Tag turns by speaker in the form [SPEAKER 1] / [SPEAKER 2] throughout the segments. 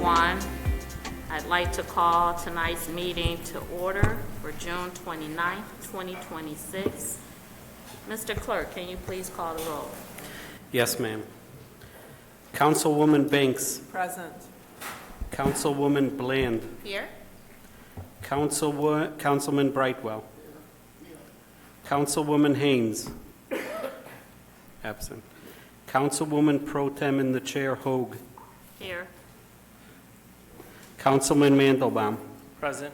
[SPEAKER 1] everyone. I'd like to call tonight's meeting to order for June 29th, 2026. Mr. Clerk, can you please call the roll?
[SPEAKER 2] Yes, ma'am. Councilwoman Banks.
[SPEAKER 3] Present.
[SPEAKER 2] Councilwoman Bland.
[SPEAKER 1] Here.
[SPEAKER 2] Councilman Brightwell. Councilwoman Haynes. Absent. Councilwoman Pro Tem in the chair Hoag.
[SPEAKER 1] Here.
[SPEAKER 2] Councilman Mandelbaum.
[SPEAKER 4] Present.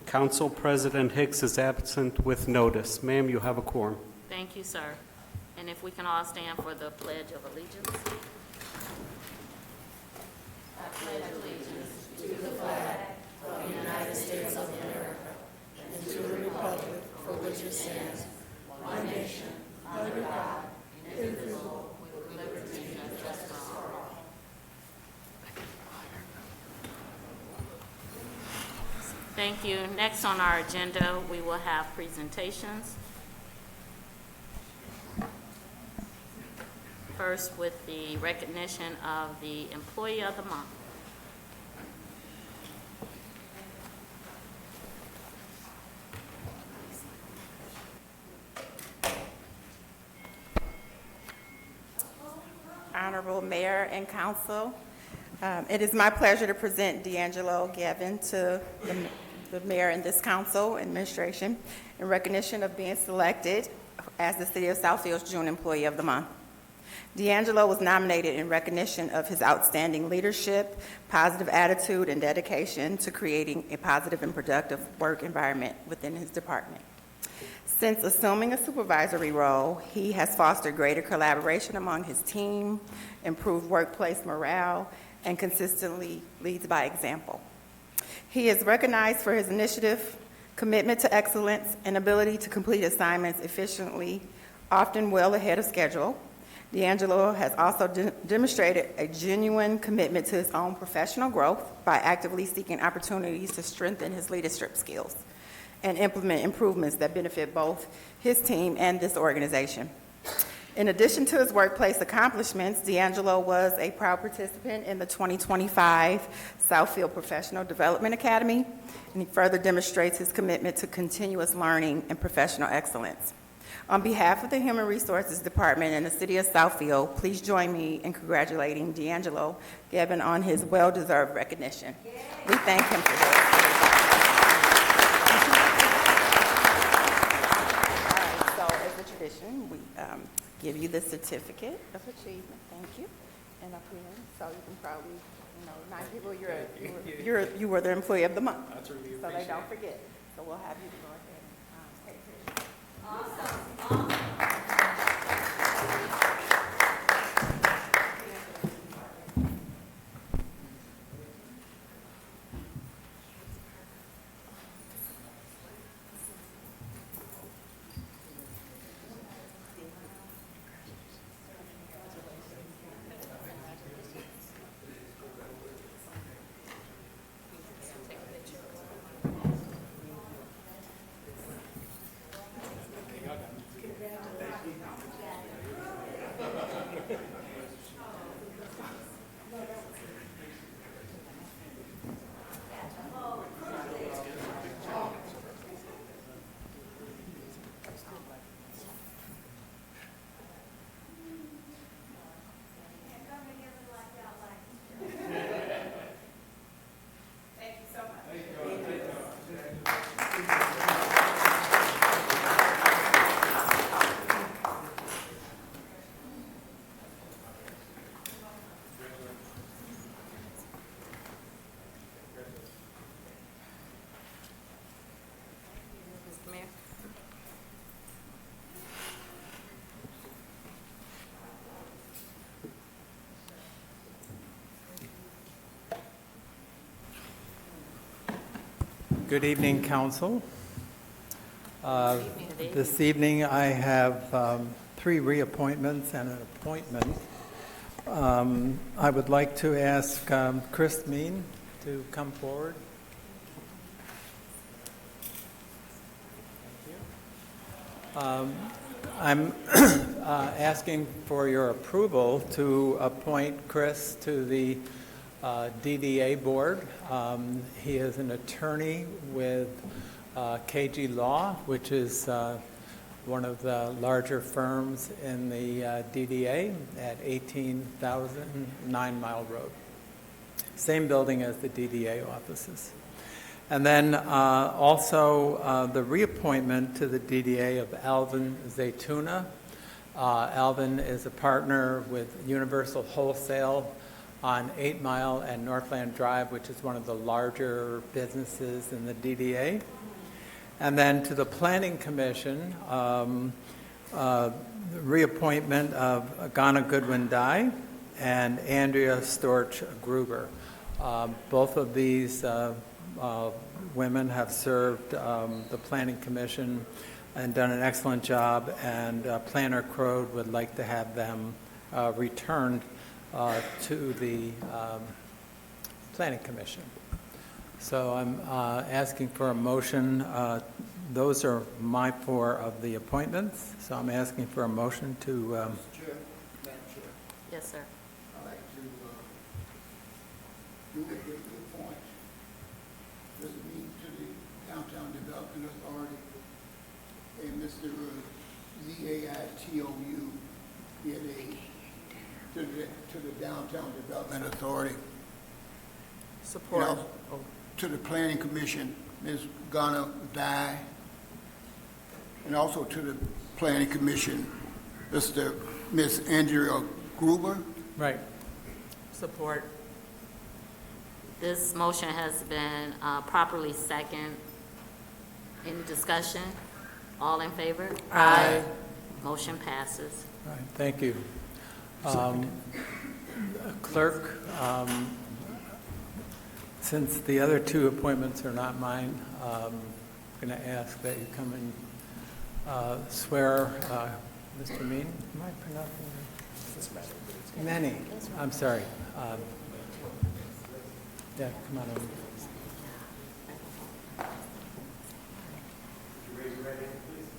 [SPEAKER 2] Council President Hicks is absent with notice. Ma'am, you have a quorum.
[SPEAKER 1] Thank you, sir. And if we can all stand for the Pledge of Allegiance. Thank you. Next on our agenda, we will have presentations. First, with the recognition of the Employee of the Month.
[SPEAKER 5] Honorable Mayor and Council, it is my pleasure to present D'Angelo Gavin to the Mayor and this Council administration in recognition of being selected as the City of Southfield's June Employee of the Month. D'Angelo was nominated in recognition of his outstanding leadership, positive attitude, and dedication to creating a positive and productive work environment within his department. Since assuming a supervisory role, he has fostered greater collaboration among his team, improved workplace morale, and consistently leads by example. He is recognized for his initiative, commitment to excellence, and ability to complete assignments efficiently, often well ahead of schedule. D'Angelo has also demonstrated a genuine commitment to his own professional growth by actively seeking opportunities to strengthen his leadership skills and implement improvements that benefit both his team and this organization. In addition to his workplace accomplishments, D'Angelo was a proud participant in the 2025 Southfield Professional Development Academy, and he further demonstrates his commitment to continuous learning and professional excellence. On behalf of the Human Resources Department and the City of Southfield, please join me in congratulating D'Angelo Gavin on his well-deserved recognition. We thank him for this. As a tradition, we give you the certificate of achievement. Thank you. And up here, so you can probably, remind people you were the Employee of the Month. So they don't forget. So we'll have you go ahead and take pictures.
[SPEAKER 1] Mr. Mayor.
[SPEAKER 3] Good evening, Council. This evening, I have 3 reappointments and an appointment. I would like to ask Chris Mean to come forward. I'm asking for your approval to appoint Chris to the DDA board. He is an attorney with KG Law, which is one of the larger firms in the DDA at 18,000 9 Mile Road. Same building as the DDA offices. And then also the reappointment to the DDA of Alvin Zaytuna. Alvin is a partner with Universal Wholesale on 8 Mile and Northland Drive, which is one of the larger businesses in the DDA. And then to the Planning Commission, the reappointment of Ghana Goodwin Dye and Andrea Storch Gruber. Both of these women have served the Planning Commission and done an excellent job, and Planner Crode would like to have them returned to the Planning Commission. So I'm asking for a motion. Those are my 4 of the appointments, so I'm asking for a motion to...
[SPEAKER 4] Madam Chair,
[SPEAKER 1] Yes, sir.
[SPEAKER 4] I'd like to do a quick point. This meeting to the Downtown Development Authority and Mr. Z-A-I-T-O-U, to the Downtown Development Authority.
[SPEAKER 1] Support.
[SPEAKER 4] And also to the Planning Commission, Ms. Ghana Dye, and also to the Planning Commission, Ms. Andrea Gruber.
[SPEAKER 3] Right.
[SPEAKER 5] Support.
[SPEAKER 1] This motion has been properly second. Any discussion? All in favor?
[SPEAKER 5] Aye.
[SPEAKER 1] Motion passes.
[SPEAKER 3] Right, thank you. Clerk, since the other 2 appointments are not mine, I'm going to ask that you come and swear Mr. Mean. Am I pronouncing it? Manny. I'm sorry. Yeah, come on over.
[SPEAKER 2] Raise your right hand, please.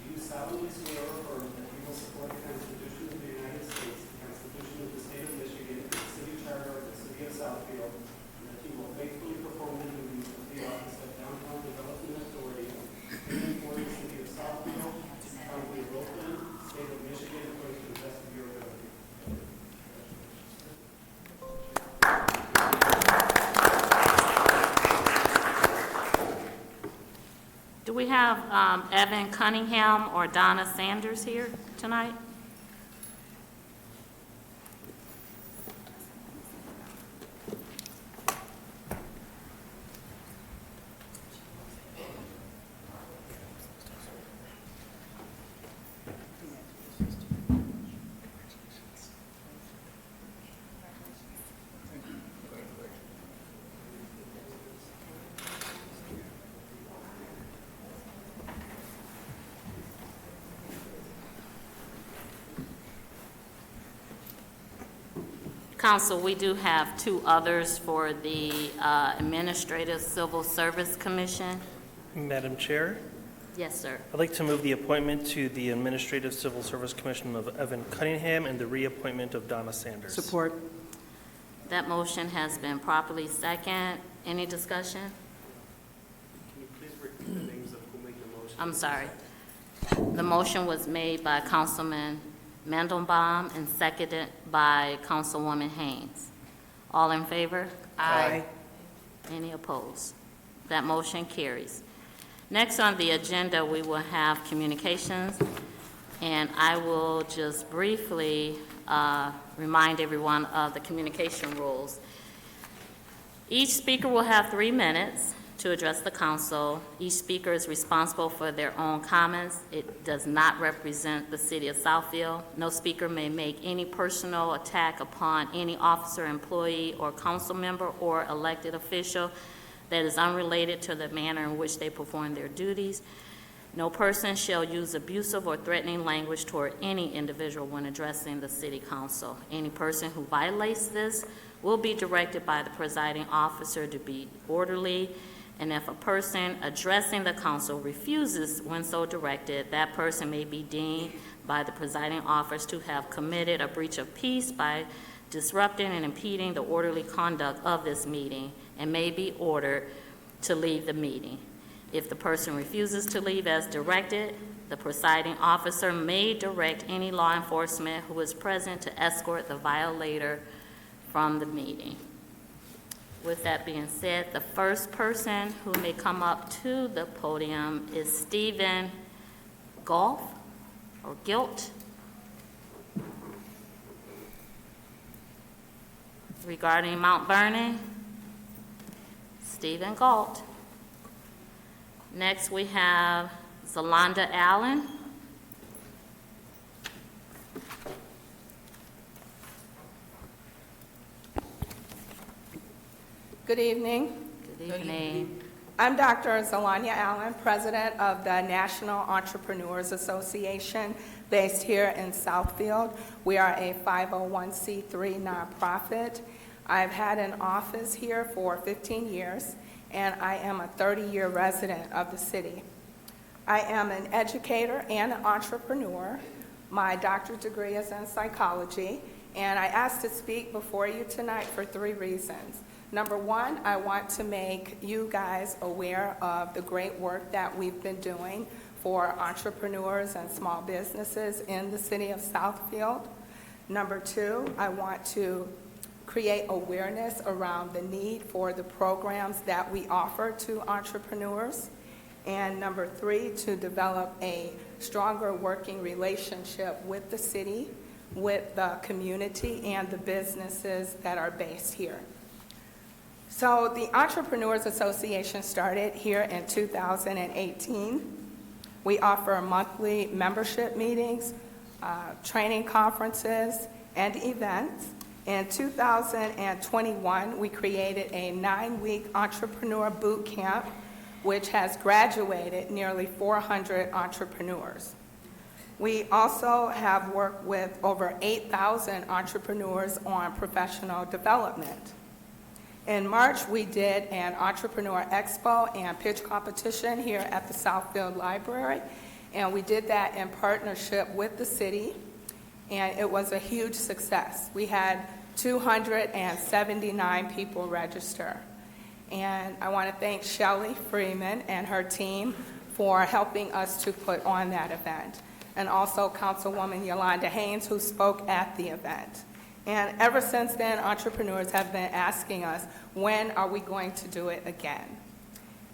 [SPEAKER 2] Do you solemnly swear or affirm that you will support the Constitution of the United States, the Constitution of the State of Michigan, the City Charter of the City of Southfield, and that you will faithfully perform the duties of the office of Downtown Development Authority in for the City of Southfield, County of Oakland, State of Michigan, according to the best of your ability?
[SPEAKER 1] Do we have Evan Cunningham or Donna Sanders here tonight? Council, we do have 2 others for the Administrative Civil Service Commission.
[SPEAKER 6] Madam Chair,
[SPEAKER 1] Yes, sir.
[SPEAKER 6] I'd like to move the appointment to the Administrative Civil Service Commission of Evan Cunningham and the reappointment of Donna Sanders.
[SPEAKER 5] Support.
[SPEAKER 1] That motion has been properly second. Any discussion?
[SPEAKER 2] Can you please repeat the names of who made the motion?
[SPEAKER 1] I'm sorry. The motion was made by Councilman Mandelbaum and seconded by Councilwoman Haynes. All in favor?
[SPEAKER 5] Aye.
[SPEAKER 1] Any opposed? That motion carries. Next on the agenda, we will have communications, and I will just briefly remind everyone of the communication rules. Each speaker will have 3 minutes to address the council. Each speaker is responsible for their own comments. It does not represent the city of Southfield. No speaker may make any personal attack upon any officer, employee, or council member or elected official that is unrelated to the manner in which they perform their duties. No person shall use abusive or threatening language toward any individual when addressing the city council. Any person who violates this will be directed by the presiding officer to be orderly, and if a person addressing the council refuses when so directed, that person may be deemed by the presiding officer to have committed a breach of peace by disrupting and impeding the orderly conduct of this meeting and may be ordered to leave the meeting. If the person refuses to leave as directed, the presiding officer may direct any law enforcement who is present to escort the violator from the meeting. With that being said, the first person who may come up to the podium is Stephen Galt. Regarding Mount Vernon, Stephen Galt. Next, we have Zalonda Allen.
[SPEAKER 5] Good evening.
[SPEAKER 1] Good evening.
[SPEAKER 5] I'm Dr. Zalanya Allen, President of the National Entrepreneurs Association, based here in Southfield. We are a 501c3 nonprofit. I've had an office here for 15 years, and I am a 30-year resident of the city. I am an educator and an entrepreneur. My doctorate degree is in psychology, and I asked to speak before you tonight for 3 reasons. Number one, I want to make you guys aware of the great work that we've been doing for entrepreneurs and small businesses in the city of Southfield. Number two, I want to create awareness around the need for the programs that we offer to entrepreneurs. And number three, to develop a stronger working relationship with the city, with the community, and the businesses that are based here. So the Entrepreneurs Association started here in 2018. We offer monthly membership meetings, training conferences, and events. In 2021, we created a 9-week entrepreneur boot camp, which has graduated nearly 400 entrepreneurs. We also have worked with over 8,000 entrepreneurs on professional development. In March, we did an entrepreneur expo and pitch competition here at the Southfield Library, and we did that in partnership with the city, and it was a huge success. We had 279 people register, and I want to thank Shelley Freeman and her team for helping us to put on that event, and also Councilwoman Yolanda Haynes, who spoke at the event. And ever since then, entrepreneurs have been asking us, when are we going to do it again?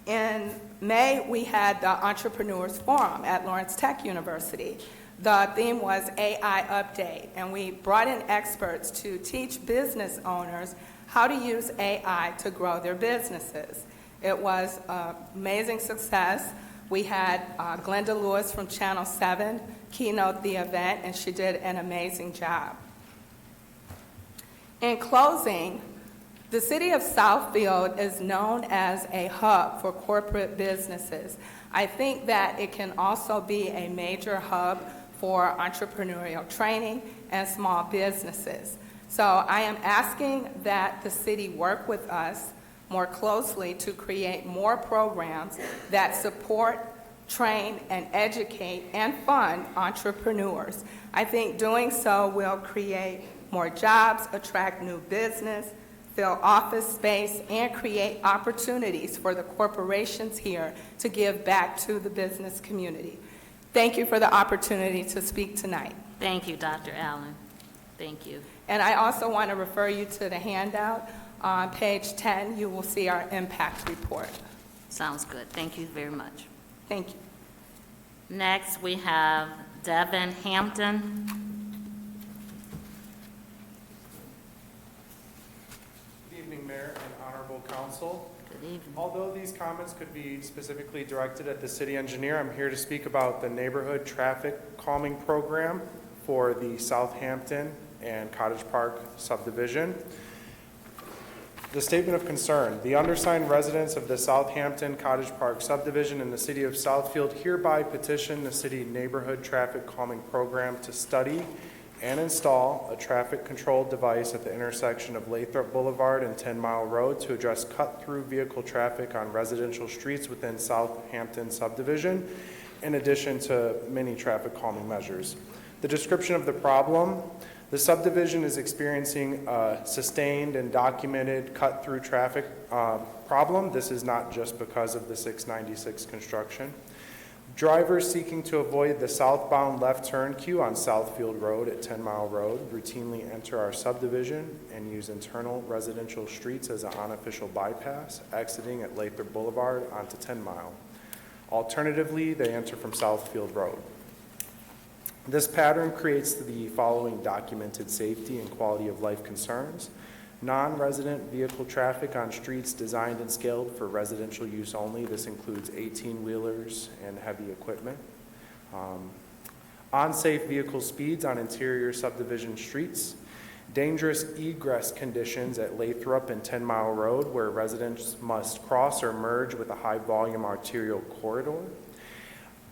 [SPEAKER 5] In May, we had the Entrepreneurs Forum at Lawrence Tech University. The theme was AI Update, and we brought in experts to teach business owners how to use AI to grow their businesses. It was an amazing success. We had Glenda Lewis from Channel 7 keynote the event, and she did an amazing job. In closing, the city of Southfield is known as a hub for corporate businesses. I think that it can also be a major hub for entrepreneurial training and small businesses. So I am asking that the city work with us more closely to create more programs that support, train, and educate and fund entrepreneurs. I think doing so will create more jobs, attract new business, fill office space, and create opportunities for the corporations here to give back to the business community. Thank you for the opportunity to speak tonight.
[SPEAKER 1] Thank you, Dr. Allen. Thank you.
[SPEAKER 5] And I also want to refer you to the handout. On page 10, you will see our impact report.
[SPEAKER 1] Sounds good. Thank you very much.
[SPEAKER 5] Thank you.
[SPEAKER 1] Next, we have Devin Hampton.
[SPEAKER 7] Good evening, Mayor and Honorable Council.
[SPEAKER 1] Good evening.
[SPEAKER 7] Although these comments could be specifically directed at the city engineer, I'm here to speak about the neighborhood traffic calming program for the Southampton and Cottage Park subdivision. The statement of concern: the undersigned residents of the Southampton Cottage Park subdivision in the city of Southfield hereby petition the city neighborhood traffic calming program to study and install a traffic control device at the intersection of Lathrop Boulevard and 10 Mile Road to address cut-through vehicle traffic on residential streets within Southampton subdivision, in addition to many traffic calming measures. The description of the problem: The subdivision is experiencing a sustained and documented cut-through traffic problem. This is not just because of the 696 construction. Drivers seeking to avoid the southbound left turn queue on Southfield Road at 10 Mile Road routinely enter our subdivision and use internal residential streets as an unofficial bypass, exiting at Lathrop Boulevard onto 10 Mile. Alternatively, they enter from Southfield Road. This pattern creates the following documented safety and quality of life concerns. Non-resident vehicle traffic on streets designed and scaled for residential use only. This includes 18-wheelers and heavy equipment. Unsafe vehicle speeds on interior subdivision streets. Dangerous egress conditions at Lathrop and 10 Mile Road where residents must cross or merge with a high-volume arterial corridor.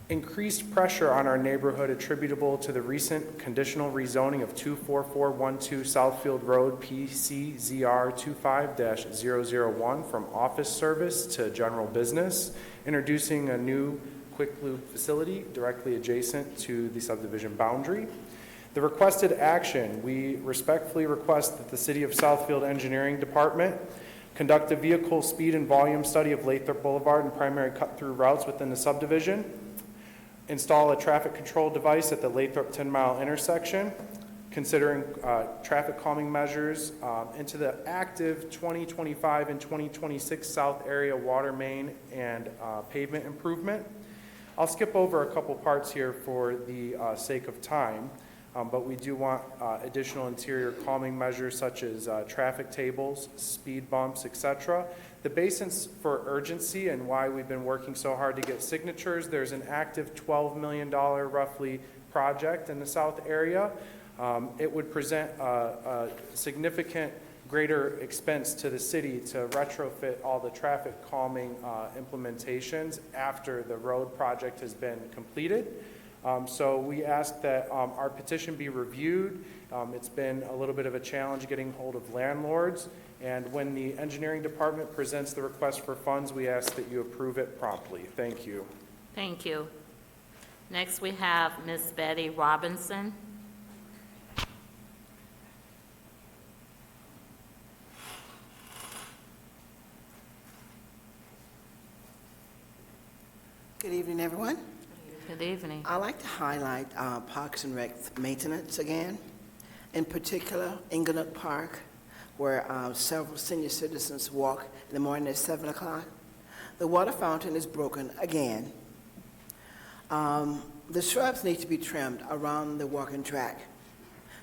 [SPEAKER 7] Increased pressure on our neighborhood attributable to the recent conditional rezoning of 24412 Southfield Road PCZR 25-001 from office service to general business, introducing a new quick lube facility directly adjacent to the subdivision boundary. The requested action, we respectfully request that the City of Southfield Engineering Department conduct a vehicle speed and volume study of Lathrop Boulevard and primary cut-through routes within the subdivision. Install a traffic control device at the Lathrop 10 Mile intersection, considering traffic calming measures into the active 2025 and 2026 South Area water main and pavement improvement. I'll skip over a couple parts here for the sake of time, but we do want additional interior calming measures such as traffic tables, speed bumps, etc. The basis for urgency and why we've been working so hard to get signatures, there's an active $12 million roughly project in the south area. It would present a significant greater expense to the city to retrofit all the traffic calming implementations after the road project has been completed. So we ask that our petition be reviewed. It's been a little bit of a challenge getting hold of landlords. And when the engineering department presents the request for funds, we ask that you approve it promptly. Thank you.
[SPEAKER 1] Thank you. Next, we have Ms. Betty Robinson.
[SPEAKER 8] Good evening, everyone.
[SPEAKER 1] Good evening.
[SPEAKER 8] I'd like to highlight Parks and Rec maintenance again. In particular, Inglenook Park, where several senior citizens walk in the morning at 7 o'clock. The water fountain is broken again. The shrubs need to be trimmed around the walking track.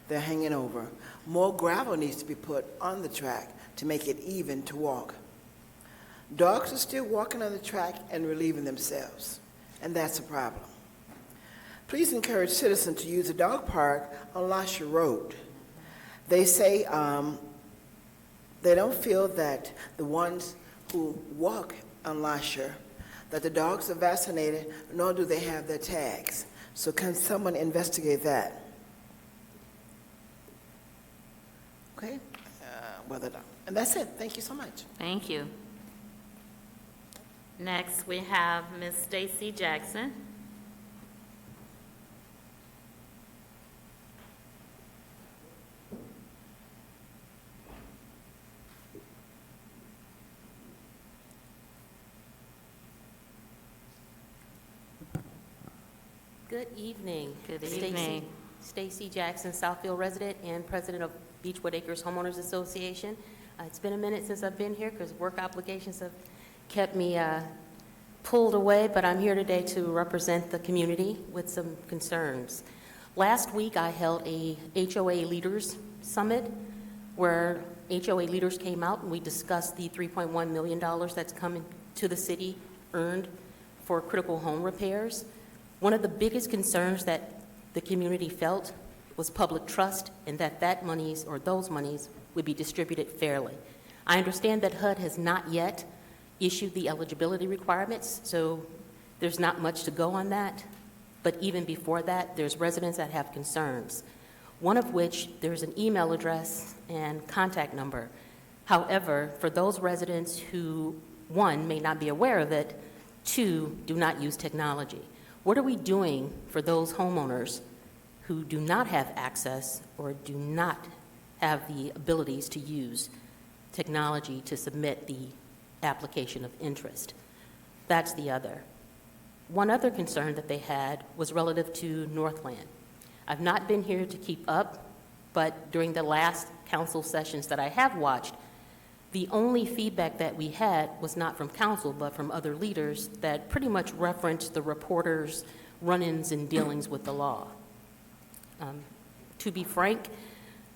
[SPEAKER 8] They're hanging over. More gravel needs to be put on the track to make it even to walk. Dogs are still walking on the track and relieving themselves, and that's a problem. Please encourage citizens to use the dog park on Lasher Road. They say they don't feel that the ones who walk on Lasher, that the dogs are vaccinated, nor do they have their tags. So can someone investigate that? Okay? And that's it. Thank you so much.
[SPEAKER 1] Thank you. Next, we have Ms. Stacy Jackson.
[SPEAKER 9] Good evening.
[SPEAKER 1] Good
[SPEAKER 9] Stacy-
[SPEAKER 1] evening.
[SPEAKER 9] Stacy Jackson, Southfield resident and president of Beechwood Acres Homeowners Association. It's been a minute since I've been here because work obligations have kept me pulled away, but I'm here today to represent the community with some concerns. Last week, I held a HOA Leaders Summit where HOA leaders came out and we discussed the $3.1 million that's coming to the city earned for critical home repairs. One of the biggest concerns that the community felt was public trust and that monies or those monies would be distributed fairly. I understand that HUD has not yet issued the eligibility requirements, so there's not much to go on that. But even before that, there's residents that have concerns, one of which there's an email address and contact number. However, for those residents who, one, may not be aware of it, two, do not use technology, what are we doing for those homeowners who do not have access or do not have the abilities to use technology to submit the application of interest. That's the other. One other concern that they had was relative to Northland. I've not been here to keep up, but during the last council sessions that I have watched, the only feedback that we had was not from council, but from other leaders that pretty much referenced the reporters' run-ins and dealings with the law. To be frank,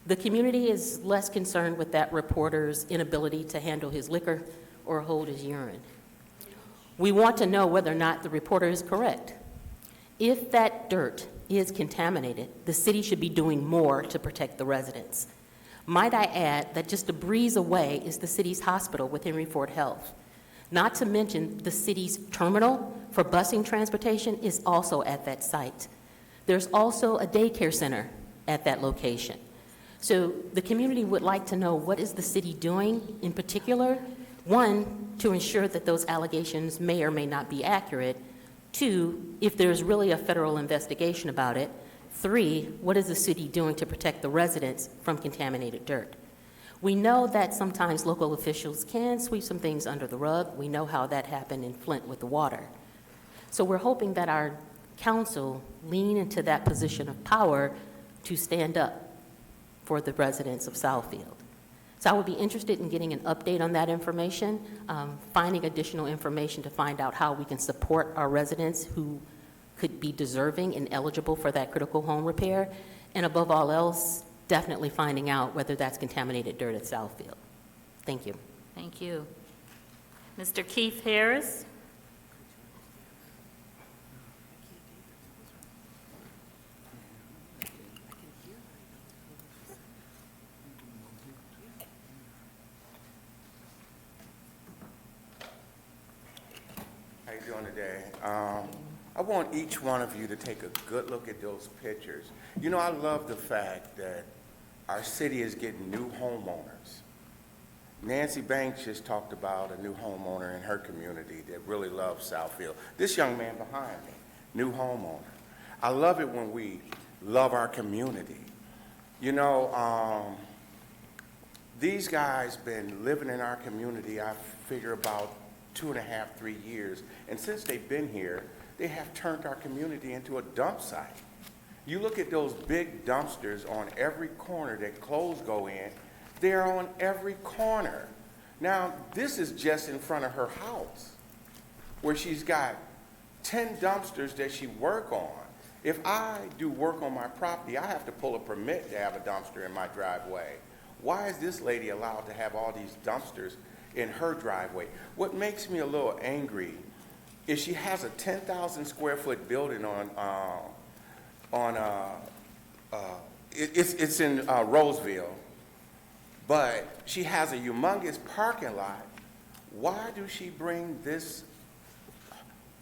[SPEAKER 9] the community is less concerned with that reporter's inability to handle his liquor or hold his urine. We want to know whether or not the reporter is correct. If that dirt is contaminated, the city should be doing more to protect the residents. Might I add that just a breeze away is the city's hospital with Henry Ford Health. Not to mention the city's terminal for busing transportation is also at that site. There's also a daycare center at that location. So the community would like to know, what is the city doing in particular? One, to ensure that those allegations may or may not be accurate. Two, if there's really a federal investigation about it. Three, what is the city doing to protect the residents from contaminated dirt? We know that sometimes local officials can sweep some things under the rug. We know how that happened in Flint with the water. So we're hoping that our council lean into that position of power to stand up for the residents of Southfield. So I would be interested in getting an update on that information, finding additional information to find out how we can support our residents who could be deserving and eligible for that critical home repair, and above all else, definitely finding out whether that's contaminated dirt at Southfield. Thank you.
[SPEAKER 1] Thank you. Mr. Keith Harris?
[SPEAKER 10] How you doing today? I want each one of you to take a good look at those pictures. You know, I love the fact that our city is getting new homeowners. Nancy Banks just talked about a new homeowner in her community that really loves Southfield. This young man behind me, new homeowner. I love it when we love our community. You know, these guys been living in our community, I figure about 2.5, 3 years. And since they've been here, they have turned our community into a dump site. You look at those big dumpsters on every corner that clothes go in, they're on every corner. Now, this is just in front of her house, where she's got 10 dumpsters that she work on. If I do work on my property, I have to pull a permit to have a dumpster in my driveway. Why is this lady allowed to have all these dumpsters in her driveway? What makes me a little angry is she has a 10,000 square foot building it's in Roseville, but she has a humongous parking lot. Why do she bring this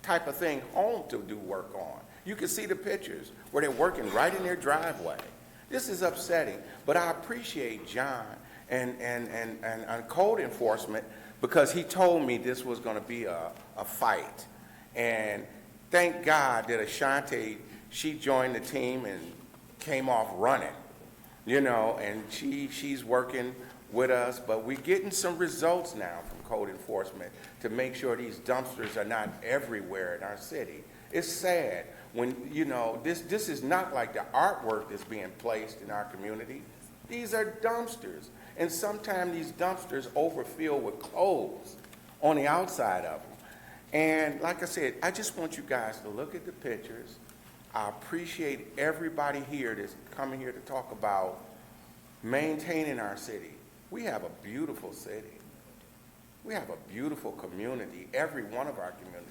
[SPEAKER 10] type of thing home to do work on? You can see the pictures where they're working right in their driveway. This is upsetting, but I appreciate John and code enforcement, because he told me this was going to be a fight. And thank God that Ashanti, she joined the team and came off running, you know, and she's working with us, but we're getting some results now from code enforcement to make sure these dumpsters are not everywhere in our city. It's sad when, you know, this is not like the artwork that's being placed in our community. These are dumpsters. And sometimes these dumpsters overfill with clothes on the outside of them. And like I said, I just want you guys to look at the pictures. I appreciate everybody here that's coming here to talk about maintaining our city. We have a beautiful city. We have a beautiful community, every one of our communities.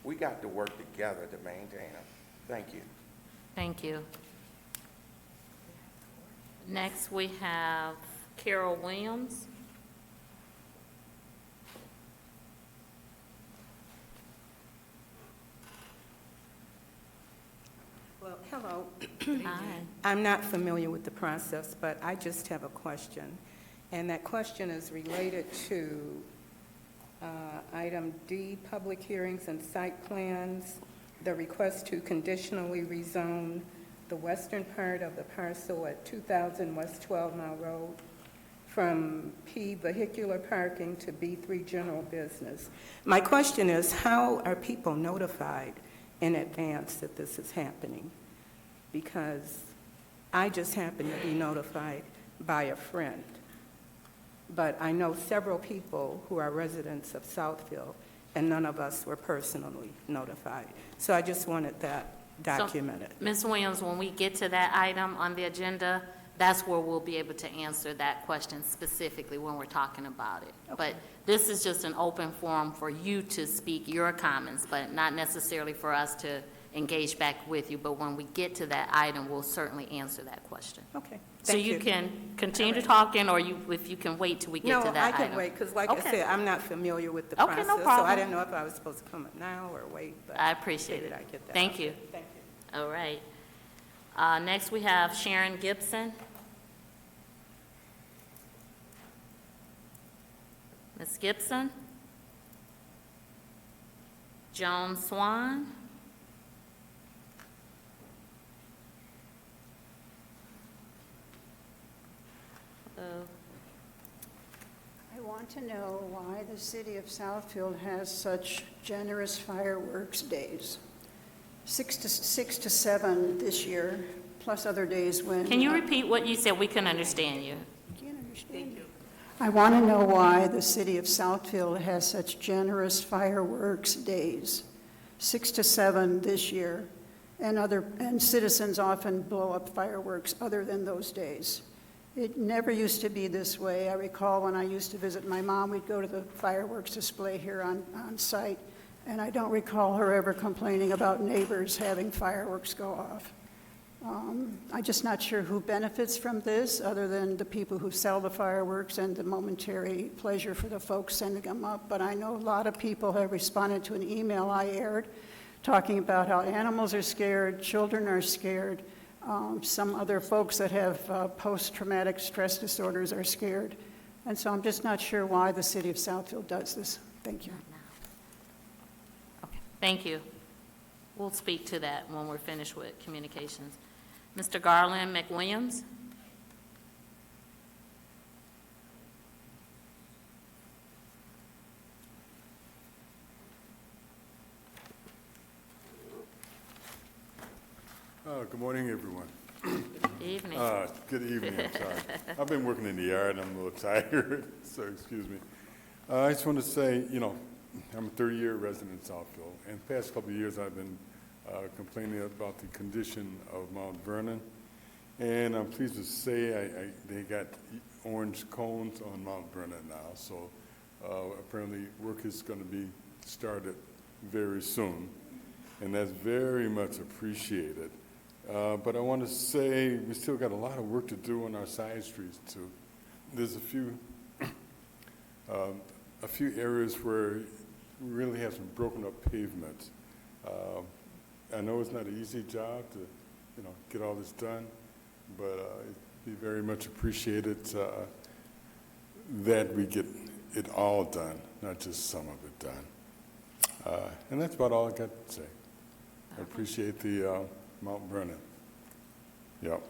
[SPEAKER 10] We got to work together to maintain them. Thank you.
[SPEAKER 1] Thank you. Next, we have Carol Williams.
[SPEAKER 11] Well, hello.
[SPEAKER 1] Hi.
[SPEAKER 11] I'm not familiar with the process, but I just have a question. And that question is related to item D, public hearings and site plans, the request to conditionally rezone the western part of the parcel at 2000 West 12 Mile Road from P vehicular parking to B3 general business. My question is, how are people notified in advance that this is happening? Because I just happen to be notified by a friend. But I know several people who are residents of Southfield, and none of us were personally notified. So I just wanted that documented.
[SPEAKER 1] Ms. Williams, when we get to that item on the agenda, that's where we'll be able to answer that question specifically when we're talking about it. But this is just an open forum for you to speak your comments, but not necessarily for us to engage back with you. But when we get to that item, we'll certainly answer that question.
[SPEAKER 11] Okay,
[SPEAKER 1] So
[SPEAKER 11] thank
[SPEAKER 1] you can continue to talking, or if you can wait till we get to that
[SPEAKER 11] No, I
[SPEAKER 1] item.
[SPEAKER 11] can wait, because like I
[SPEAKER 1] Okay.
[SPEAKER 11] said, I'm not familiar with the
[SPEAKER 1] Okay,
[SPEAKER 11] process.
[SPEAKER 1] no
[SPEAKER 11] So
[SPEAKER 1] problem.
[SPEAKER 11] I didn't know if I was supposed to come up now or wait, but
[SPEAKER 1] I appreciate
[SPEAKER 11] figured
[SPEAKER 1] it.
[SPEAKER 11] I'd get that.
[SPEAKER 1] Thank you.
[SPEAKER 11] Thank you.
[SPEAKER 1] All right. Next, we have Sharon Gibson. Ms. Gibson? Joan Swan?
[SPEAKER 12] I want to know why the city of Southfield has such generous fireworks days. 6 to 7 this year, plus other days when...
[SPEAKER 1] Can you repeat what you said? We couldn't understand you.
[SPEAKER 12] Can't understand you. I want to know why the city of Southfield has such generous fireworks days. 6 to 7 this year, and citizens often blow up fireworks other than those days. It never used to be this way. I recall when I used to visit my mom, we'd go to the fireworks display here on site, and I don't recall her ever complaining about neighbors having fireworks go off. I'm just not sure who benefits from this, other than the people who sell the fireworks and the momentary pleasure for the folks sending them up. But I know a lot of people have responded to an email I aired talking about how animals are scared, children are scared, some other folks that have post-traumatic stress disorders are scared. And so I'm just not sure why the city of Southfield does this. Thank you.
[SPEAKER 1] Okay, thank you. We'll speak to that when we're finished with communications. Mr. Garland McWilliams?
[SPEAKER 13] Good morning, everyone.
[SPEAKER 1] Evening.
[SPEAKER 13] Good evening, I'm sorry. I've been working in the yard, and I'm a little tired, so excuse me. I just want to say, you know, I'm a 30-year resident in Southfield, and the past couple of years I've been complaining about the condition of Mount Vernon, and I'm pleased to say they got orange cones on Mount Vernon now, so apparently work is going to be started very soon, and that's very much appreciated. But I want to say we still got a lot of work to do on our side streets too. There's a few areas where we really have some broken up pavements. I know it's not an easy job to, you know, get all this done, but it'd be very much appreciated that we get it all done, not just some of it done. And that's about all I got to say. I appreciate the Mount Vernon. Yep.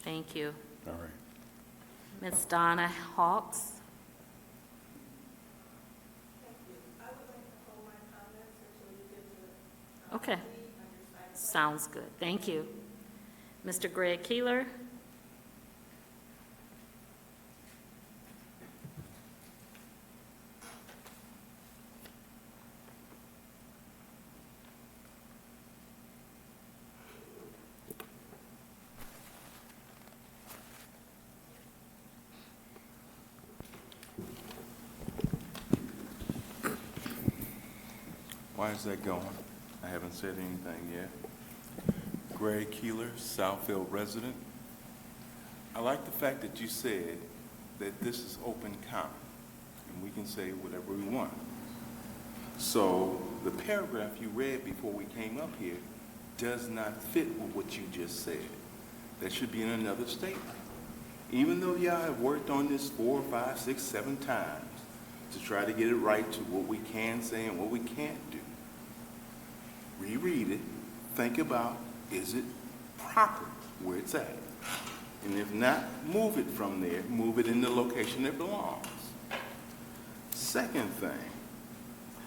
[SPEAKER 1] Thank you.
[SPEAKER 13] All right.
[SPEAKER 1] Ms. Donna Hawks? Okay. Sounds good. Thank you. Mr. Greg Keeler?
[SPEAKER 14] Why is that going? I haven't said anything yet. Greg Keeler, Southfield resident. I like the fact that you said that this is open comment, and we can say whatever we want. So the paragraph you read before we came up here does not fit with what you just said. That should be in another statement. Even though y'all have worked on this 4, 5, 6, 7 times to try to get it right to what we can say and what we can't do, reread it, think about, is it properly where it's at. And if not, move it from there, move it in the location it belongs. Second thing,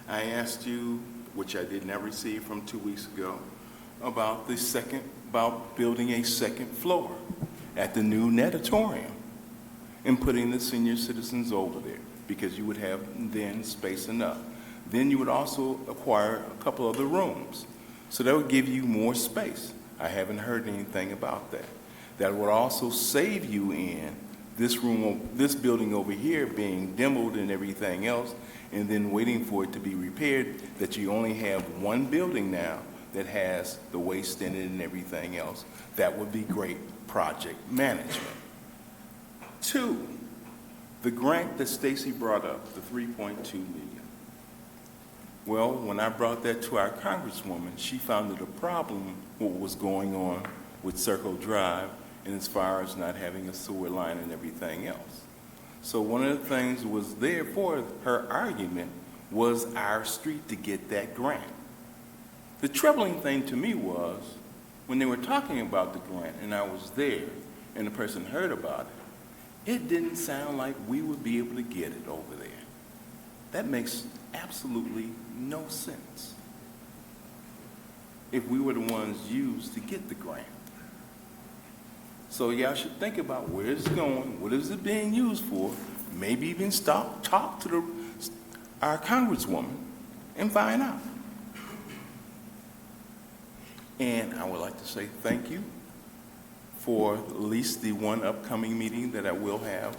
[SPEAKER 14] I asked you, which I did not receive from 2 weeks ago, about building a second floor at the new natatorium and putting the senior citizens over there, because you would have then space enough. Then you would also acquire a couple other rooms. So that would give you more space. I haven't heard anything about that. That would also save you in this building over here being demoed and everything else, and then waiting for it to be repaired, that you only have one building now that has the waste in it and everything else. That would be great project management. 2, the grant that Stacy brought up, the $3.2 million. Well, when I brought that to our Congresswoman, she found it a problem what was going on with Circle Drive, and as far as not having a sewer line and everything else. So one of the things was there for her argument was our street to get that grant. The troubling thing to me was when they were talking about the grant and I was there and the person heard about it, it didn't sound like we would be able to get it over there. That makes absolutely no sense if we were the ones used to get the grant. So y'all should think about where it's going, what is it being used for, maybe even talk to our Congresswoman and find out. And I would like to say thank you for at least the one upcoming meeting that I will have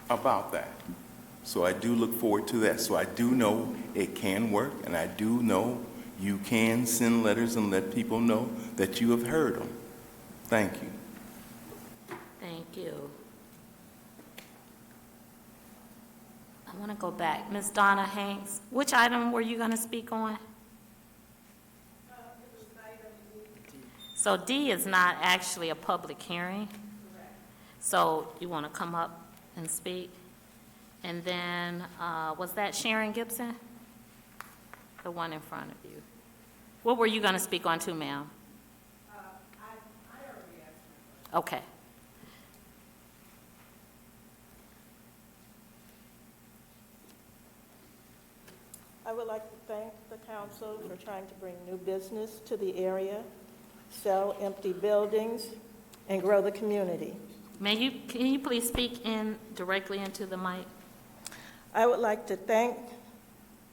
[SPEAKER 14] about that. So I do look forward to that. So I do know it can work, and I do know you can send letters and let people know that you have heard them. Thank you.
[SPEAKER 1] Thank you. I want to go back. Ms. Donna Hanks, which item were you going to speak on? So D is not actually a public hearing. So you want to come up and speak? And then, was that Sharon Gibson? The one in front of you. What were you going to speak on too, ma'am? Okay.
[SPEAKER 15] I would like to thank the council for trying to bring new business to the area, sell empty buildings, and grow the community.
[SPEAKER 1] Can you please speak directly into the mic?
[SPEAKER 15] I would like to thank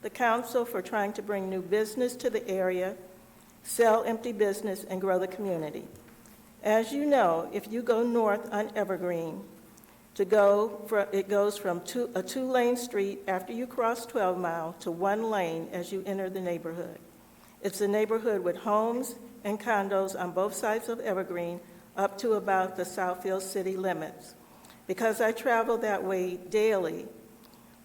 [SPEAKER 15] the council for trying to bring new business to the area, sell empty business, and grow the community. As you know, if you go north on Evergreen, it goes from a 2-lane street after you cross 12 Mile to 1 lane as you enter the neighborhood. It's a neighborhood with homes and condos on both sides of Evergreen up to about the Southfield city limits. Because I travel that way daily,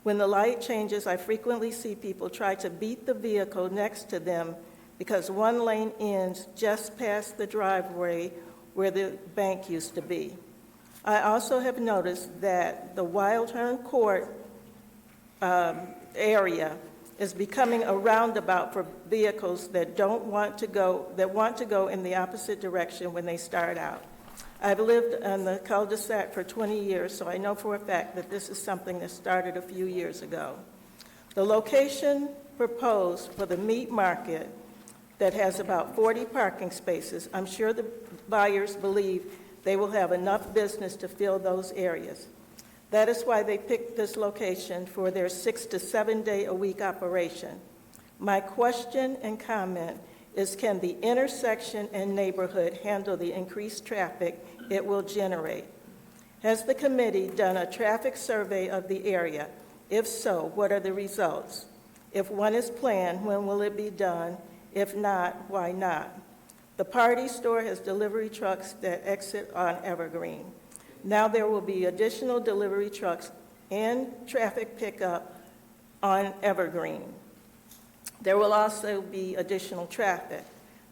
[SPEAKER 15] when the light changes, I frequently see people try to beat the vehicle next to them because 1 lane ends just past the driveway where the bank used to be. I also have noticed that the Wildhorn Court area is becoming a roundabout for vehicles that want to go in the opposite direction when they start out. I've lived on the cul-de-sac for 20 years, so I know for a fact that this is something that started a few years ago. The location proposed for the meat market that has about 40 parking spaces, I'm sure the buyers believe they will have enough business to fill those areas. That is why they picked this location for their 6 to 7 day a week operation. My question and comment is, can the intersection and neighborhood handle the increased traffic it will generate? Has the committee done a traffic survey of the area? If so, what are the results? If one is planned, when will it be done? If not, why not? The Party Store has delivery trucks that exit on Evergreen. Now there will be additional delivery trucks and traffic pickup on Evergreen. There will also be additional traffic.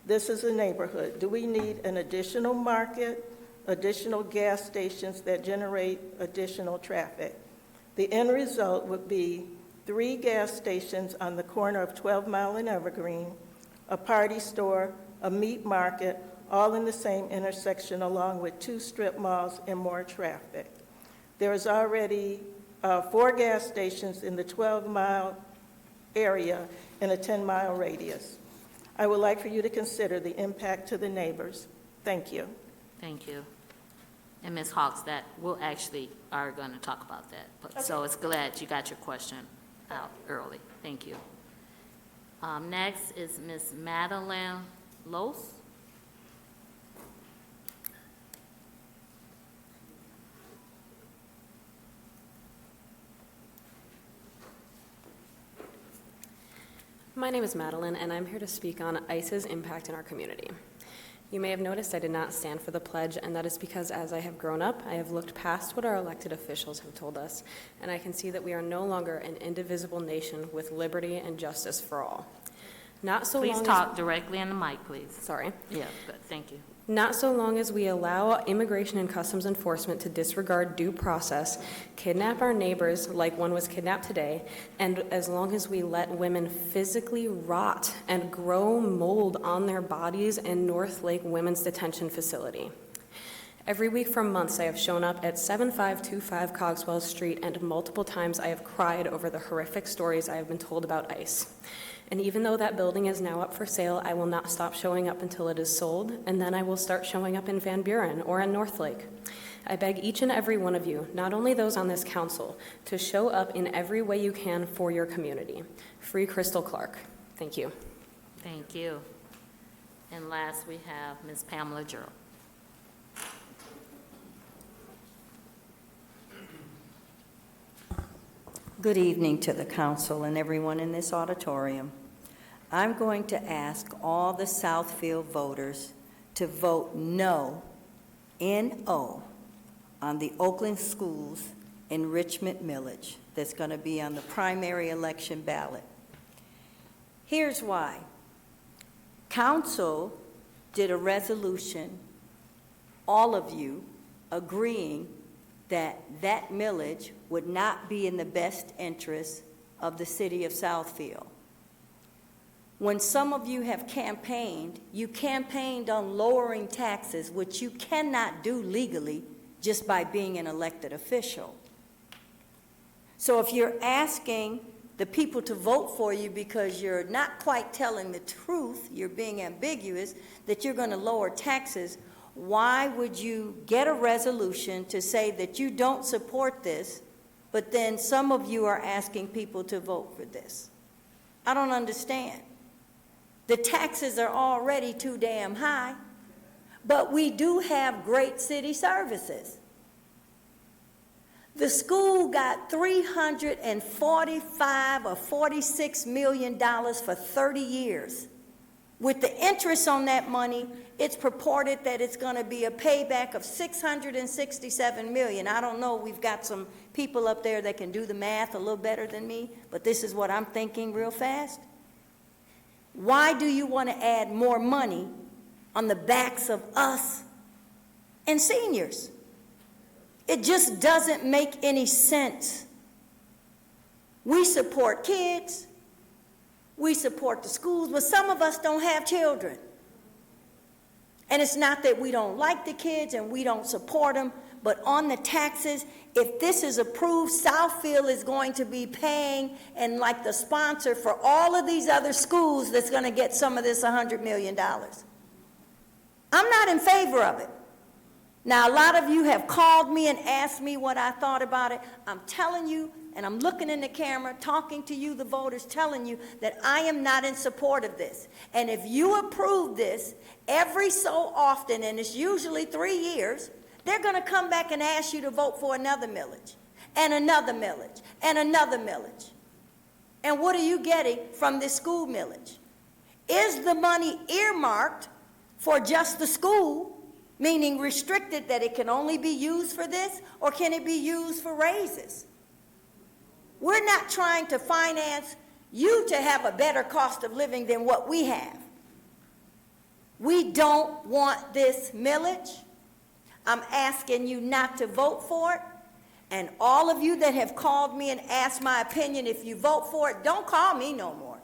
[SPEAKER 15] This is a neighborhood. Do we need an additional market, additional gas stations that generate additional traffic? The end result would be 3 gas stations on the corner of 12 Mile and Evergreen, a Party Store, a meat market, all in the same intersection, along with 2 strip malls and more traffic. There is already 4 gas stations in the 12-mile area in a 10-mile radius. I would like for you to consider the impact to the neighbors. Thank you.
[SPEAKER 1] Thank you. And Ms. Hawks, that, we'll actually are going to talk about that. But, so it's glad you got your question out early. Thank you. Next is Ms. Madeline Los.
[SPEAKER 16] My name is Madeline, and I'm here to speak on ICE's impact in our community. You may have noticed I did not stand for the pledge, and that is because as I have grown up, I have looked past what our elected officials have told us, and I can see that we are no longer an indivisible nation with liberty and justice for all. Not so long
[SPEAKER 1] Please
[SPEAKER 16] as-
[SPEAKER 1] talk directly in the mic, please.
[SPEAKER 16] Sorry.
[SPEAKER 1] Yeah, good, thank you.
[SPEAKER 16] Not so long as we allow Immigration and Customs Enforcement to disregard due process, kidnap our neighbors like one was kidnapped today, and as long as we let women physically rot and grow mold on their bodies in North Lake Women's Detention Facility. Every week for months, I have shown up at 7525 Cogswell Street, and multiple times I have cried over the horrific stories I have been told about ICE. And even though that building is now up for sale, I will not stop showing up until it is sold, and then I will start showing up in Van Buren or in Northlake. I beg each and every one of you, not only those on this council, to show up in every way you can for your community. Free Crystal Clark. Thank you.
[SPEAKER 1] Thank you. And last, we have Ms. Pamela Gerald.
[SPEAKER 17] Good evening to the council and everyone in this auditorium. I'm going to ask all the Southfield voters to vote no, N-O, on the Oakland Schools Enrichment Millage that's going to be on the primary election ballot. Here's why. Council did a resolution, all of you agreeing that that millage would not be in the best interest of the city of Southfield. When some of you have campaigned, you campaigned on lowering taxes, which you cannot do legally just by being an elected official. So if you're asking the people to vote for you because you're not quite telling the truth, you're being ambiguous, that you're going to lower taxes, why would you get a resolution to say that you don't support this, but then some of you are asking people to vote for this? I don't understand. The taxes are already too damn high, but we do have great city services. The school got $345 or $46 million for 30 years. With the interest on that money, it's purported that it's going to be a payback of $667 million. I don't know, we've got some people up there that can do the math a little better than me, but this is what I'm thinking real fast. Why do you want to add more money on the backs of us and seniors? It just doesn't make any sense. We support kids, we support the schools, but some of us don't have children. And it's not that we don't like the kids and we don't support them, but on the taxes, if this is approved, Southfield is going to be paying and like the sponsor for all of these other schools that's going to get some of this $100 million. I'm not in favor of it. Now, a lot of you have called me and asked me what I thought about it. I'm telling you, and I'm looking in the camera, talking to you, the voters, telling you that I am not in support of this. And if you approve this, every so often, and it's usually 3 years, they're going to come back and ask you to vote for another millage, and another millage, and another millage. And what are you getting from this school millage? Is the money earmarked for just the school, meaning restricted that it can only be used for this, or can it be used for raises? We're not trying to finance you to have a better cost of living than what we have. We don't want this millage. I'm asking you not to vote for it. And all of you that have called me and asked my opinion, if you vote for it, don't call me no more.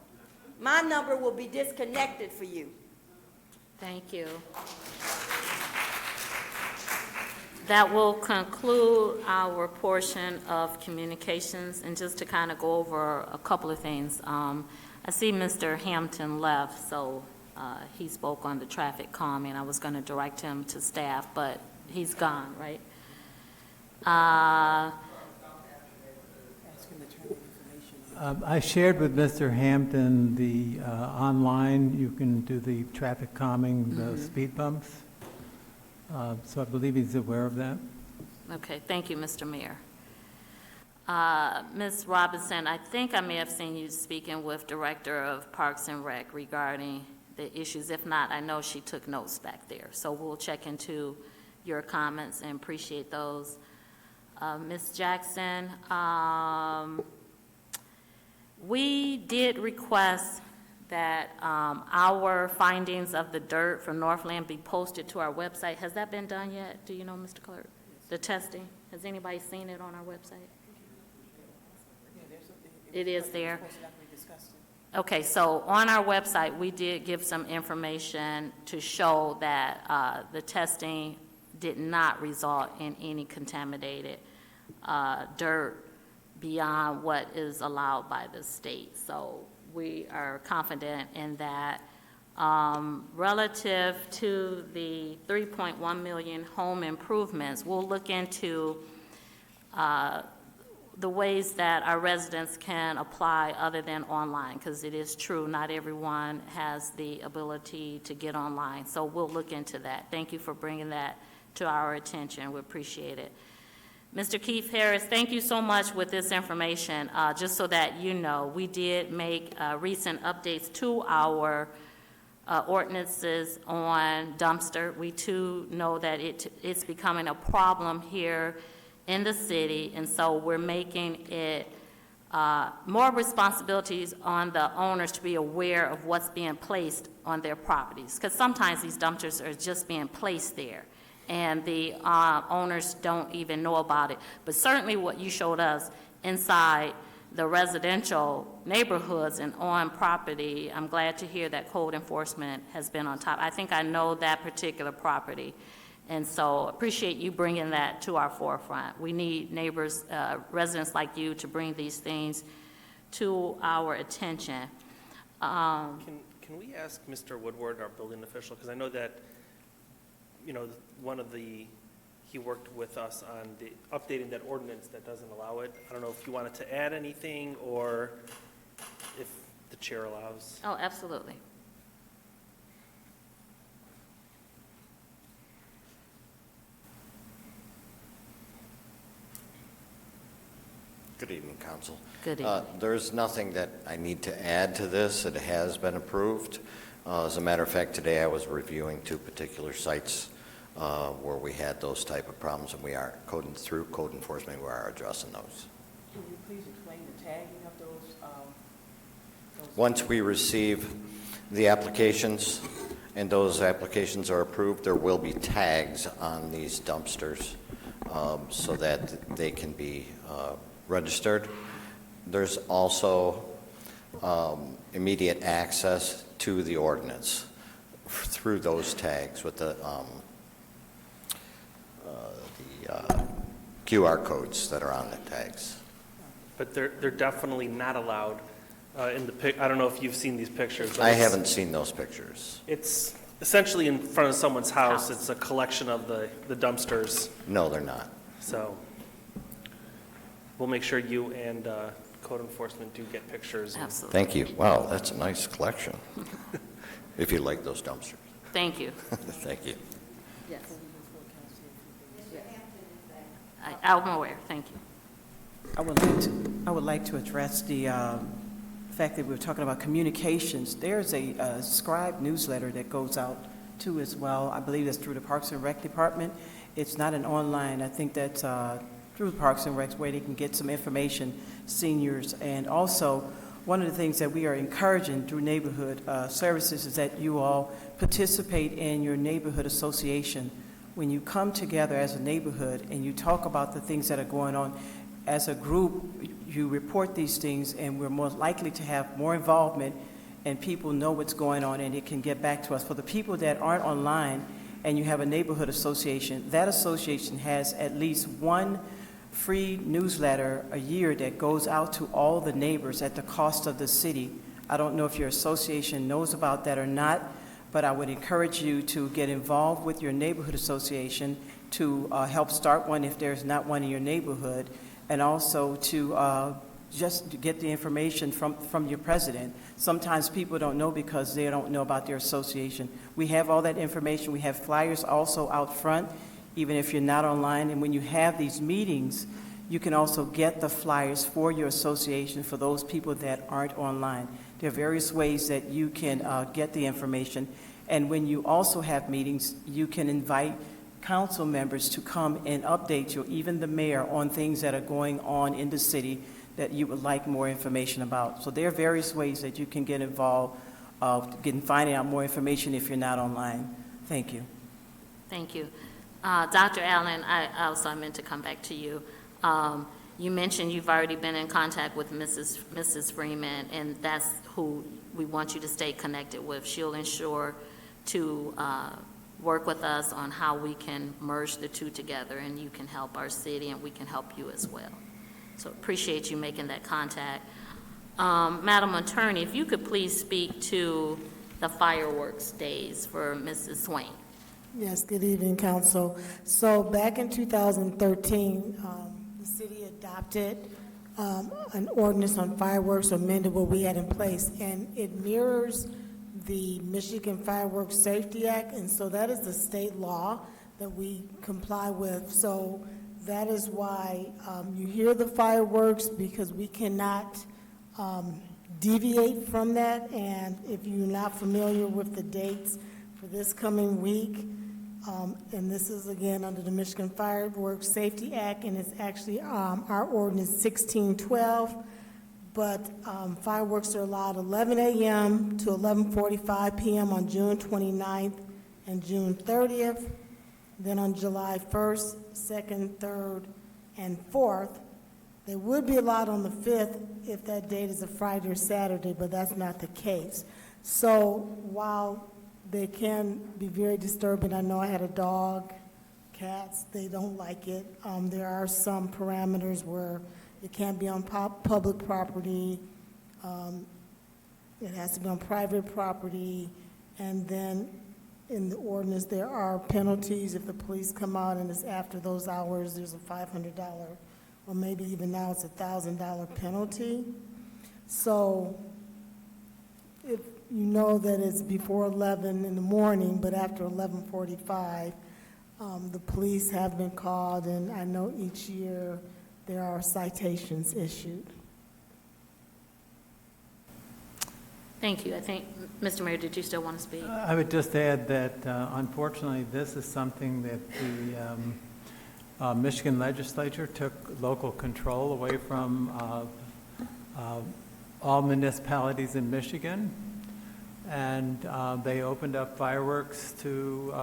[SPEAKER 17] My number will be disconnected for you.
[SPEAKER 1] Thank you. That will conclude our portion of communications, and just to kind of go over a couple of things. I see Mr. Hampton left, so he spoke on the traffic calming. I was going to direct him to staff, but he's gone, right?
[SPEAKER 3] I shared with Mr. Hampton the online, you can do the traffic calming, the speed bumps. So I believe he's aware of that.
[SPEAKER 1] Okay, thank you, Mr. Mayor. Ms. Robinson, I think I may have seen you speaking with Director of Parks and Rec regarding the issues. If not, I know she took notes back there. So we'll check into your comments and appreciate those. Ms. Jackson, we did request that our findings of the dirt from Northland be posted to our website. Has that been done yet? Do you know, Mr. Clerk? The testing? Has anybody seen it on our website? It is there? Okay, so on our website, we did give some information to show that the testing did not result in any contaminated dirt beyond what is allowed by the state. So we are confident in that. Relative to the 3.1 million home improvements, we'll look into the ways that our residents can apply other than online, because it is true, not everyone has the ability to get online. So we'll look into that. Thank you for bringing that to our attention. We appreciate it. Mr. Keith Harris, thank you so much with this information. Just so that you know, we did make recent updates to our ordinances on dumpster. We too know that it's becoming a problem here in the city, and so we're making it more responsibilities on the owners to be aware of what's being placed on their properties, because sometimes these dumpsters are just being placed there, and the owners don't even know about it. But certainly what you showed us inside the residential neighborhoods and on property, I'm glad to hear that code enforcement has been on top. I think I know that particular property, and so appreciate you bringing that to our forefront. We need neighbors, residents like you to bring these things to our attention.
[SPEAKER 6] Can we ask Mr. Woodward, our building official, because I know that, you know, he worked with us on updating that ordinance that doesn't allow it. I don't know if you wanted to add anything or if the chair allows.
[SPEAKER 1] Oh, absolutely.
[SPEAKER 18] Good evening, Council.
[SPEAKER 1] Good evening.
[SPEAKER 18] There's nothing that I need to add to this. It has been approved. As a matter of fact, today I was reviewing 2 particular sites where we had those type of problems, and we are through code enforcement, we are addressing those.
[SPEAKER 8] Can you please explain the tagging of those?
[SPEAKER 18] Once we receive the applications and those applications are approved, there will be tags on these dumpsters so that they can be registered. There's also immediate access to the ordinance through those tags with the QR codes that are on the tags.
[SPEAKER 6] But they're definitely not allowed in the I don't know if you've seen these pictures.
[SPEAKER 18] I haven't seen those pictures.
[SPEAKER 6] It's essentially in front of someone's house. It's a collection of the dumpsters.
[SPEAKER 18] No, they're not.
[SPEAKER 6] So we'll make sure you and code enforcement do get pictures.
[SPEAKER 1] Absolutely.
[SPEAKER 18] Thank you. Wow, that's a nice collection. If you like those dumpsters.
[SPEAKER 1] Thank you.
[SPEAKER 18] Thank you.
[SPEAKER 1] Yes. I'm aware. Thank you.
[SPEAKER 19] I would like to address the fact that we're talking about communications. There's a scribe newsletter that goes out too as well. I believe it's through the Parks and Rec Department. It's not an online. I think that's through the Parks and Rec where they can get some information, seniors. And also, one of the things that we are encouraging through neighborhood services is that you all participate in your neighborhood association. When you come together as a neighborhood and you talk about the things that are going on, as a group, you report these things, and we're more likely to have more involvement and people know what's going on, and it can get back to us. For the people that aren't online, and you have a neighborhood association, that association has at least one free newsletter a year that goes out to all the neighbors at the cost of the city. I don't know if your association knows about that or not, but I would encourage you to get involved with your neighborhood association to help start one if there's not one in your neighborhood, and also to just get the information from your president. Sometimes people don't know because they don't know about their association. We have all that information. We have flyers also out front, even if you're not online. And when you have these meetings, you can also get the flyers for your association for those people that aren't online. There are various ways that you can get the information. And when you also have meetings, you can invite council members to come and update you, even the mayor, on things that are going on in the city that you would like more information about. So there are various ways that you can get involved finding out more information if you're not online. Thank you.
[SPEAKER 1] Thank you. Dr. Allen, I meant to come back to you. You mentioned you've already been in contact with Mrs. Freeman, and that's who we want you to stay connected with. She'll ensure to work with us on how we can merge the two together, and you can help our city, and we can help you as well. So appreciate you making that contact. Madam Attorney, if you could please speak to the fireworks days for Mrs. Swain.
[SPEAKER 20] Yes, good evening, Council. So back in 2013, the city adopted an ordinance on fireworks, amended what we had in place, and it mirrors the Michigan Fireworks Safety Act, and so that is the state law that we comply with. So that is why you hear the fireworks, because we cannot deviate from that. And if you're not familiar with the dates for this coming week, and this is again under the Michigan Fireworks Safety Act, and it's actually our ordinance 1612, but fireworks are allowed 11 a.m. to 11:45 p.m. on June 29th and June 30th. Then on July 1st, 2nd, 3rd, and 4th, they would be allowed on the 5th if that date is a Friday or Saturday, but that's not the case. So while they can be very disturbing, I know I had a dog, cats, they don't like it. There are some parameters where it can't be on public property, it has to be on private property, and then in the ordinance, there are penalties. If the police come out and it's after those hours, there's a $500, or maybe even now it's a $1,000 penalty. So if you know that it's before 11 in the morning, but after 11:45, the police have been called, and I know each year there are citations issued.
[SPEAKER 1] Thank you. I think, Mr. Mayor, did you still want to speak?
[SPEAKER 3] I would just add that unfortunately, this is something that the Michigan legislature took local control away from all municipalities in Michigan, and they opened up fireworks to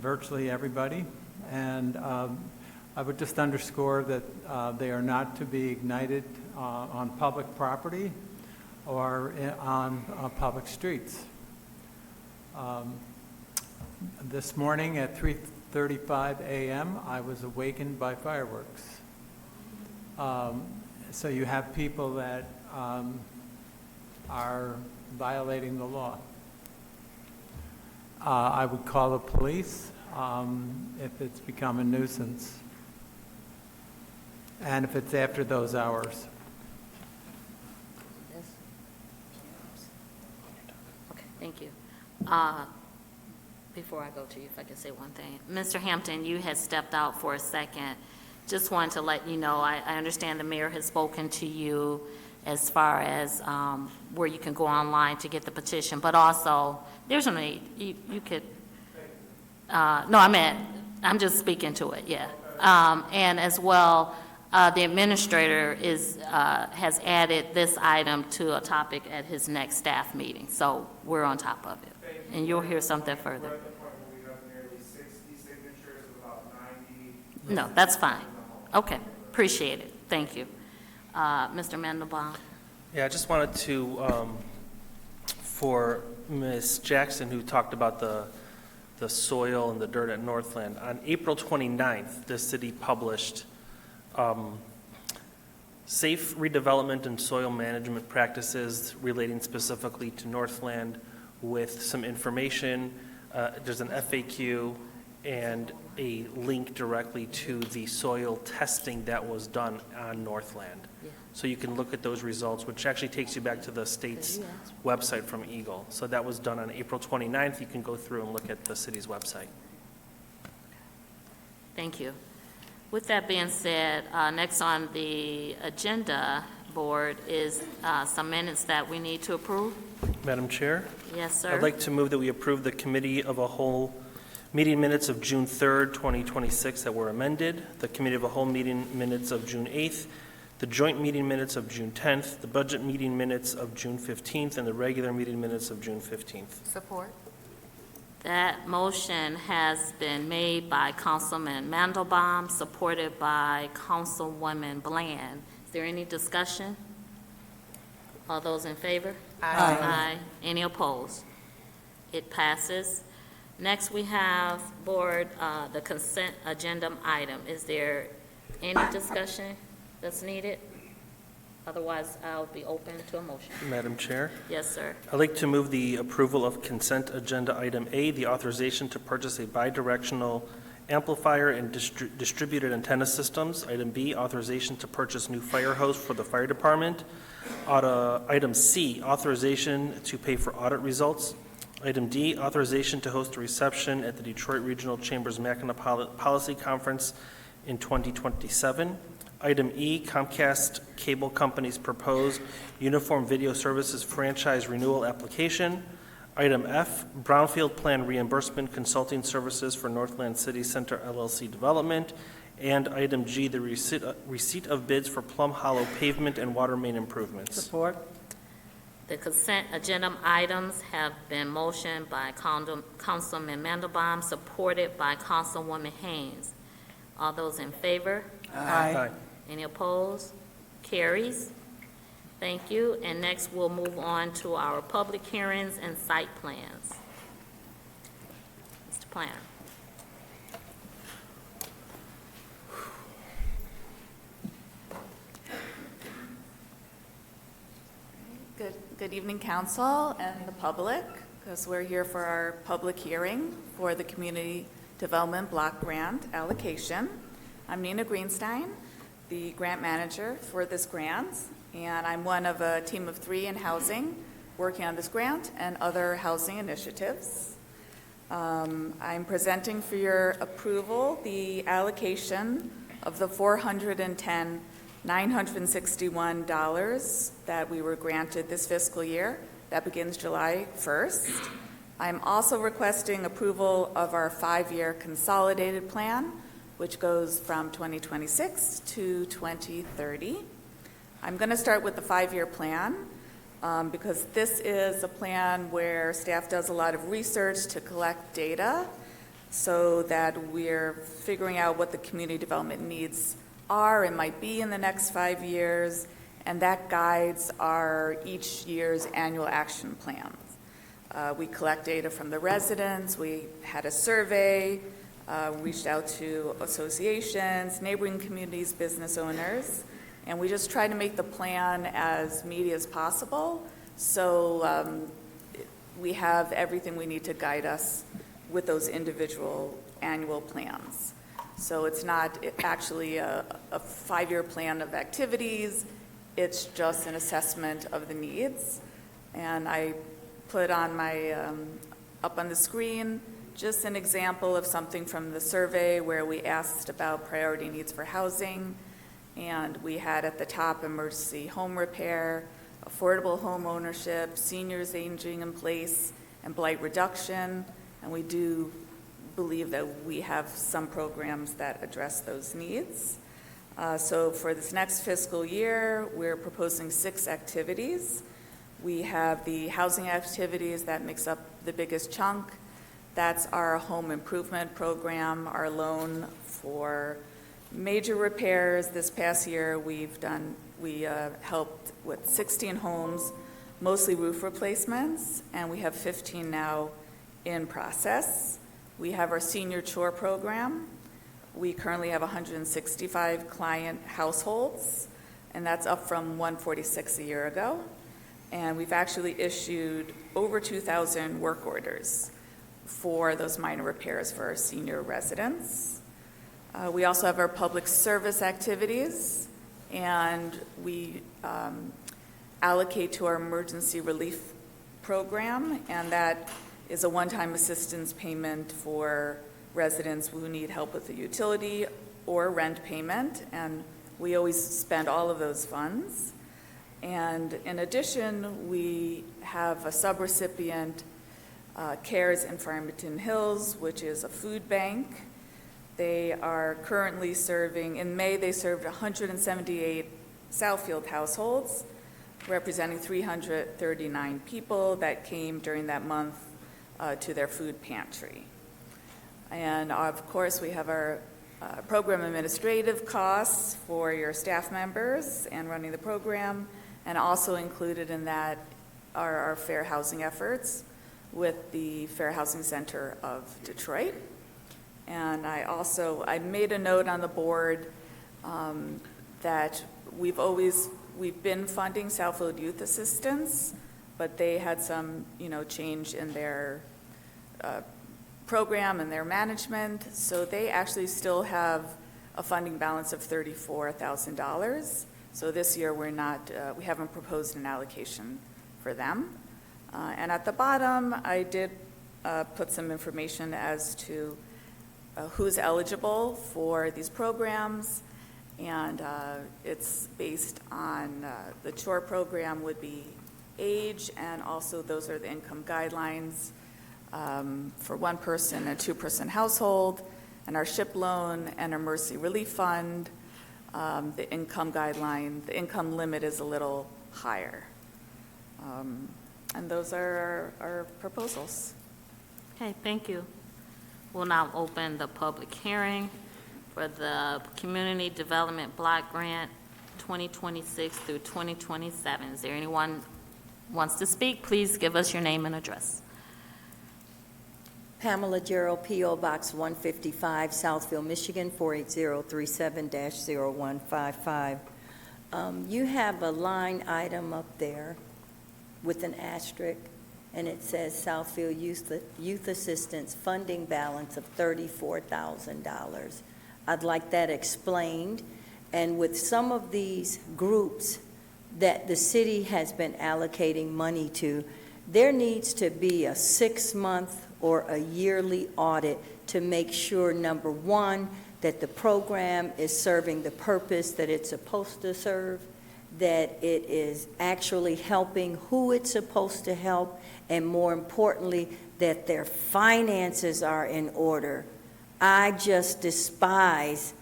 [SPEAKER 3] virtually everybody. And I would just underscore that they are not to be ignited on public property or on public streets. This morning at 3:35 a.m., I was awakened by fireworks. So you have people that are violating the law. I would call the police if it's become a nuisance, and if it's after those hours.
[SPEAKER 1] Okay, thank you. Before I go to you, if I can say one thing. Mr. Hampton, you had stepped out for a second. Just wanted to let you know, I understand the mayor has spoken to you as far as where you can go online to get the petition, but also, there's no need, you could, no, I'm just speaking to it, yeah. And as well, the administrator has added this item to a topic at his next staff meeting, so we're on top of it. And you'll hear something further. No, that's fine. Okay, appreciate it. Thank you. Mr. Mandelbaum.
[SPEAKER 6] Yeah, I just wanted to, for Ms. Jackson, who talked about the soil and the dirt at Northland, on April 29th, the city published safe redevelopment and soil management practices relating specifically to Northland with some information. There's an FAQ and a link directly to the soil testing that was done on Northland.
[SPEAKER 1] Yeah.
[SPEAKER 6] So you can look at those results, which actually takes you back to the state's website from Eagle. So that was done on April 29th. You can go through and look at the city's website.
[SPEAKER 1] Thank you. With that being said, next on the agenda board is some minutes that we need to approve.
[SPEAKER 6] Madam Chair?
[SPEAKER 1] Yes, sir.
[SPEAKER 6] I'd like to move that we approve the Committee of a Whole meeting minutes of June 3rd, 2026 that were amended, the Committee of a Whole meeting minutes of June 8th, the joint meeting minutes of June 10th, the budget meeting minutes of June 15th, and the regular meeting minutes of June 15th.
[SPEAKER 9] Support.
[SPEAKER 1] That motion has been made by Councilman Mandelbaum, supported by Councilwoman Bland. Is there any discussion? All those in favor?
[SPEAKER 9] Aye.
[SPEAKER 1] Aye. Any opposed? It passes. Next, we have board, the consent agenda item. Is there any discussion that's needed? Otherwise, I'll be open to a motion.
[SPEAKER 6] Madam Chair?
[SPEAKER 1] Yes, sir.
[SPEAKER 6] I'd like to move the approval of consent agenda item A, the authorization to purchase a bidirectional amplifier and distributed antenna systems. Item B, authorization to purchase new fire hose for the fire department. Item C, authorization to pay for audit results. Item D, authorization to host a reception at the Detroit Regional Chambers Mackinac Policy Conference in 2027. Item E, Comcast Cable Company's proposed Uniform Video Services franchise renewal application. Item F, Brownfield Plan Reimbursement Consulting Services for Northland City Center LLC Development. And item G, the receipt of bids for Plum Hollow pavement and water main improvements.
[SPEAKER 15] Support.
[SPEAKER 1] The consent agenda items have been motioned by Councilman Mandelbaum, supported by Councilwoman Haynes. All those in favor?
[SPEAKER 6] Aye.
[SPEAKER 1] Any opposed? Carries. Thank you. And next, we'll move on to our public hearings and site plans. Mr. Planner.
[SPEAKER 21] Good evening, council and the public, because we're here for our public hearing for the Community Development Block Grant allocation. I'm Nina Greenstein, the grant manager for this grant, and I'm one of a team of 3 in housing working on this grant and other housing initiatives. I'm presenting for your approval the allocation of the $410,961 that we were granted this fiscal year. That begins July 1st. I'm also requesting approval of our 5-year consolidated plan, which goes from 2026 to 2030. I'm going to start with the 5-year plan because this is a plan where staff does a lot of research to collect data so that we're figuring out what the community development needs are and might be in the next 5 years, and that guides our each year's annual action plans. We collect data from the residents. We had a survey, reached out to associations, neighboring communities, business owners, and we just try to make the plan as meaty as possible so we have everything we need to guide us with those individual annual plans. So it's not actually a 5-year plan of activities, it's just an assessment of the needs. And I put on my, up on the screen, just an example of something from the survey where we asked about priority needs for housing. And we had at the top emergency home repair, affordable home ownership, seniors aging in place, and blight reduction. And we do believe that we have some programs that address those needs. So for this next fiscal year, we're proposing 6 activities. We have the housing activities that makes up the biggest chunk. That's our home improvement program, our loan for major repairs. This past year, we've done We helped with 16 homes, mostly roof replacements, and we have 15 now in process. We have our senior chore program. We currently have 165 client households, and that's up from 146 a year ago. And we've actually issued over 2,000 work orders for those minor repairs for our senior residents. We also have our public service activities, and we allocate to our emergency relief program, and that is a one-time assistance payment for residents who need help with the utility or rent payment, and we always spend all of those funds. And in addition, we have a subrecipient, CARES in Farmington Hills, which is a food bank. They are currently serving, in May, they served 178 Southfield households, representing 339 people that came during that month to their food pantry. And of course, we have our program administrative costs for your staff members and running the program, and also included in that are our fair housing efforts with the Fair Housing Center of Detroit. And I made a note on the board that we've been funding Southfield Youth Assistance, but they had some, change in their program and their management, so they actually still have a funding balance of $34,000. So this year we haven't proposed an allocation for them. And at the bottom, I did put some information as to who's eligible for these programs, and it's based on the chore program would be age, and also those are the income guidelines for one person and two-person household, and our SHIP loan and our Mercy Relief Fund. The income guideline, the income limit is a little higher. And those are our proposals.
[SPEAKER 1] Okay, thank you. We'll now open the public hearing for the Community Development Block Grant 2026 through 2027. Is there anyone wants to speak? Please give us your name and address.
[SPEAKER 17] Pamela Gerald, P.O. Box 155, Southfield, Michigan, 48037-0155. You have a line item up there with an asterisk, and it says Southfield Youth Assistance funding balance of $34,000. I'd like that explained. And with some of these groups that the city has been allocating money to, there needs to be a 6-month or a yearly audit to make sure, number one, that the program is serving the purpose that it's supposed to serve, that it is actually helping who it's supposed to help, and more importantly, that their finances are in order. I just despise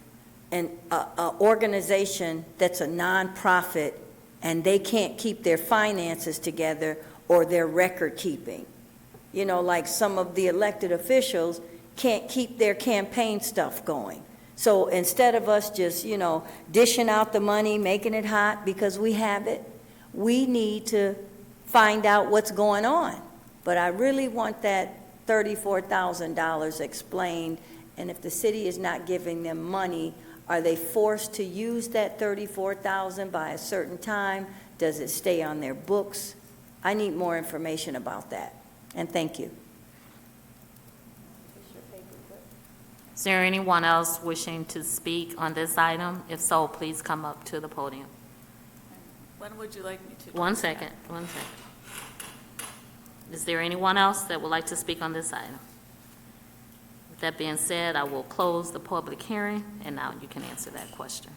[SPEAKER 17] an organization that's a nonprofit and they can't keep their finances together or their record keeping. Like some of the elected officials can't keep their campaign stuff going. So instead of us just, dishing out the money, making it hot because we have it, we need to find out what's going on. But I really want that $34,000 explained, and if the city is not giving them money, are they forced to use that $34,000 by a certain time? Does it stay on their books? I need more information about that. And thank you.
[SPEAKER 1] Is there anyone else wishing to speak on this item? If so, please come up to the podium.
[SPEAKER 21] When would you like me to?
[SPEAKER 1] One second. Is there anyone else that would like to speak on this item? With that being said, I will close the public hearing, and now you can answer that question.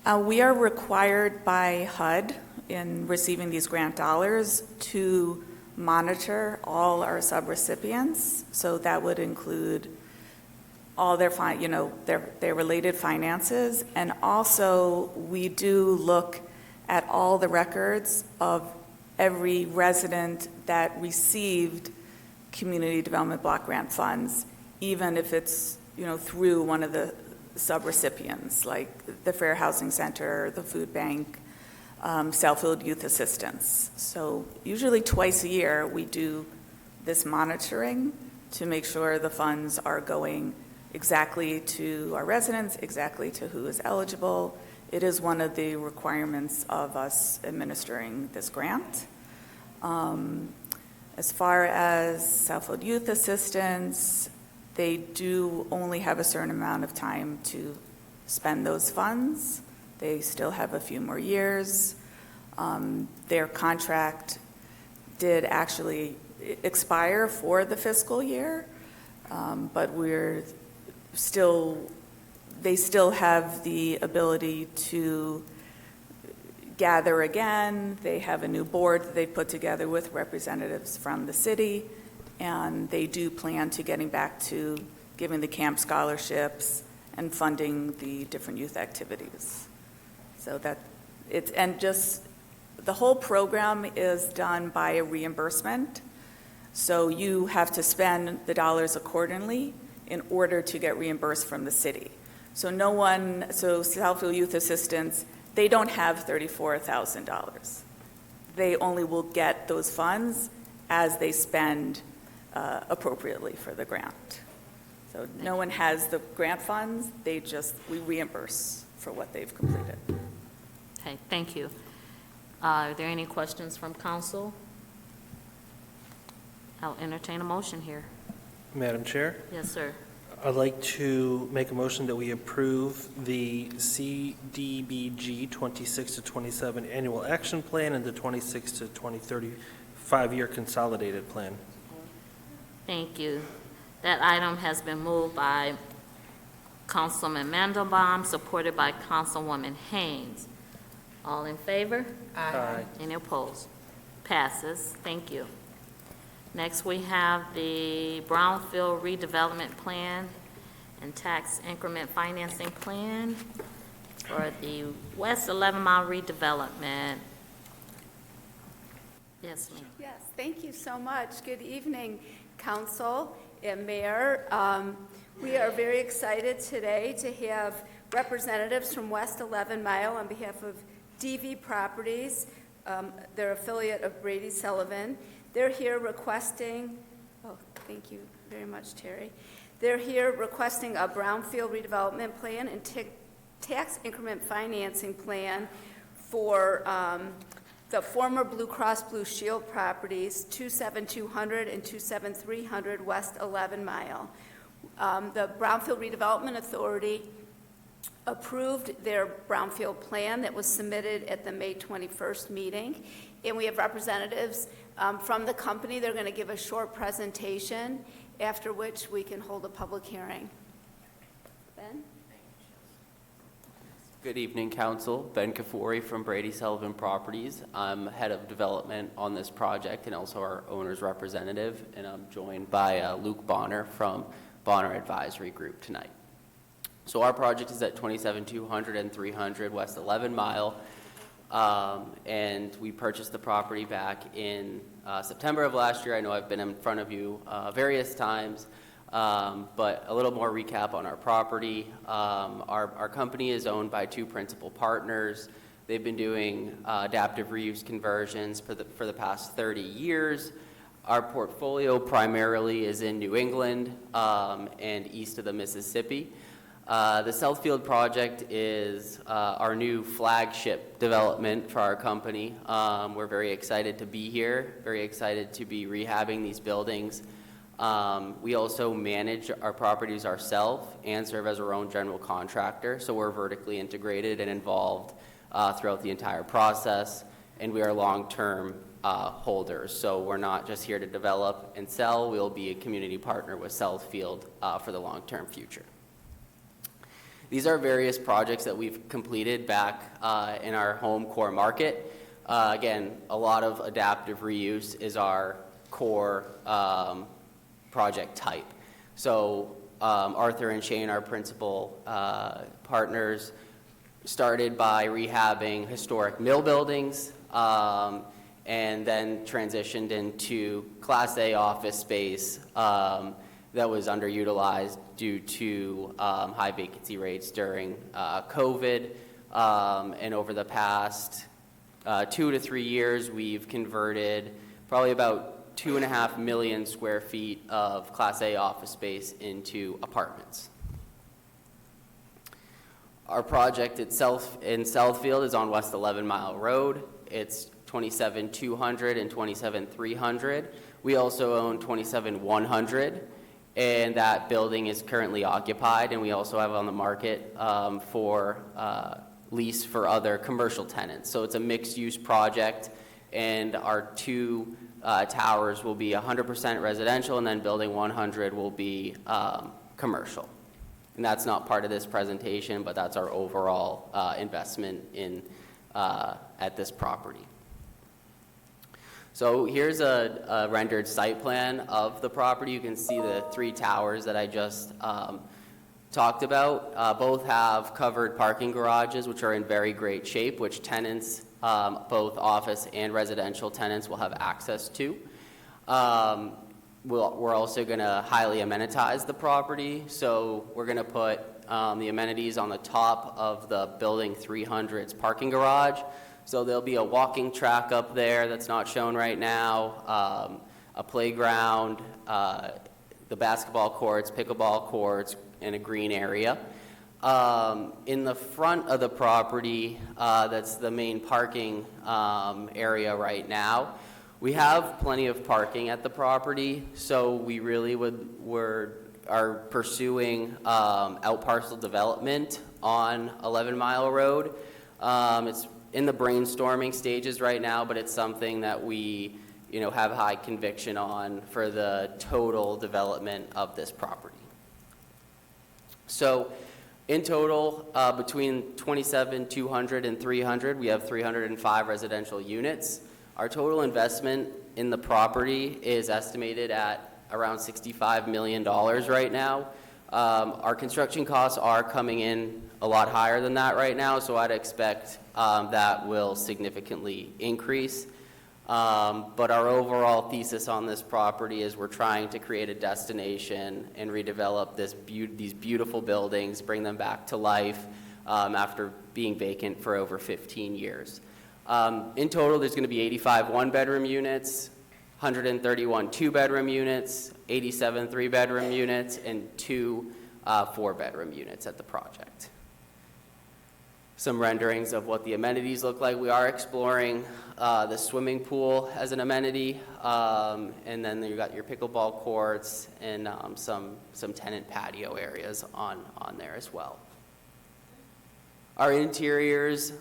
[SPEAKER 21] We are required by HUD in receiving these grant dollars to monitor all our subrecipients. So that would include all their related finances. And also, we do look at all the records of every resident that received Community Development Block Grant funds, even if it's, through one of the subrecipients, like the Fair Housing Center, the Food Bank, Southfield Youth Assistance. So usually twice a year, we do this monitoring to make sure the funds are going exactly to our residents, exactly to who is eligible. It is one of the requirements of us administering this grant. As far as Southfield Youth Assistance, they do only have a certain amount of time to spend those funds. They still have a few more years. Their contract did actually expire for the fiscal year, but they still have the ability to gather again. They have a new board that they put together with representatives from the city, and they do plan to getting back to giving the camp scholarships and funding the different youth activities. So the whole program is done by a reimbursement. So you have to spend the dollars accordingly in order to get reimbursed from the city. So Southfield Youth Assistance, they don't have $34,000. They only will get those funds as they spend appropriately for the grant. So no one has the grant funds, we reimburse for what they've completed.
[SPEAKER 1] Okay, thank you. Are there any questions from council? I'll entertain a motion here.
[SPEAKER 6] Madam Chair?
[SPEAKER 1] Yes, sir.
[SPEAKER 6] I'd like to make a motion that we approve the CDBG 26 to 27 Annual Action Plan and the 26 to 2030 5-year Consolidated Plan.
[SPEAKER 1] Thank you. That item has been moved by Councilman Mandelbaum, supported by Councilwoman Haynes. All in favor?
[SPEAKER 6] Aye.
[SPEAKER 1] Any opposed? Passes. Thank you. Next, we have the Brownfield Redevelopment Plan and Tax Increment Financing Plan for the West 11 Mile redevelopment. Yes, ma'am.
[SPEAKER 4] Yes, thank you so much. Good evening, Council and Mayor. We are very excited today to have representatives from West 11 Mile on behalf of DV Properties, their affiliate of Brady Sullivan. They're here requesting, thank you very much, Terry. They're here requesting a brownfield redevelopment plan and tax increment financing plan for the former Blue Cross Blue Shield properties, 27200 and 27300 West 11 Mile. The Brownfield Redevelopment Authority approved their brownfield plan that was submitted at the May 21st meeting, and we have representatives from the company. They're going to give a short presentation, after which we can hold a public hearing. Ben?
[SPEAKER 22] Good evening, Council. Ben Kafoury from Brady Sullivan Properties. I'm head of development on this project and also our owner's representative, and I'm joined by Luke Bonner from Bonner Advisory Group tonight. So our project is at 27200 and 300 West 11 Mile, and we purchased the property back in September of last year. I know I've been in front of you various times, but a little more recap on our property. Our company is owned by two principal partners. They've been doing adaptive reuse conversions for the past 30 years. Our portfolio primarily is in New England and east of the Mississippi. The Southfield project is our new flagship development for our company. We're very excited to be here, very excited to be rehabbing these buildings. We also manage our properties ourselves and serve as our own general contractor, so we're vertically integrated and involved throughout the entire process, and we are long-term holders. So we're not just here to develop and sell. We'll be a community partner with Southfield for the long-term future. These are various projects that we've completed back in our home core market. Again, a lot of adaptive reuse is our core project type. So Arthur and Shane, our principal partners, started by rehabbing historic mill buildings and then transitioned into Class A office space. that was underutilized due to high vacancy rates during COVID. And over the past 2 to 3 years, we've converted probably about 2.5 million square feet of Class A office space into apartments. Our project itself in Southfield is on West 11 Mile Road. It's 27-200 and 27-300. We also own 27-100, and that building is currently occupied, and we also have on the market for lease for other commercial tenants. So it's a mixed-use project, and our 2 towers will be 100% residential, and then building 100 will be commercial. And that's not part of this presentation, but that's our overall investment in at this property. So here's a rendered site plan of the property. You can see the 3 towers that I just talked about. Both have covered parking garages, which are in very great shape, which tenants, both office and residential tenants, will have access to. We're also going to highly amenitize the property. So we're going to put the amenities on the top of the building 300's parking garage. So there'll be a walking track up there that's not shown right now, a playground, the basketball courts, pickleball courts, and a green area. In the front of the property, that's the main parking area right now. We have plenty of parking at the property, so we really are pursuing out parcel development on 11 Mile Road. It's in the brainstorming stages right now, but it's something that we, have high conviction on for the total development of this property. So in total, between 27-200 and 300, we have 305 residential units. Our total investment in the property is estimated at around $65 million right now. Our construction costs are coming in a lot higher than that right now, so I'd expect that will significantly increase. But our overall thesis on this property is we're trying to create a destination and redevelop these beautiful buildings, bring them back to life after being vacant for over 15 years. In total, there's going to be 85 one-bedroom units, 131 two-bedroom units, 87 three-bedroom units, and 2 four-bedroom units at the project. Some renderings of what the amenities look like. We are exploring the swimming pool as an amenity, and then you got your pickleball courts and some tenant patio areas on there as well. Our interiors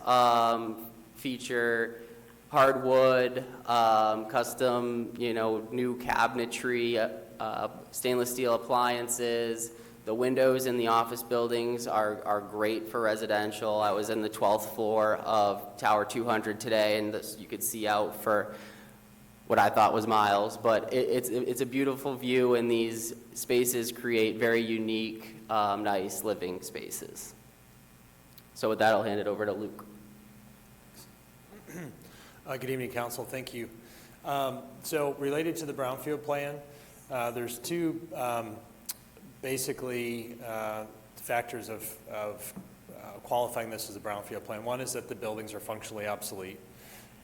[SPEAKER 22] feature hardwood, custom, new cabinetry, stainless steel appliances. The windows in the office buildings are great for residential. I was in the 12th floor of Tower 200 today, and you could see out for what I thought was miles. But it's a beautiful view, and these spaces create very unique, nice living spaces. So with that, I'll hand it over to Luke.
[SPEAKER 2] Good evening, Council. Thank you. So related to the Brownfield plan, there's 2 basically factors of qualifying this as a brownfield plan. One is that the buildings are functionally obsolete,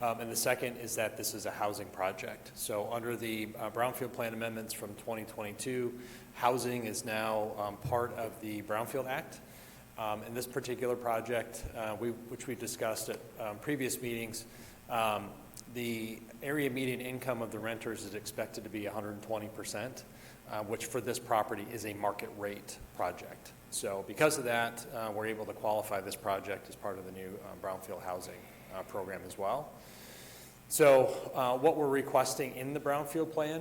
[SPEAKER 2] and the second is that this is a housing project. So under the brownfield plan amendments from 2022, housing is now part of the Brownfield Act. In this particular project, which we discussed at previous meetings, the area median income of the renters is expected to be 120%. Which for this property is a market rate project. So because of that, we're able to qualify this project as part of the new Brownfield housing program as well. So what we're requesting in the Brownfield plan,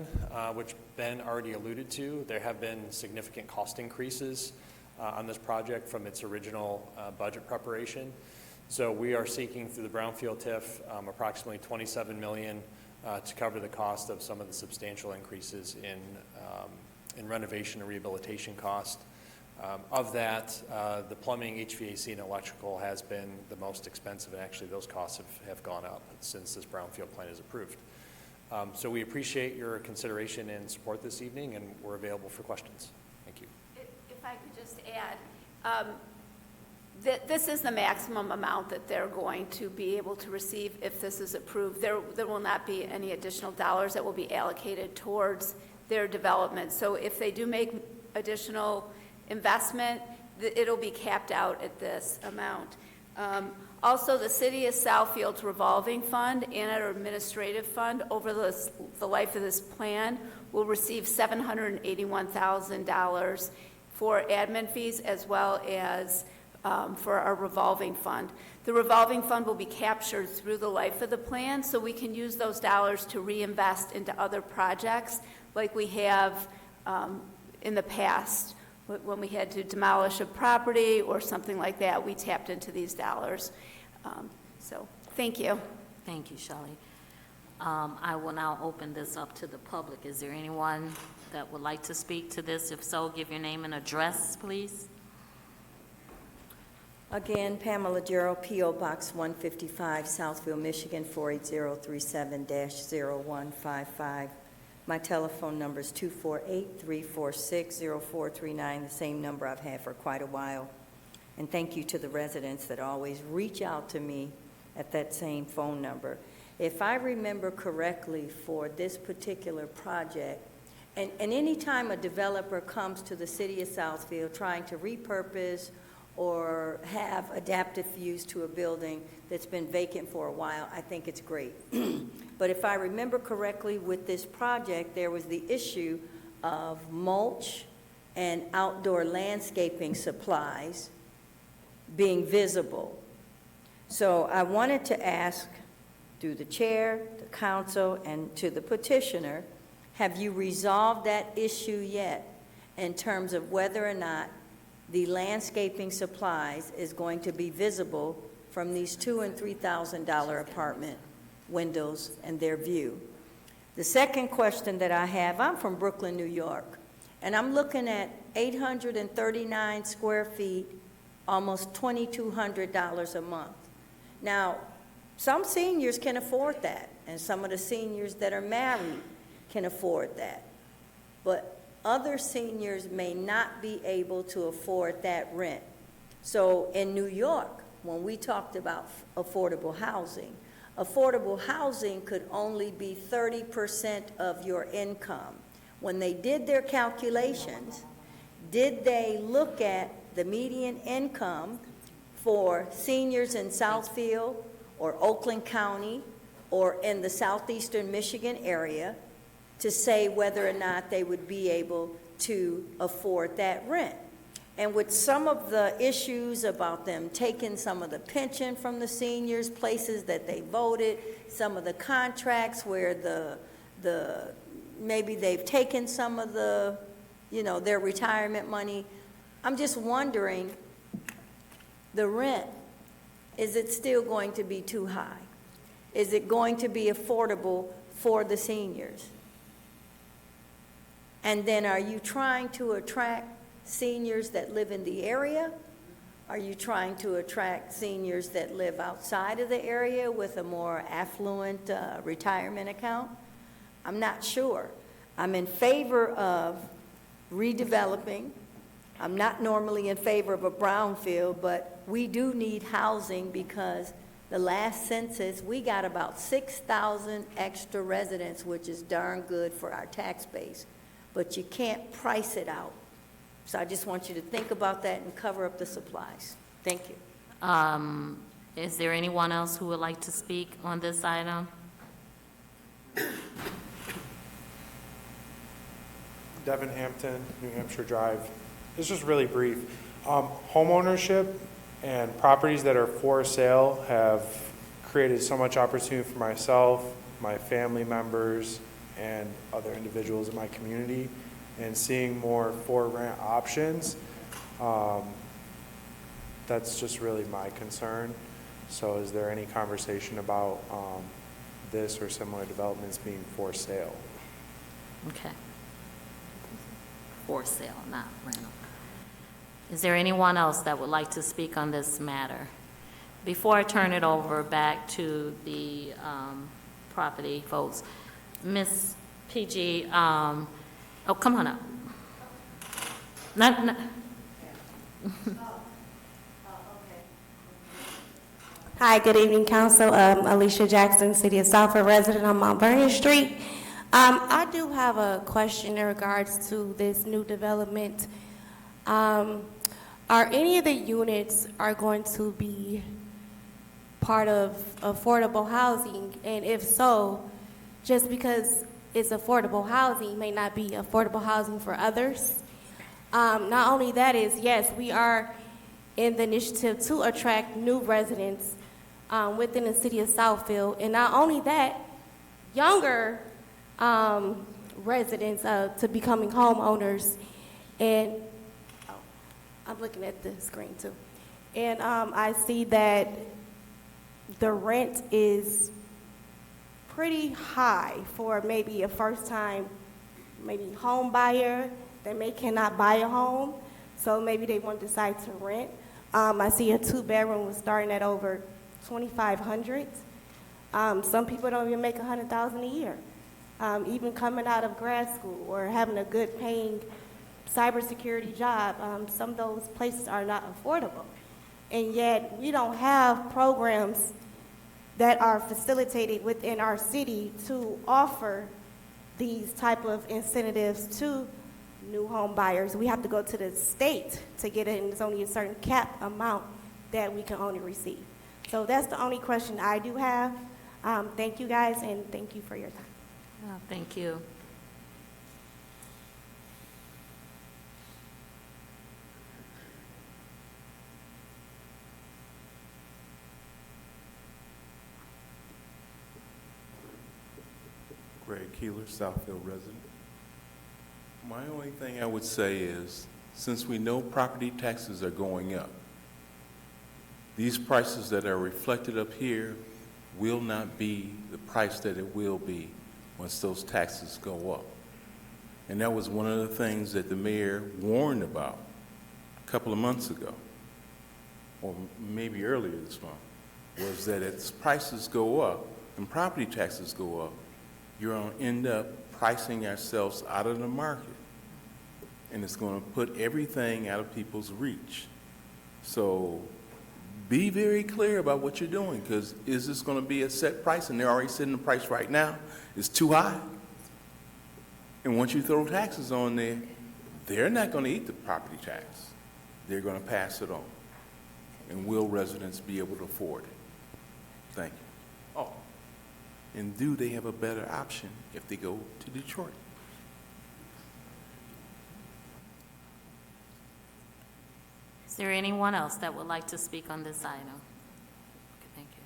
[SPEAKER 2] which Ben already alluded to, there have been significant cost increases on this project from its original budget preparation. So we are seeking through the Brownfield TIF approximately $27 million to cover the cost of some of the substantial increases in renovation and rehabilitation cost. Of that, the plumbing, HVAC, and electrical has been the most expensive, and actually those costs have gone up since this Brownfield plan is approved. So we appreciate your consideration and support this evening, and we're available for questions. Thank you.
[SPEAKER 4] If I could just add, this is the maximum amount that they're going to be able to receive if this is approved. There will not be any additional dollars that will be allocated towards their development. So if they do make additional investment, it'll be capped out at this amount. Also, the City of Southfield's revolving fund and our administrative fund over the life of this plan will receive $781,000 for admin fees as well as for our revolving fund. The revolving fund will be captured through the life of the plan, so we can use those dollars to reinvest into other projects like we have in the past. When we had to demolish a property or something like that, we tapped into these dollars. So, thank you.
[SPEAKER 1] Thank you, Shelley. I will now open this up to the public. Is there anyone that would like to speak to this? If so, give your name and address, please.
[SPEAKER 17] Again, Pamela Gerald, P.O. Box 155, Southfield, Michigan, 48037-0155. My telephone number is 248-346-0439, the same number I've had for quite a while. And thank you to the residents that always reach out to me at that same phone number. If I remember correctly, for this particular project, and any time a developer comes to the City of Southfield trying to repurpose or have adaptive use to a building that's been vacant for a while, I think it's great. But if I remember correctly, with this project, there was the issue of mulch and outdoor landscaping supplies being visible. So I wanted to ask, through the chair, the council, and to the petitioner, have you resolved that issue yet in terms of whether or not the landscaping supplies is going to be visible from these $2,000 and $3,000 apartment windows and their view? The second question that I have, I'm from Brooklyn, New York, and I'm looking at 839 square feet, almost $2,200 a month. Now, some seniors can afford that, and some of the seniors that are married can afford that. But other seniors may not be able to afford that rent. So in New York, when we talked about affordable housing could only be 30% of your income. When they did their calculations, did they look at the median income for seniors in Southfield or Oakland County or in the southeastern Michigan area to say whether or not they would be able to afford that rent? And with some of the issues about them taking some of the pension from the seniors, places that they voted, some of the contracts where maybe they've taken some of the, their retirement money, I'm just wondering, the rent, is it still going to be too high? Is it going to be affordable for the seniors? And then are you trying to attract seniors that live in the area? Are you trying to attract seniors that live outside of the area with a more affluent retirement account? I'm not sure. I'm in favor of redeveloping. I'm not normally in favor of a brownfield, but we do need housing because the last census, we got about 6,000 extra residents, which is darn good for our tax base. But you can't price it out. So I just want you to think about that and cover up the supplies. Thank you.
[SPEAKER 1] Is there anyone else who would like to speak on this item?
[SPEAKER 5] Devin Hampton, New Hampshire Drive. This is really brief. Homeownership and properties that are for sale have created so much opportunity for myself, my family members, and other individuals in my community, and seeing more for rent options, that's just really my concern. So is there any conversation about this or similar developments being for sale?
[SPEAKER 1] Okay. For sale, not rental. Is there anyone else that would like to speak on this matter? Before I turn it over back to the property folks, Ms. PG, oh, come on up. Not,
[SPEAKER 7] Hi, good evening, Council. Alicia Jackson, City of Southfield resident on Mount Vernon Street. I do have a question in regards to this new development. Are any of the units are going to be part of affordable housing? And if so, just because it's affordable housing may not be affordable housing for others? Not only that is, yes, we are in the initiative to attract new residents within the city of Southfield. And not only that, younger residents to becoming homeowners. And I'm looking at the screen too. And I see that the rent is pretty high for maybe a first-time, maybe home buyer that cannot buy a home, so maybe they want to decide to rent. I see a two-bedroom was starting at over $2,500. Some people don't even make $100,000 a year. Even coming out of grad school or having a good paying cybersecurity job, some of those places are not affordable. And yet we don't have programs that are facilitated within our city to offer these type of incentives to new home buyers. We have to go to the state to get it, and it's only a certain cap amount that we can only receive. So that's the only question I do have. Thank you guys, and thank you for your time.
[SPEAKER 1] oh, thank you.
[SPEAKER 14] Greg Keeler, Southfield resident. My only thing I would say is, since we know property taxes are going up, these prices that are reflected up here will not be the price that it will be once those taxes go up. And that was one of the things that the mayor warned about a couple of months ago, or maybe earlier this month, was that as prices go up and property taxes go up, you're going to end up pricing ourselves out of the market. And it's going to put everything out of people's reach. So be very clear about what you're doing, because is this going to be a set price? And they're already setting the price right now. It's too high. And once you throw taxes on there, they're not going to eat the property tax. They're going to pass it on. And will residents be able to afford it? Thank you. Oh, and do they have a better option if they go to Detroit?
[SPEAKER 1] Is there anyone else that would like to speak on this item? Okay, thank you.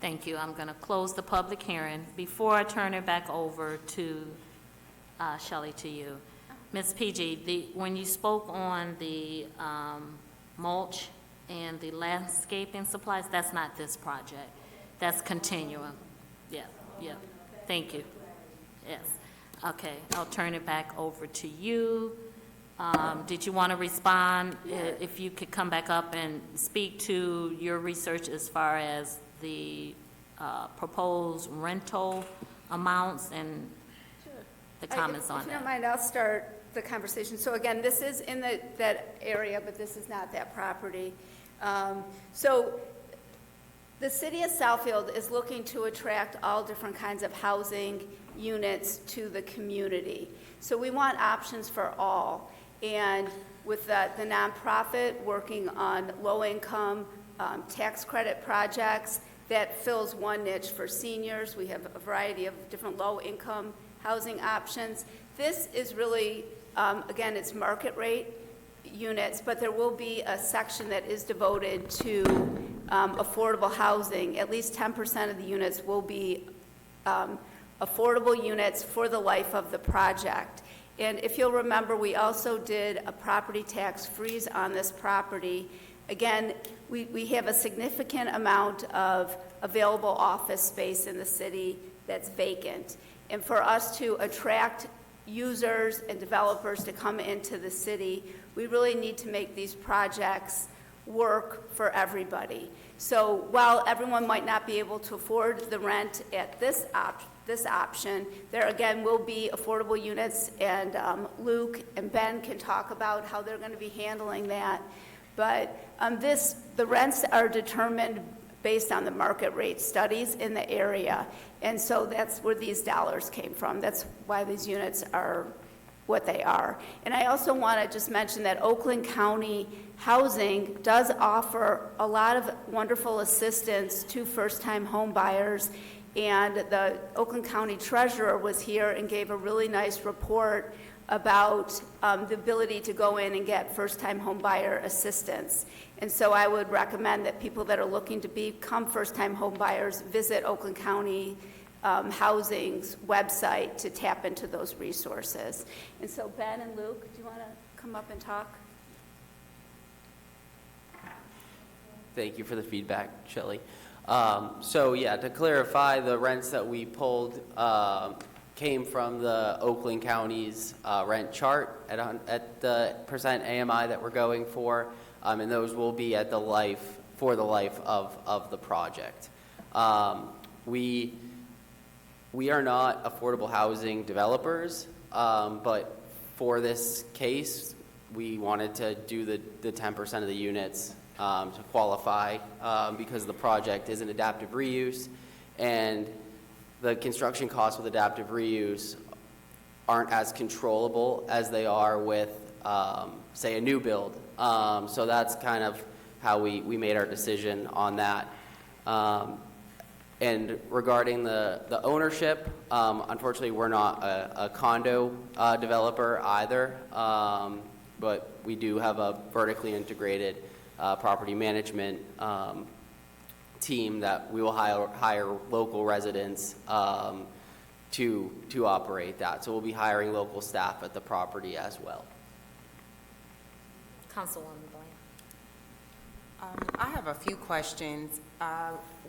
[SPEAKER 1] Thank you. I'm going to close the public hearing. Before I turn it back over to Shelley, to you, Ms. PG, when you spoke on the mulch and the landscaping supplies, that's not this project. That's Continuum. Yeah, yeah. Thank you. Yes. Okay, I'll turn it back over to you. Did you want to respond? If you could come back up and speak to your research as far as the proposed rental amounts and the comments on
[SPEAKER 4] If you
[SPEAKER 1] that.
[SPEAKER 4] don't mind, I'll start the conversation. So again, this is in that area, but this is not that property. So the city of Southfield is looking to attract all different kinds of housing units to the community. So we want options for all. And with the nonprofit working on low-income tax credit projects, that fills one niche for seniors. We have a variety of different low-income housing options. This is really, again, it's market rate units, but there will be a section that is devoted to affordable housing. At least 10% of the units will be affordable units for the life of the project. And if you'll remember, we also did a property tax freeze on this property. Again, we have a significant amount of available office space in the city that's vacant. And for us to attract users and developers to come into the city, we really need to make these projects work for everybody. So while everyone might not be able to afford the rent at this option, there again will be affordable units, and Luke and Ben can talk about how they're going to be handling that. But the rents are determined based on the market rate studies in the area, and so that's where these dollars came from. That's why these units are what they are. And I also want to just mention that Oakland County Housing does offer a lot of wonderful assistance to first-time home buyers, and the Oakland County Treasurer was here and gave a really nice report about the ability to go in and get first-time home buyer assistance. And so I would recommend that people that are looking to become first-time home buyers visit Oakland County Housing's website to tap into those resources. And so Ben and Luke, do you want to come up and talk?
[SPEAKER 22] Thank you for the feedback, Shelley. So yeah, to clarify, the rents that we pulled came from the Oakland County's rent chart at the percent AMI that we're going for, and those will be at the life of the project. We are not affordable housing developers, but for this case, we wanted to do the 10% of the units to qualify because the project is an adaptive reuse, and the construction costs with adaptive reuse aren't as controllable as they are with, say, a new build. So that's kind of how we made our decision on that. And regarding the ownership, unfortunately, we're not a condo developer either, but we do have a vertically integrated property management team that we will hire local residents to operate that. So we'll be hiring local staff at the property as well.
[SPEAKER 1] Councilwoman Bland.
[SPEAKER 10] I have a few questions.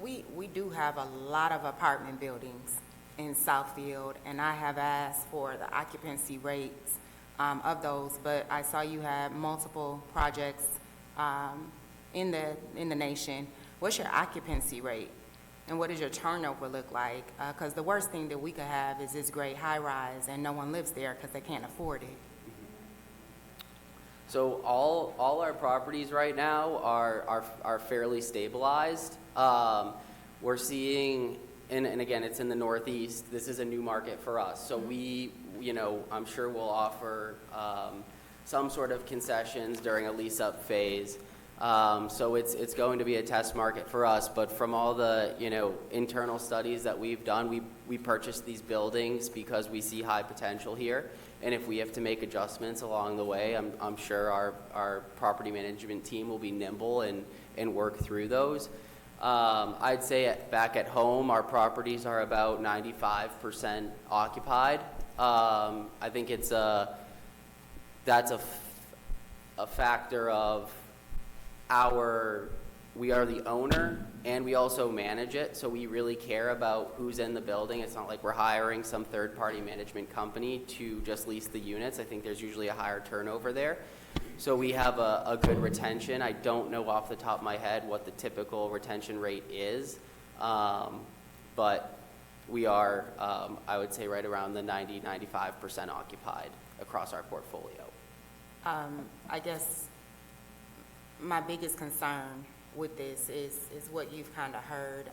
[SPEAKER 10] We do have a lot of apartment buildings in Southfield, and I have asked for the occupancy rates of those, but I saw you had multiple projects in the nation. What's your occupancy rate, and what does your turnover look like? Because the worst thing that we could have is this great high-rise, and no one lives there because they can't afford it.
[SPEAKER 22] So all our properties right now are fairly stabilized. We're seeing, and again, it's in the Northeast. This is a new market for us. So I'm sure we'll offer some sort of concessions during a lease-up phase. So it's going to be a test market for us. But from all the internal studies that we've done, we purchased these buildings because we see high potential here. And if we have to make adjustments along the way, I'm sure our property management team will be nimble and work through those. I'd say back at home, our properties are about 95% occupied. I think that's a factor of we are the owner and we also manage it, so we really care about who's in the building. It's not like we're hiring some third-party management company to just lease the units. I think there's usually a higher turnover there. So we have a good retention. I don't know off the top of my head what the typical retention rate is, but we are, I would say, right around the 90-95% occupied across our portfolio.
[SPEAKER 10] I guess my biggest concern with this is what you've kind of heard.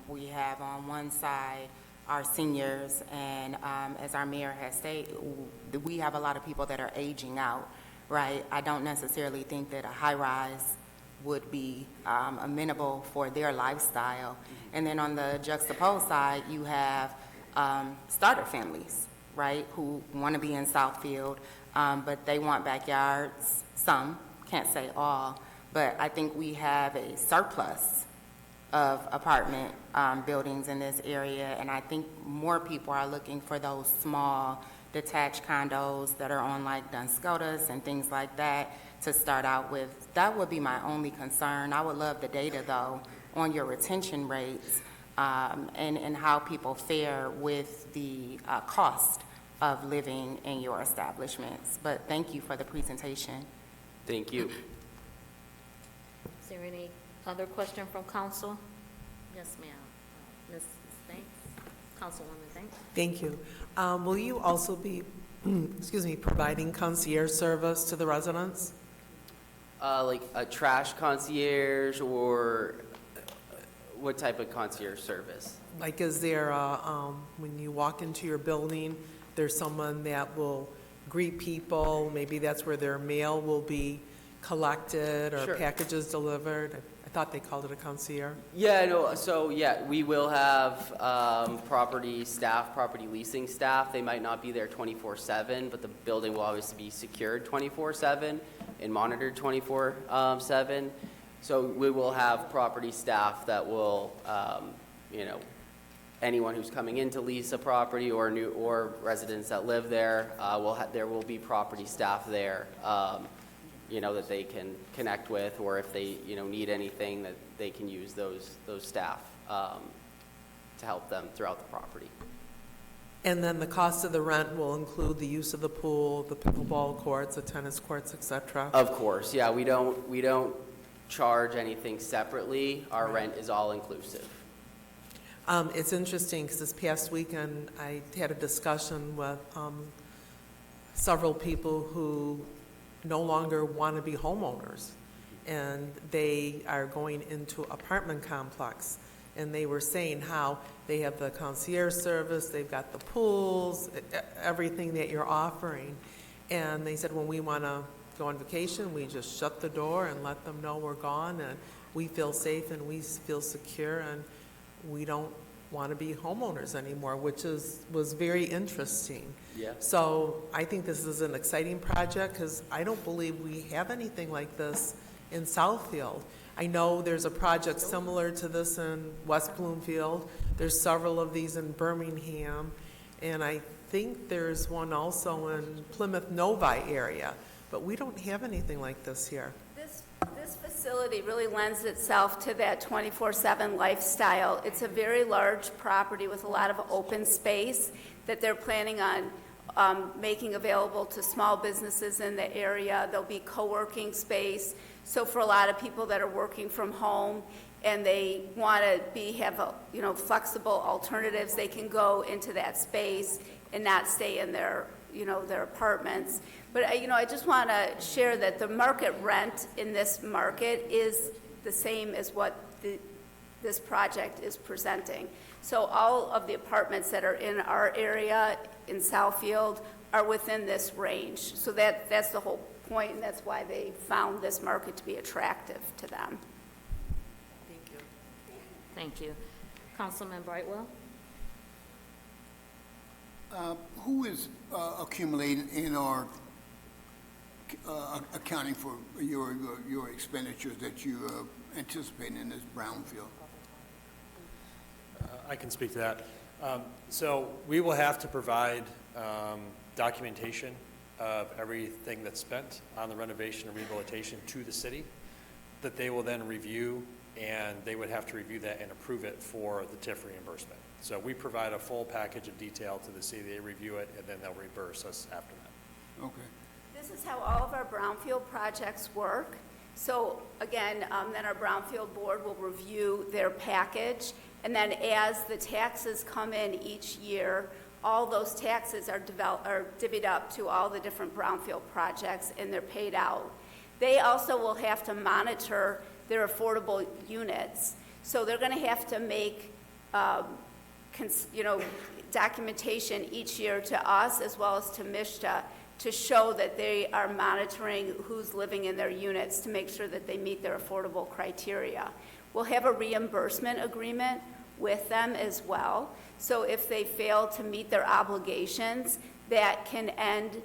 [SPEAKER 10] We have on one side our seniors, and as our mayor has stated, we have a lot of people that are aging out, right? I don't necessarily think that a high-rise would be amenable for their lifestyle. And then on the juxtaposed side, you have starter families, right, who want to be in Southfield, but they want backyards. Some, can't say all, but I think we have a surplus of apartment buildings in this area, and I think more people are looking for those small detached condos that are on like Dunscotas and things like that to start out with. That would be my only concern. I would love the data, though, on your retention rates and how people fare with the cost of living in your establishments. But thank you for the presentation.
[SPEAKER 22] Thank you.
[SPEAKER 1] there any other question from council? Yes, ma'am. Ms. Thanks. Councilwoman Thanks.
[SPEAKER 11] Thank you. Will you also be, excuse me, providing concierge service to the residents?
[SPEAKER 22] Like a trash concierge, or what type of concierge service?
[SPEAKER 11] Like, is there, when you walk into your building, there's someone that will greet people? Maybe that's where their mail will be collected or
[SPEAKER 22] Sure.
[SPEAKER 11] packages delivered? I thought they called it a concierge.
[SPEAKER 22] Yeah, no, so, yeah, we will have property staff, property leasing staff. They might not be there 24/7, but the building will obviously be secured 24/7 and monitored 24/7. So we will have property staff that will, anyone who's coming in to lease a property or residents that live there, there will be property staff there, that they can connect with, or if they, need anything, that they can use those staff to help them throughout the property.
[SPEAKER 11] And then the cost of the rent will include the use of the pool, the pickleball courts, the tennis courts, et cetera?
[SPEAKER 22] Of course, yeah, we don't charge anything separately. Our rent is all inclusive.
[SPEAKER 11] It's interesting because this past weekend I had a discussion with several people who no longer want to be homeowners, and they are going into apartment complex, and they were saying how they have the concierge service, they've got the pools, everything that you're offering, and they said when we want to go on vacation, we just shut the door and let them know we're gone, and we feel safe and we feel secure, and we don't want to be homeowners anymore, which was very interesting.
[SPEAKER 22] Yeah.
[SPEAKER 11] So I think this is an exciting project because I don't believe we have anything like this in Southfield. I know there's a project similar to this in West Bloomfield. There's several of these in Birmingham, and I think there's one also in Plymouth Novi area, but we don't have anything like this here.
[SPEAKER 4] This facility really lends itself to that 24/7 lifestyle. It's a very large property with a lot of open space that they're planning on making available to small businesses in the area. There'll be co-working space. So for a lot of people that are working from home and they want to have flexible alternatives, they can go into that space and not stay in their apartments. But, I just want to share that the market rent in this market is the same as what this project is presenting. So all of the apartments that are in our area in Southfield are within this range. So that's the whole point, and that's why they found this market to be attractive to them.
[SPEAKER 11] Thank you.
[SPEAKER 1] Thank you. Councilman Brightwell?
[SPEAKER 12] Who is accumulating in our accounting for your expenditures that you anticipate in this brownfield?
[SPEAKER 2] I can speak to that. So we will have to provide documentation of everything that's spent on the renovation and rehabilitation to the city that they will then review, and they would have to review that and approve it for the TIF reimbursement. So we provide a full package of detail to the city, they review it, and then they'll reimburse us after that.
[SPEAKER 12] Okay.
[SPEAKER 4] This is how all of our brownfield projects work. So again, then our brownfield board will review their package, and then as the taxes come in each year, all those taxes are divvied up to all the different brownfield projects, and they're paid out. They also will have to monitor their affordable units. So they're going to have to make, documentation each year to us as well as to MSHDA to show that they are monitoring who's living in their units to make sure that they meet their affordable criteria. We'll have a reimbursement agreement with them as well. So if they fail to meet their obligations, that can end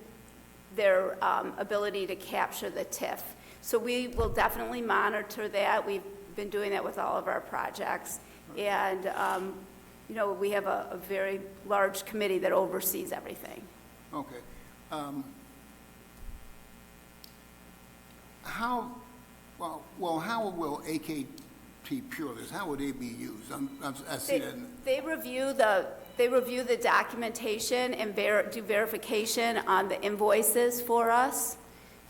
[SPEAKER 4] their ability to capture the TIF. So we will definitely monitor that. We've been doing that with all of our projects. And, we have a very large committee that oversees everything.
[SPEAKER 12] Okay. How will AKT Pureless, how will they be used? I see that.
[SPEAKER 4] They review the documentation and do verification on the invoices for us.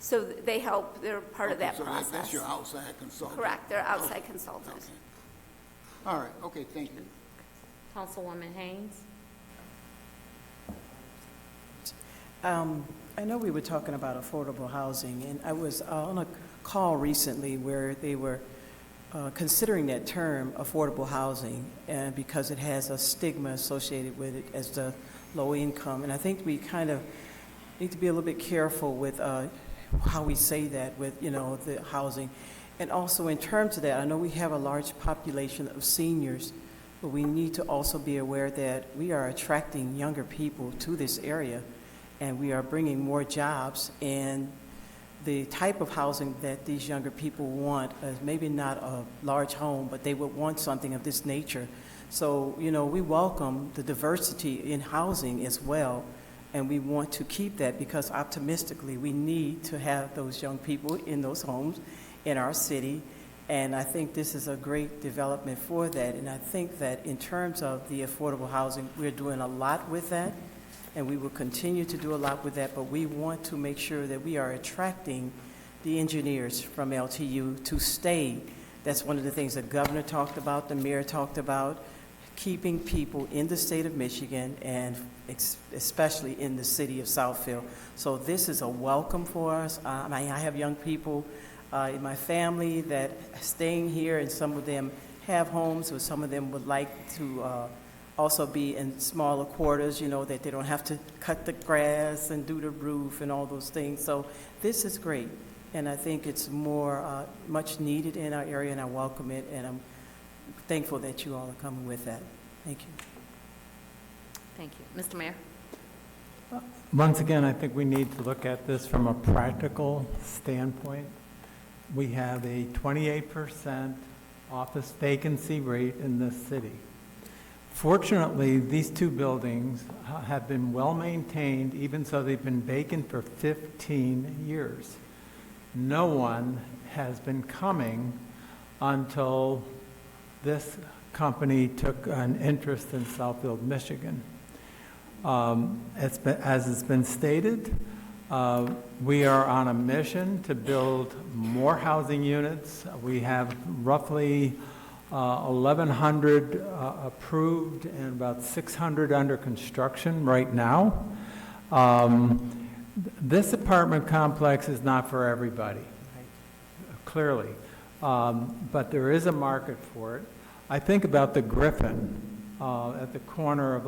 [SPEAKER 4] So they help, they're part of
[SPEAKER 12] Okay,
[SPEAKER 4] that
[SPEAKER 12] so
[SPEAKER 4] process.
[SPEAKER 12] that's your outside consultant?
[SPEAKER 4] Correct, they're outside consultants.
[SPEAKER 12] Okay. All right, okay, thank you.
[SPEAKER 1] Councilwoman Haynes?
[SPEAKER 19] I know we were talking about affordable housing, and I was on a call recently where they were considering that term, affordable housing, and because it has a stigma associated with it as the low income. And I think we kind of need to be a little bit careful with how we say that with, the housing. And also in terms of that, I know we have a large population of seniors, but we need to also be aware that we are attracting younger people to this area, and we are bringing more jobs, and the type of housing that these younger people want is maybe not a large home, but they would want something of this nature. So, we welcome the diversity in housing as well, and we want to keep that because optimistically we need to have those young people in those homes in our city, and I think this is a great development for that. And I think that in terms of the affordable housing, we're doing a lot with that, and we will continue to do a lot with that, but we want to make sure that we are attracting the engineers from LTU to stay. That's one of the things the governor talked about, the mayor talked about, keeping people in the state of Michigan and especially in the city of Southfield. So this is a welcome for us. I have young people in my family that are staying here, and some of them have homes, or some of them would like to also be in smaller quarters, that they don't have to cut the grass and do the roof and all those things. So this is great, and I think it's more much needed in our area, and I welcome it, and I'm thankful that you all are coming with that. Thank you.
[SPEAKER 1] Thank you. Mr. Mayor?
[SPEAKER 3] Once again, I think we need to look at this from a practical standpoint. We have a 28% office vacancy rate in this city. Fortunately, these two buildings have been well maintained, even so they've been vacant for 15 years. No one has been coming until this company took an interest in Southfield, Michigan. As it's been stated, we are on a mission to build more housing units. We have roughly 1,100 approved and about 600 under construction right now. This apartment complex is not for everybody, clearly, but there is a market for it. I think about the Griffin at the corner of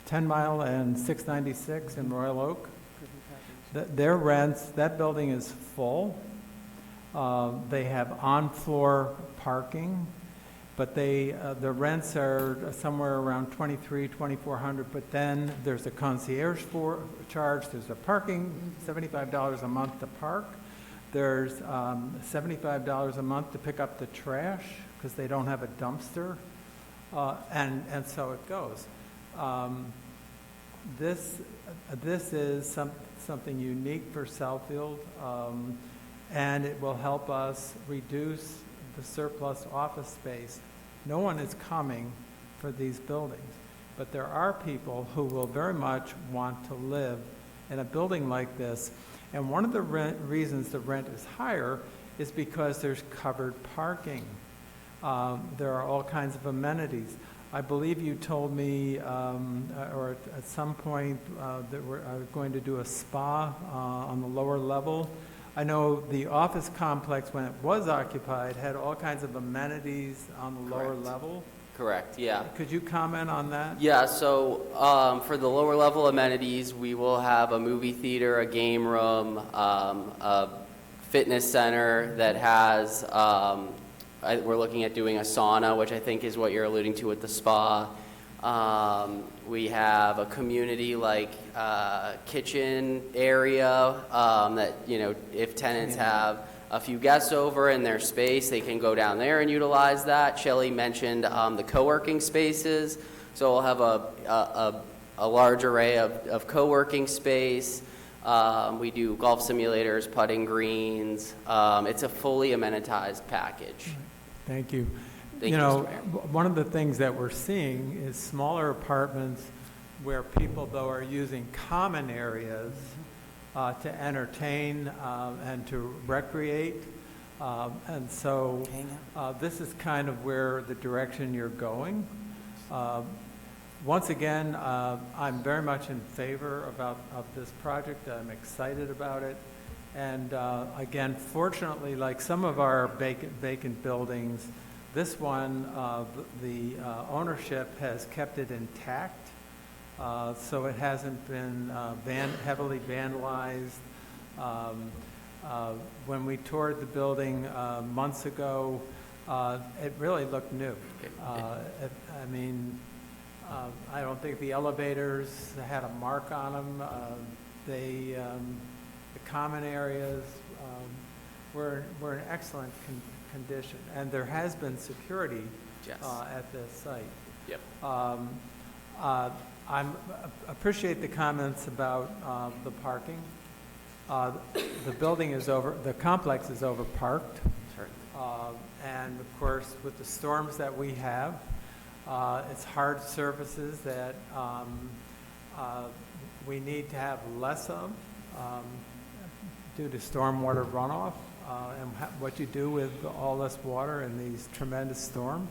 [SPEAKER 3] 10 Mile and 696 in Royal Oak. Their rents, that building is full. They have on-floor parking, but the rents are somewhere around $2,300-2,400, but then there's a concierge charge, there's a parking, $75 a month to park. There's $75 a month to pick up the trash because they don't have a dumpster, and so it goes. This is something unique for Southfield, and it will help us reduce the surplus office space. No one is coming for these buildings, but there are people who will very much want to live in a building like this. And one of the reasons the rent is higher is because there's covered parking. There are all kinds of amenities. I believe you told me, or at some point, that we're going to do a spa on the lower level. I know the office complex, when it was occupied, had all kinds of amenities on the lower level.
[SPEAKER 22] Correct, yeah.
[SPEAKER 3] Could you comment on that?
[SPEAKER 22] Yeah, so for the lower level amenities, we will have a movie theater, a game room, a fitness center that has, we're looking at doing a sauna, which I think is what you're alluding to with the spa. We have a community kitchen area that, if tenants have a few guests over in their space, they can go down there and utilize that. Shelley mentioned the co-working spaces, so we'll have a large array of co-working space. We do golf simulators, putting greens. It's a fully amenitized package.
[SPEAKER 3] Thank you.
[SPEAKER 22] Thank you, Mr. Mayor.
[SPEAKER 3] One of the things that we're seeing is smaller apartments where people, though, are using common areas to entertain and to recreate. And so this is kind of where the direction you're going. Once again, I'm very much in favor of this project. I'm excited about it. And again, fortunately, like some of our vacant buildings, this one, the ownership has kept it intact. So it hasn't been heavily vandalized. When we toured the building months ago, it really looked new. I don't think the elevators had a mark on them. The common areas were in excellent condition, and there has been security at this site.
[SPEAKER 22] Yep.
[SPEAKER 3] I appreciate the comments about the parking. The complex is overparked. And of course, with the storms that we have, it's hard surfaces that we need to have less of due to stormwater runoff and what you do with all this water in these tremendous storms.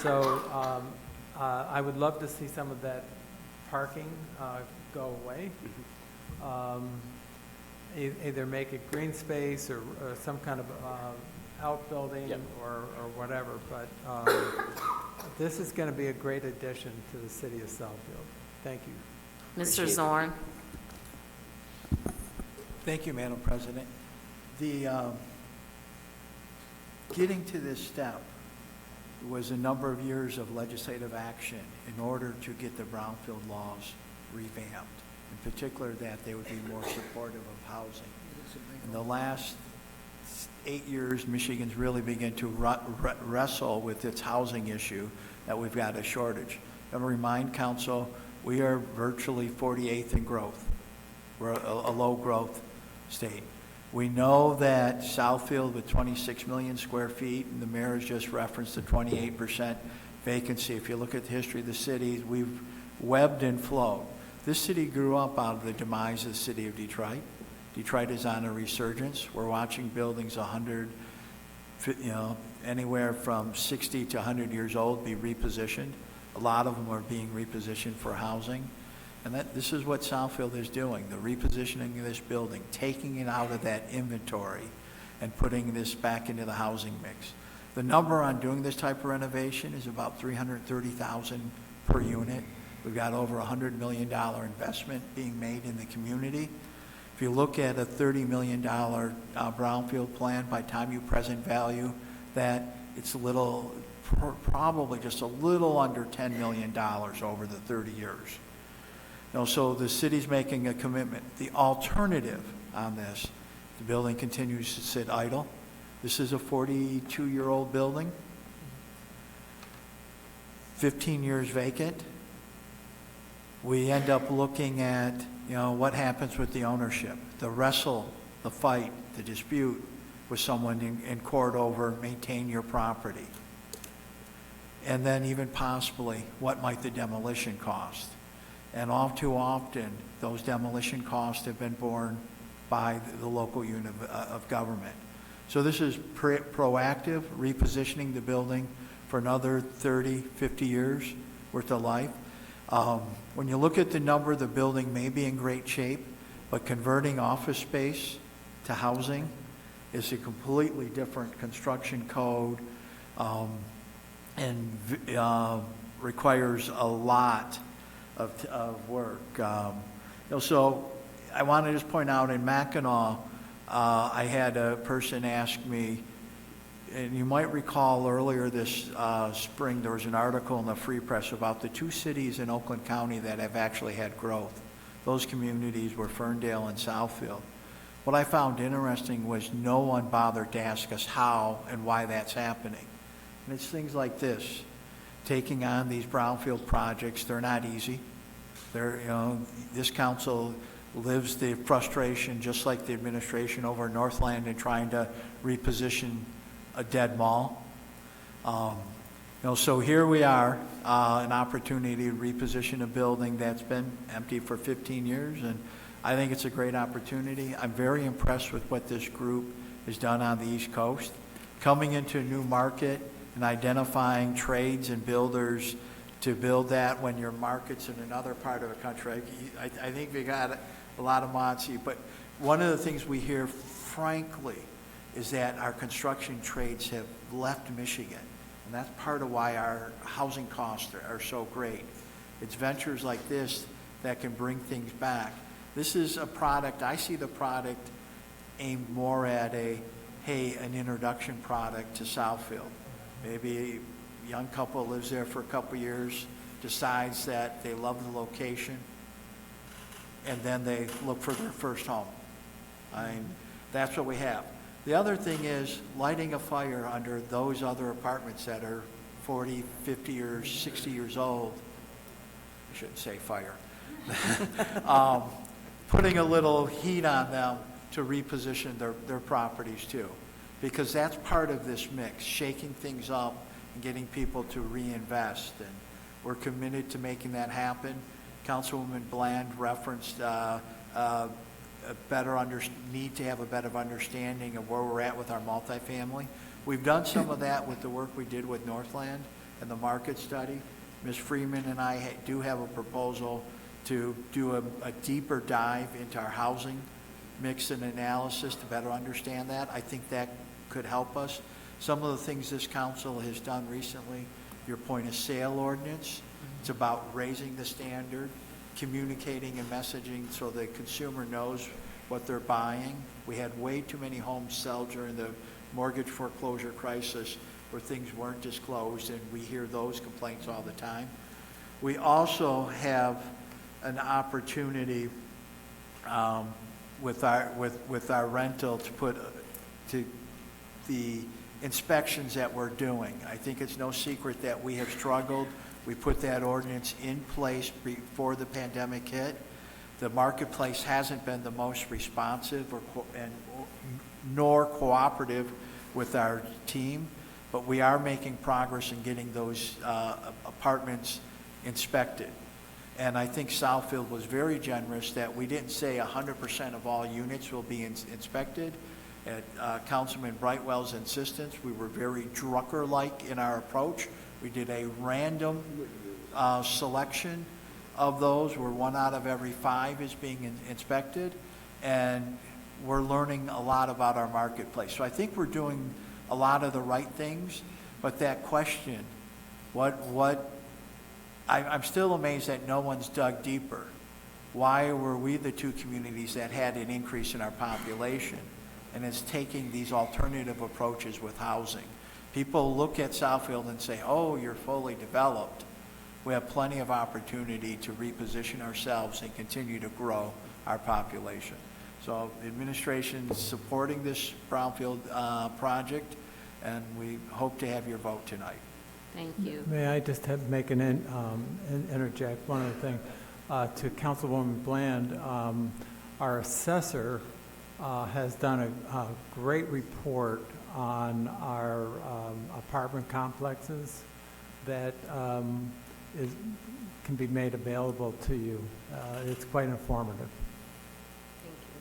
[SPEAKER 3] So I would love to see some of that parking go away. Either make it green space or some kind of outbuilding or whatever. But this is going to be a great addition to the city of Southfield. Thank you.
[SPEAKER 1] Mr. Zorn.
[SPEAKER 13] Thank you, Madam President. Getting to this step was a number of years of legislative action in order to get the brownfield laws revamped, in particular that they would be more supportive of housing. In the last 8 years, Michigan's really begun to wrestle with its housing issue that we've got a shortage. I want to remind Council, we are virtually 48th in growth. We're a low growth state. We know that Southfield with 26 million square feet, and the mayor has just referenced the 28% vacancy. If you look at the history of the city, we've webbed and flowed. This city grew up out of the demise of the city of Detroit. Detroit is on a resurgence. We're watching buildings 100, anywhere from 60 to 100 years old be repositioned. A lot of them are being repositioned for housing. And this is what Southfield is doing, the repositioning of this building, taking it out of that inventory and putting this back into the housing mix. The number on doing this type of renovation is about $330,000 per unit. We've got over $100 million investment being made in the community. If you look at a $30 million brownfield plan, by time you present value that, it's probably just a little under $10 million over the 30 years. So the city's making a commitment. The alternative on this, the building continues to sit idle. This is a 42-year-old building, 15 years vacant. We end up looking at, what happens with the ownership, the wrestle, the fight, the dispute with someone in court over maintain your property. And then even possibly, what might the demolition cost? And all too often, those demolition costs have been borne by the local unit of government. So this is proactive, repositioning the building for another 30, 50 years worth of life. When you look at the number, the building may be in great shape, but converting office space to housing is a completely different construction code and requires a lot of work. So I want to just point out in Mackinac, I had a person ask me, and you might recall earlier this spring, there was an article in the Free Press about the 2 cities in Oakland County that have actually had growth. Those communities were Ferndale and Southfield. What I found interesting was no one bothered to ask us how and why that's happening. And it's things like this. Taking on these brownfield projects, they're not easy. This council lives the frustration, just like the administration over Northland, in trying to reposition a dead mall. So here we are, an opportunity to reposition a building that's been empty for 15 years, and I think it's a great opportunity. I'm very impressed with what this group has done on the East Coast. Coming into a new market and identifying trades and builders to build that when your market's in another part of the country. I think we got a lot of moxie, but one of the things we hear, frankly, is that our construction trades have left Michigan, and that's part of why our housing costs are so great. It's ventures like this that can bring things back. This is a product, I see the product aimed more at an introduction product to Southfield. Maybe a young couple lives there for a couple years, decides that they love the location, and then they look for their first home. I mean, that's what we have. The other thing is lighting a fire under those other apartments that are 40, 50, or 60 years old. I shouldn't say fire. Putting a little heat on them to reposition their properties too. Because that's part of this mix, shaking things up and getting people to reinvest. And we're committed to making that happen. Councilwoman Bland referenced need to have a better understanding of where we're at with our multifamily. We've done some of that with the work we did with Northland and the market study. Ms. Freeman and I do have a proposal to do a deeper dive into our housing mix and analysis to better understand that. I think that could help us. Some of the things this council has done recently, your point of sale ordinance, it's about raising the standard, communicating and messaging so the consumer knows what they're buying. We had way too many homes sell during the mortgage foreclosure crisis where things weren't disclosed, and we hear those complaints all the time. We also have an opportunity with our rental to put to the inspections that we're doing. I think it's no secret that we have struggled. We put that ordinance in place before the pandemic hit. The marketplace hasn't been the most responsive nor cooperative with our team, but we are making progress in getting those apartments inspected. And I think Southfield was very generous that we didn't say 100% of all units will be inspected. At Councilman Brightwell's insistence, we were very Drucker-like in our approach. We did a random selection of those where 1 out of every 5 is being inspected, and we're learning a lot about our marketplace. So I think we're doing a lot of the right things, but that question, I'm still amazed that no one's dug deeper. Why were we the 2 communities that had an increase in our population? And it's taking these alternative approaches with housing. People look at Southfield and say, oh, you're fully developed. We have plenty of opportunity to reposition ourselves and continue to grow our population. So the administration is supporting this brownfield project, and we hope to have your vote tonight.
[SPEAKER 1] Thank you.
[SPEAKER 3] May I just make interject one other thing? To Councilwoman Bland, our assessor has done a great report on our apartment complexes that can be made available to you. It's quite informative.
[SPEAKER 1] Thank you.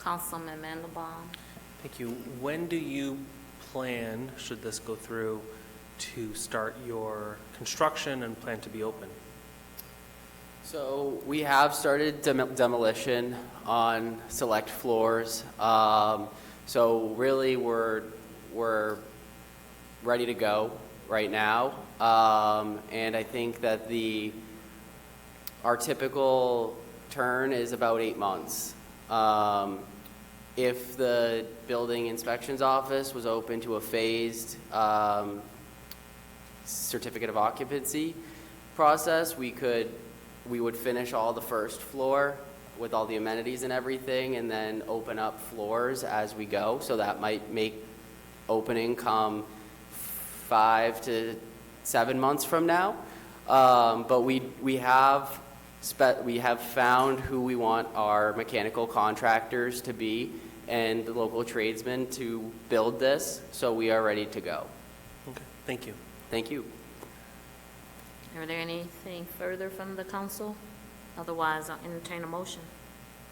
[SPEAKER 1] Councilman Mandelbaum.
[SPEAKER 6] Thank you. When do you plan, should this go through, to start your construction and plan to be open?
[SPEAKER 22] So we have started demolition on select floors. So really we're ready to go right now. And I think that our typical turn is about 8 months. If the building inspections office was open to a phased certificate of occupancy process, we would finish all the first floor with all the amenities and everything, and then open up floors as we go. So that might make opening come 5 to 7 months from now. But we have found who we want our mechanical contractors to be and the local tradesmen to build this. So we are ready to go.
[SPEAKER 6] Okay, thank you.
[SPEAKER 22] Thank you.
[SPEAKER 1] Are there anything further from the council? Otherwise, I'll entertain a motion.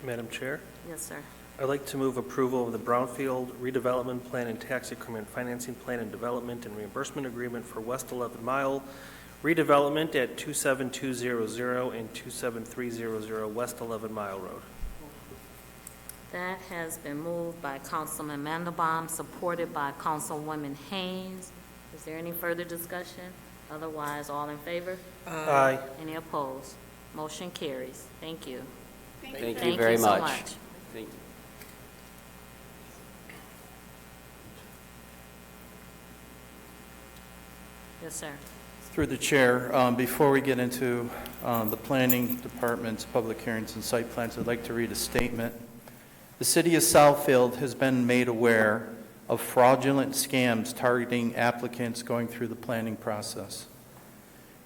[SPEAKER 6] Madam Chair,
[SPEAKER 1] Yes, sir.
[SPEAKER 6] I'd like to move approval of the Brownfield redevelopment plan and tax increment financing plan and development and reimbursement agreement for West 11 Mile redevelopment at 27200 and 27300 West 11 Mile Road.
[SPEAKER 1] That has been moved by Councilman Mandelbaum, supported by Councilwoman Haynes. Is there any further discussion? Otherwise, all in favor?
[SPEAKER 6] Aye.
[SPEAKER 1] Any opposed? Motion carries. Thank you.
[SPEAKER 22] Thank you very
[SPEAKER 1] so
[SPEAKER 22] much. Thank you.
[SPEAKER 1] Yes, sir.
[SPEAKER 8] Through the chair, before we get into the planning department's public hearings and site plans, I'd like to read a statement. The city of Southfield has been made aware of fraudulent scams targeting applicants going through the planning process.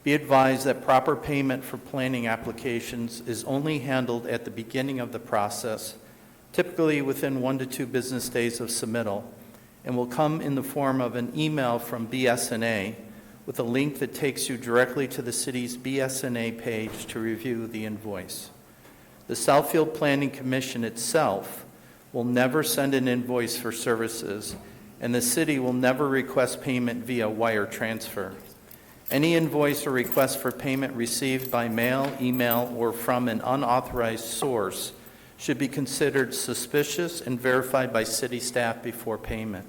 [SPEAKER 8] Be advised that proper payment for planning applications is only handled at the beginning of the process, typically within 1 to 2 business days of submittal, and will come in the form of an email from BSNA with a link that takes you directly to the city's BSNA page to review the invoice. The Southfield Planning Commission itself will never send an invoice for services, and the city will never request payment via wire transfer. Any invoice or request for payment received by mail, email, or from an unauthorized source should be considered suspicious and verified by city staff before payment.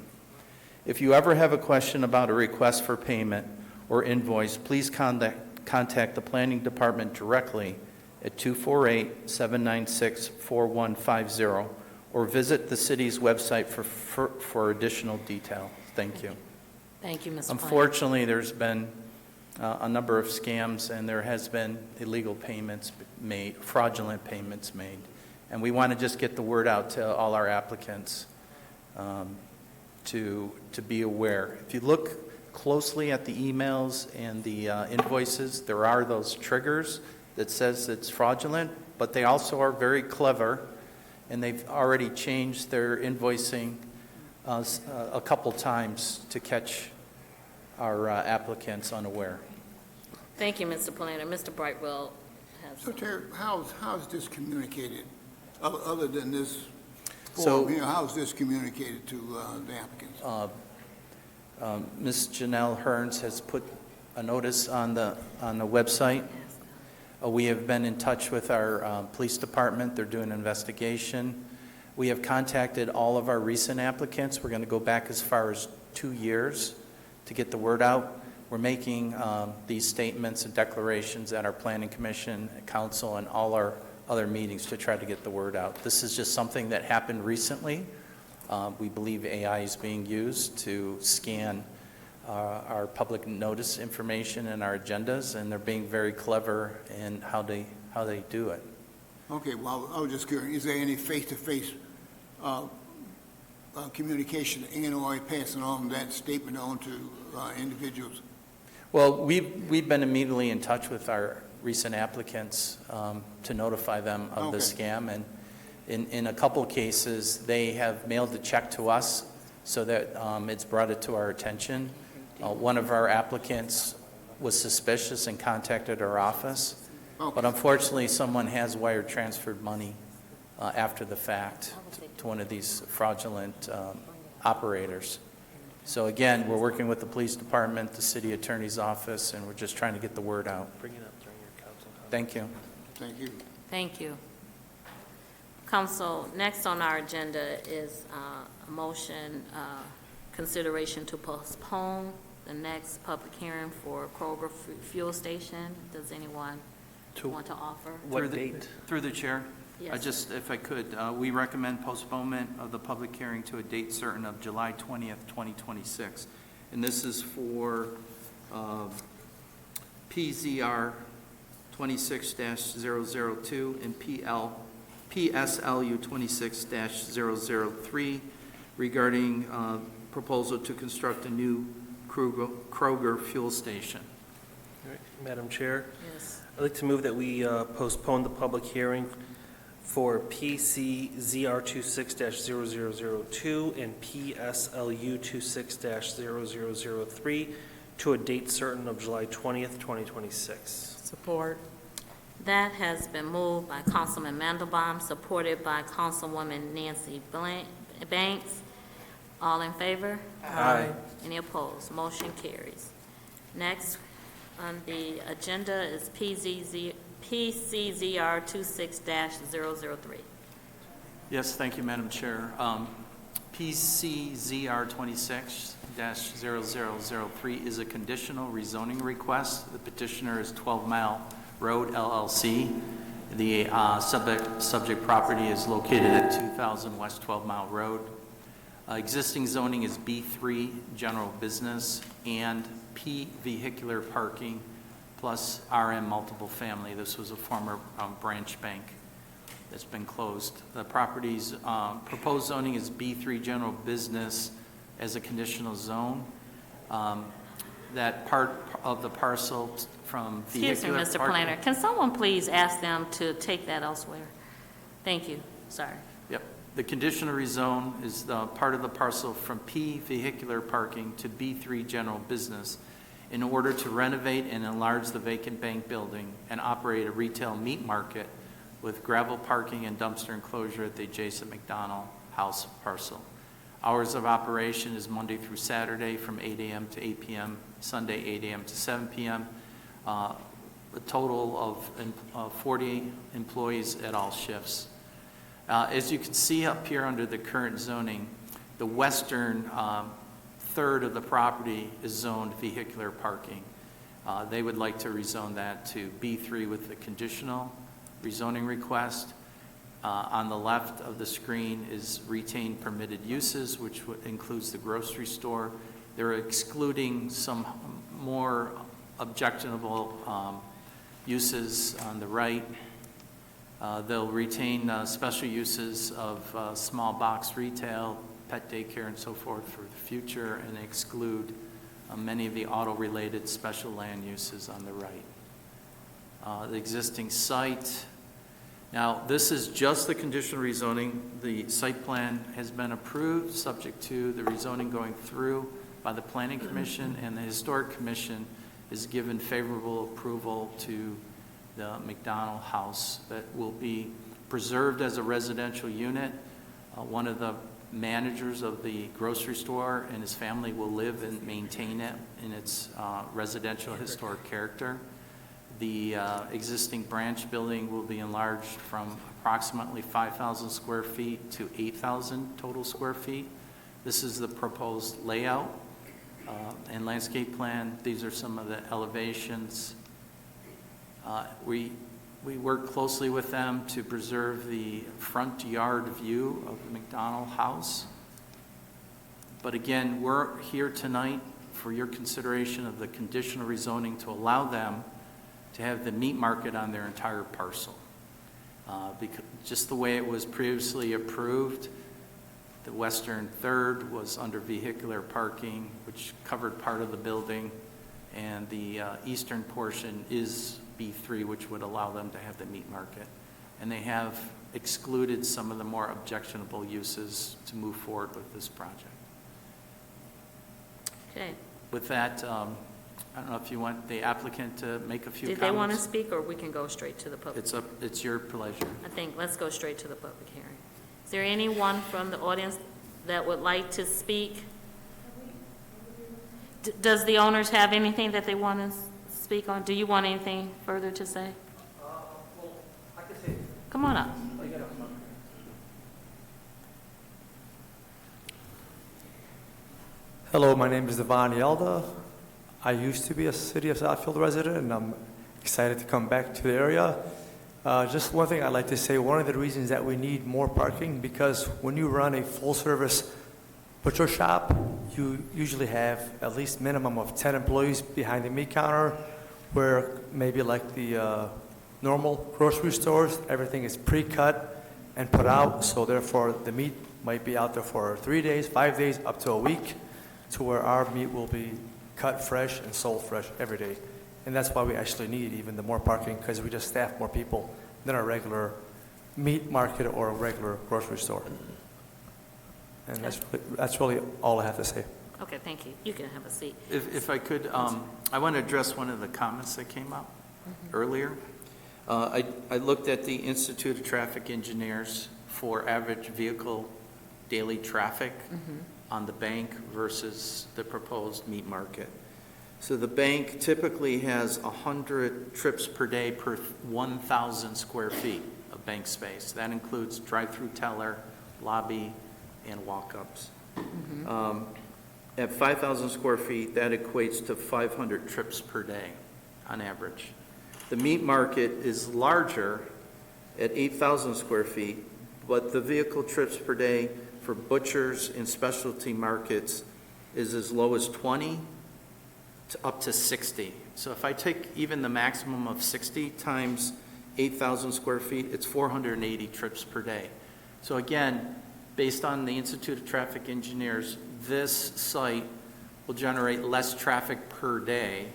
[SPEAKER 8] If you ever have a question about a request for payment or invoice, please contact the planning department directly at 248-796-4150 or visit the city's website for additional detail. Thank you.
[SPEAKER 1] Thank you, Mr. Plant.
[SPEAKER 8] Unfortunately, there's been a number of scams, and there has been illegal payments made, fraudulent payments made. And we want to just get the word out to all our applicants to be aware. If you look closely at the emails and the invoices, there are those triggers that says it's fraudulent, but they also are very clever, and they've already changed their invoicing a couple times to catch our applicants unaware.
[SPEAKER 1] Thank you, Mr. Planner. Mr. Brightwell has.
[SPEAKER 12] So Terry, how's this communicated, other than this
[SPEAKER 8] So-
[SPEAKER 12] form here, how's this communicated to the applicants?
[SPEAKER 8] Ms. Janelle Hearns has put a notice on the website. We have been in touch with our police department. They're doing an investigation. We have contacted all of our recent applicants. We're going to go back as far as 2 years to get the word out. We're making these statements and declarations at our planning commission, council, and all our other meetings to try to get the word out. This is just something that happened recently. We believe AI is being used to scan our public notice information and our agendas, and they're being very clever in how they do it.
[SPEAKER 12] Okay, well, I was just curious, is there any face-to-face communication, and/or passing on that statement on to individuals?
[SPEAKER 8] Well, we've been immediately in touch with our recent applicants to notify them of the scam, and in a couple cases, they have mailed the check to us so that it's brought it to our attention. One of our applicants was suspicious and contacted our office, but unfortunately, someone has wire transferred money after the fact to one of these fraudulent operators. So again, we're working with the police department, the city attorney's office, and we're just trying to get the word out.
[SPEAKER 6] Bring it up during your council comment.
[SPEAKER 8] Thank you.
[SPEAKER 12] Thank you.
[SPEAKER 1] Thank you. Council, next on our agenda is a motion, consideration to postpone the next public hearing for Kroger Fuel Station. Does anyone want to offer?
[SPEAKER 6] What date?
[SPEAKER 8] Through the chair.
[SPEAKER 1] Yes.
[SPEAKER 8] Just, if I could, we recommend postponement of the public hearing to a date certain of July 20th, 2026. And this is for PZR 26-002 and PSLU 26-003 regarding proposal to construct a new Kroger fuel station.
[SPEAKER 6] All right. Madam Chair?
[SPEAKER 1] Yes.
[SPEAKER 6] I'd like to move that we postpone the public hearing for PCZR 26-0002 and PSLU 26-0003 to a date certain of July 20th, 2026.
[SPEAKER 11] Support.
[SPEAKER 1] That has been moved by Councilman Mandelbaum, supported by Councilwoman Nancy Banks. All in favor?
[SPEAKER 5] Aye.
[SPEAKER 1] Any opposed? Motion carries. Next on the agenda is PCZR 26-003.
[SPEAKER 8] Yes, thank you, Madam Chair. PCZR 26-0003 is a conditional rezoning request. The petitioner is 12 Mile Road LLC. The subject property is located at 2000 West 12 Mile Road. Existing zoning is B3, general business, and P, vehicular parking, plus RM, multiple family. This was a former branch bank that's been closed. The property's proposed zoning is B3, general business, as a conditional zone. That part of the parcel from vehicular parking...
[SPEAKER 1] Excuse me, Mr. Planner. Can someone please ask them to take that elsewhere? Thank you. Sorry.
[SPEAKER 8] Yep. The conditional rezone is the part of the parcel from P, vehicular parking, to B3, general business, in order to renovate and enlarge the vacant bank building and operate a retail meat market with gravel parking and dumpster enclosure at the adjacent McDonald House parcel. Hours of operation is Monday through Saturday from 8 a.m. to 8 p.m., Sunday 8 a.m. to 7 p.m., a total of 40 employees at all shifts. As you can see up here under the current zoning, the western third of the property is zoned vehicular parking. They would like to rezone that to B3 with the conditional rezoning request. On the left of the screen is retain permitted uses, which includes the grocery store. They're excluding some more objectionable uses on the right. They'll retain special uses of small box retail, pet daycare, and so forth for the future, and exclude many of the auto-related special land uses on the right. The existing site. Now, this is just the conditional rezoning. The site plan has been approved, subject to the rezoning going through by the Planning Commission, and the Historic Commission is given favorable approval to the McDonald House that will be preserved as a residential unit. One of the managers of the grocery store and his family will live and maintain it in its residential historic character. The existing branch building will be enlarged from approximately 5,000 square feet to 8,000 total square feet. This is the proposed layout and landscape plan. These are some of the elevations. We work closely with them to preserve the front yard view of the McDonald House. But again, we're here tonight for your consideration of the conditional rezoning to allow them to have the meat market on their entire parcel. Because just the way it was previously approved, the western third was under vehicular parking, which covered part of the building, and the eastern portion is B3, which would allow them to have the meat market. And they have excluded some of the more objectionable uses to move forward with this project.
[SPEAKER 1] Okay.
[SPEAKER 8] With that, I don't know if you want the applicant to make a few
[SPEAKER 1] Did
[SPEAKER 8] comments.
[SPEAKER 1] they want to speak, or we can go straight to the public?
[SPEAKER 8] It's your pleasure.
[SPEAKER 1] I think, let's go straight to the public hearing. Is there anyone from the audience that would like to speak? Does the owners have anything that they want to speak on? Do you want anything further to say?
[SPEAKER 16] Well, I can say.
[SPEAKER 1] Come on up.
[SPEAKER 16] Oh, you gotta come up. Hello, my name is Devon Yelda. I used to be a City of Southfield resident, and I'm excited to come back to the area. Just one thing I'd like to say, one of the reasons that we need more parking, because when you run a full-service butcher shop, you usually have at least minimum of 10 employees behind the meat counter, where maybe like the normal grocery stores, everything is pre-cut and put out, so therefore the meat might be out there for 3 days, 5 days, up to a week, to where our meat will be cut fresh and sold fresh every day. And that's why we actually need even the more parking, because we just staff more people than a regular meat market or a regular grocery store. And that's really all I have to say.
[SPEAKER 1] Okay, thank you. You can have a seat.
[SPEAKER 8] If I could, I want to address one of the comments that came up earlier. I looked at the Institute of Traffic Engineers for average vehicle daily traffic on the bank versus the proposed meat market. So the bank typically has 100 trips per day per 1,000 square feet of bank space. That includes drive-through teller, lobby, and walk-ups. At 5,000 square feet, that equates to 500 trips per day on average. The meat market is larger at 8,000 square feet, but the vehicle trips per day for butchers and specialty markets is as low as 20 to up to 60. So if I take even the maximum of 60 times 8,000 square feet, it's 480 trips per day. So again, based on the Institute of Traffic Engineers, this site will generate less traffic per day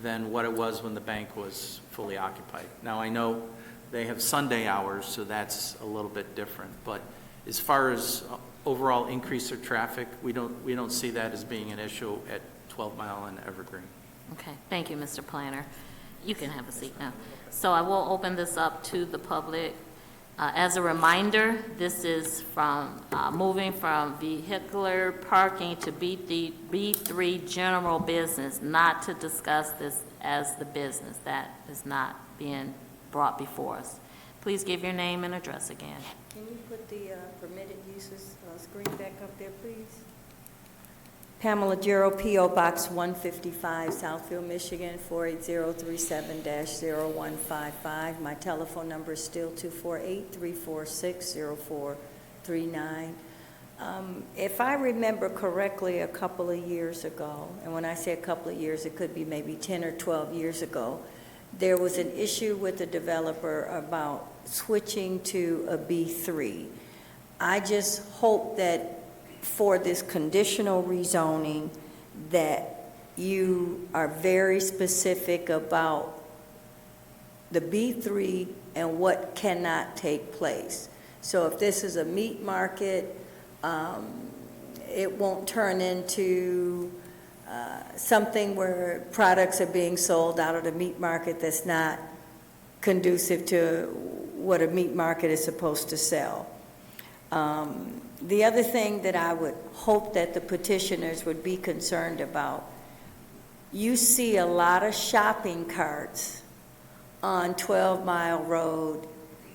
[SPEAKER 8] than what it was when the bank was fully occupied. Now, I know they have Sunday hours, so that's a little bit different. But as far as overall increase of traffic, we don't see that as being an issue at 12 Mile and Evergreen.
[SPEAKER 1] Okay, thank you, Mr. Planner. You can have a seat now. So I will open this up to the public. As a reminder, this is from moving from vehicular parking to B3 general business, not to discuss this as the business. That is not being brought before us. Please give your name and address again.
[SPEAKER 17] Can you put the permitted uses screen back up there, please? Pamela Jarrow, P.O. Box 155, Southfield, Michigan, 48037-0155. My telephone number is still 248-346-0439. If I remember correctly, a couple of years ago, and when I say a couple of years, it could be maybe 10 or 12 years ago, there was an issue with the developer about switching to a B3. I just hope that for this conditional rezoning, that you are very specific about the B3 and what cannot take place. So if this is a meat market, it won't turn into something where products are being sold out of the meat market that's not conducive to what a meat market is supposed to sell. The other thing that I would hope that the petitioners would be concerned about, you see a lot of shopping carts on 12 Mile Road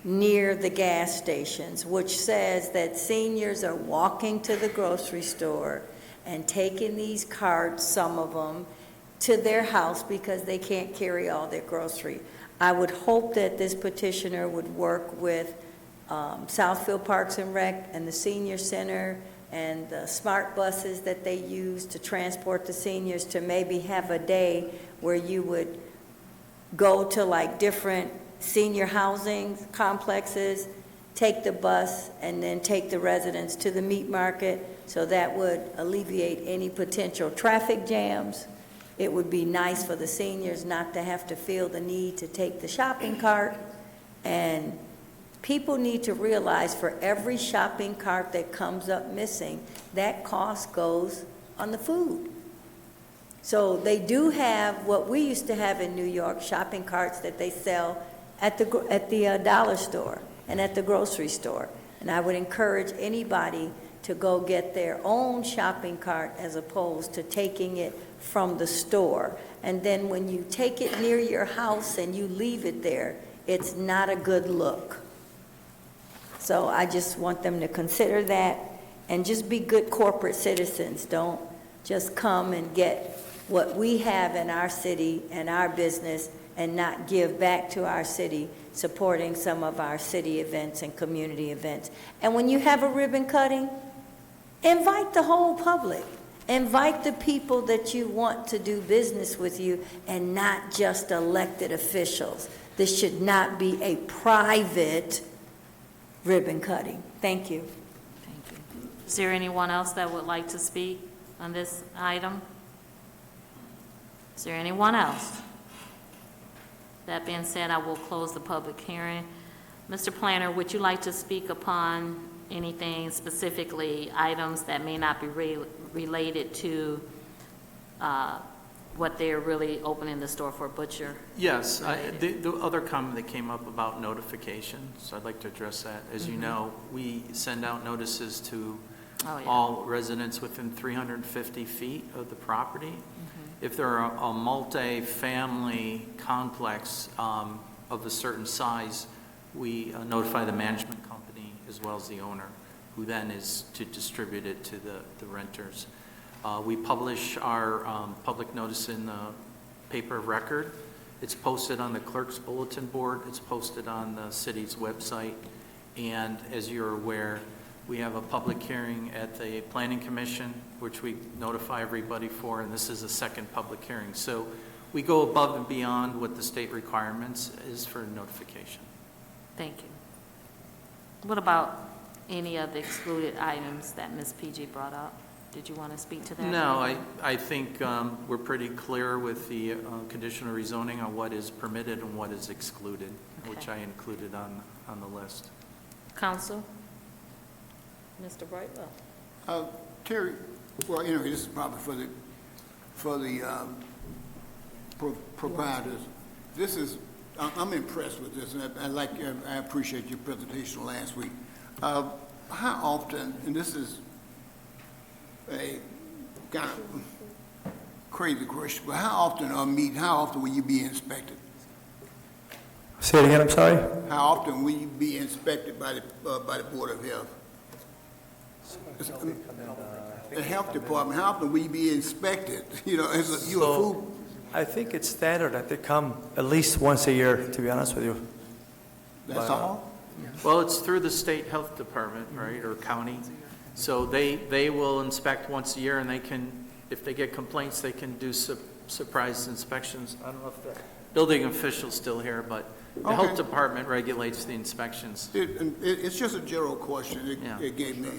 [SPEAKER 17] near the gas stations, which says that seniors are walking to the grocery store and taking these carts, some of them, to their house because they can't carry all their grocery. I would hope that this petitioner would work with Southfield Parks and Rec and the Senior Center and the smart buses that they use to transport the seniors to maybe have a day where you would go to like different senior housing complexes, take the bus, and then take the residents to the meat market. So that would alleviate any potential traffic jams. It would be nice for the seniors not to have to feel the need to take the shopping cart. And people need to realize for every shopping cart that comes up missing, that cost goes on the food. So they do have what we used to have in New York, shopping carts that they sell at the dollar store and at the grocery store. And I would encourage anybody to go get their own shopping cart as opposed to taking it from the store. And then when you take it near your house and you leave it there, it's not a good look. So I just want them to consider that and just be good corporate citizens. Don't just come and get what we have in our city and our business and not give back to our city, supporting some of our city events and community events. And when you have a ribbon cutting, invite the whole public. Invite the people that you want to do business with you and not just elected officials. This should not be a private ribbon cutting. Thank you.
[SPEAKER 1] Thank you. Is there anyone else that would like to speak on this item? Is there anyone else? That being said, I will close the public hearing. Mr. Planner, would you like to speak upon anything specifically, items that may not be related to what they're really opening the store for, butcher?
[SPEAKER 8] Yes, the other comment that came up about notification, so I'd like to address that. As you know, we send out notices to all residents within 350 feet of the property. If they're a multi-family complex of a certain size, we notify the management company as well as the owner, who then is to distribute it to the renters. We publish our public notice in the paper of record. It's posted on the clerk's bulletin board. It's posted on the city's website. And as you're aware, we have a public hearing at the Planning Commission, which we notify everybody for, and this is a second public hearing. So we go above and beyond what the state requirements is for notification.
[SPEAKER 1] Thank you. What about any of the excluded items that Ms. PG brought up? Did you want to speak to that?
[SPEAKER 8] No, I think we're pretty clear with the conditional rezoning on what is permitted and what is excluded, which I included on the list.
[SPEAKER 1] Counsel? Mr. Brightwell?
[SPEAKER 12] Terry, well, anyway, this is probably for the proprietors. This is, I'm impressed with this, and I appreciate your presentation last week. How often, and this is a kind of crazy question, but how often will you be inspected?
[SPEAKER 16] Say it again, I'm sorry?
[SPEAKER 12] How often will you be inspected by the Board of Health? The health department, how often will you be inspected? You know, as you a food.
[SPEAKER 16] I think it's standard that they come at least once a year, to be honest with you.
[SPEAKER 12] That's all?
[SPEAKER 8] Well, it's through the state health department, right, or county. So they will inspect once a year, and they can, if they get complaints, they can do surprise inspections. I don't know if the building official's still here, but the health department regulates the inspections.
[SPEAKER 12] It's just a general question. It gave me,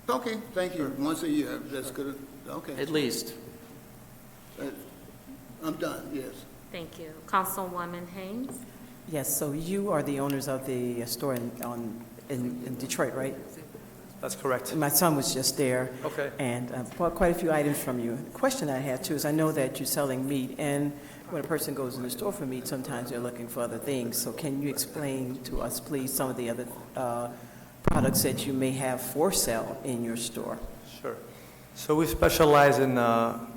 [SPEAKER 12] okay, thank you. Once a year, that's good. Okay.
[SPEAKER 8] At least.
[SPEAKER 12] I'm done, yes.
[SPEAKER 1] Thank you. Councilwoman Haynes?
[SPEAKER 19] Yes, so you are the owners of the store in Detroit, right?
[SPEAKER 16] That's correct.
[SPEAKER 19] My son was just there.
[SPEAKER 16] Okay.
[SPEAKER 19] And bought quite a few items from you. The question I had too is I know that you're selling meat, and when a person goes in the store for meat, sometimes they're looking for other things. So can you explain to us, please, some of the other products that you may have for sale in your store?
[SPEAKER 16] Sure. So we specialize in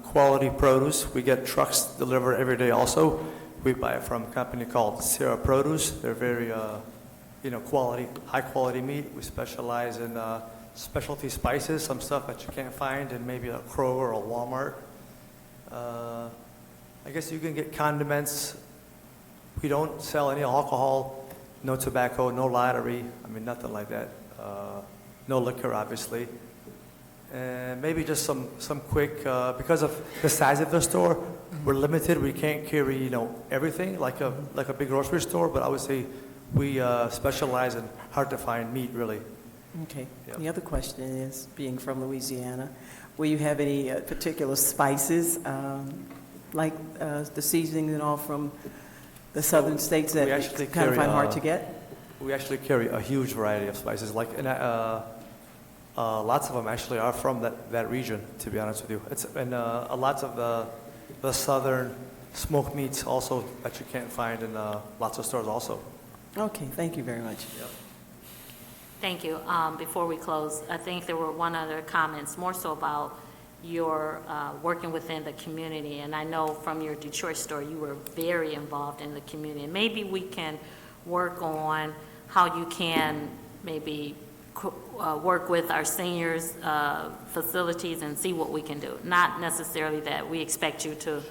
[SPEAKER 16] quality produce. We get trucks delivered every day also. We buy it from a company called Sierra Produce. They're very, quality, high quality meat. We specialize in specialty spices, some stuff that you can't find in maybe a Kroger or a Walmart. I guess you can get condiments. We don't sell any alcohol, no tobacco, no lottery. I mean, nothing like that. No liquor, obviously. And maybe just some quick, because of the size of the store, we're limited. We can't carry, everything like a big grocery store. But I would say we specialize in hard to find meat, really.
[SPEAKER 19] Okay.
[SPEAKER 16] Yep.
[SPEAKER 19] The other question is, being from Louisiana, will you have any particular spices, like the seasoning and all from the southern states that we kind of find hard to get?
[SPEAKER 16] We actually carry a huge variety of spices. Lots of them actually are from that region, to be honest with you. Lots of the southern smoked meats also that you can't find in lots of stores also.
[SPEAKER 19] Okay, thank you very much.
[SPEAKER 16] Yep.
[SPEAKER 1] Thank you. Before we close, I think there were one other comments, more so about your working within the community. And I know from your Detroit store, you were very involved in the community. Maybe we can work on how you can maybe work with our seniors' facilities and see what we can do. Not necessarily that we expect you to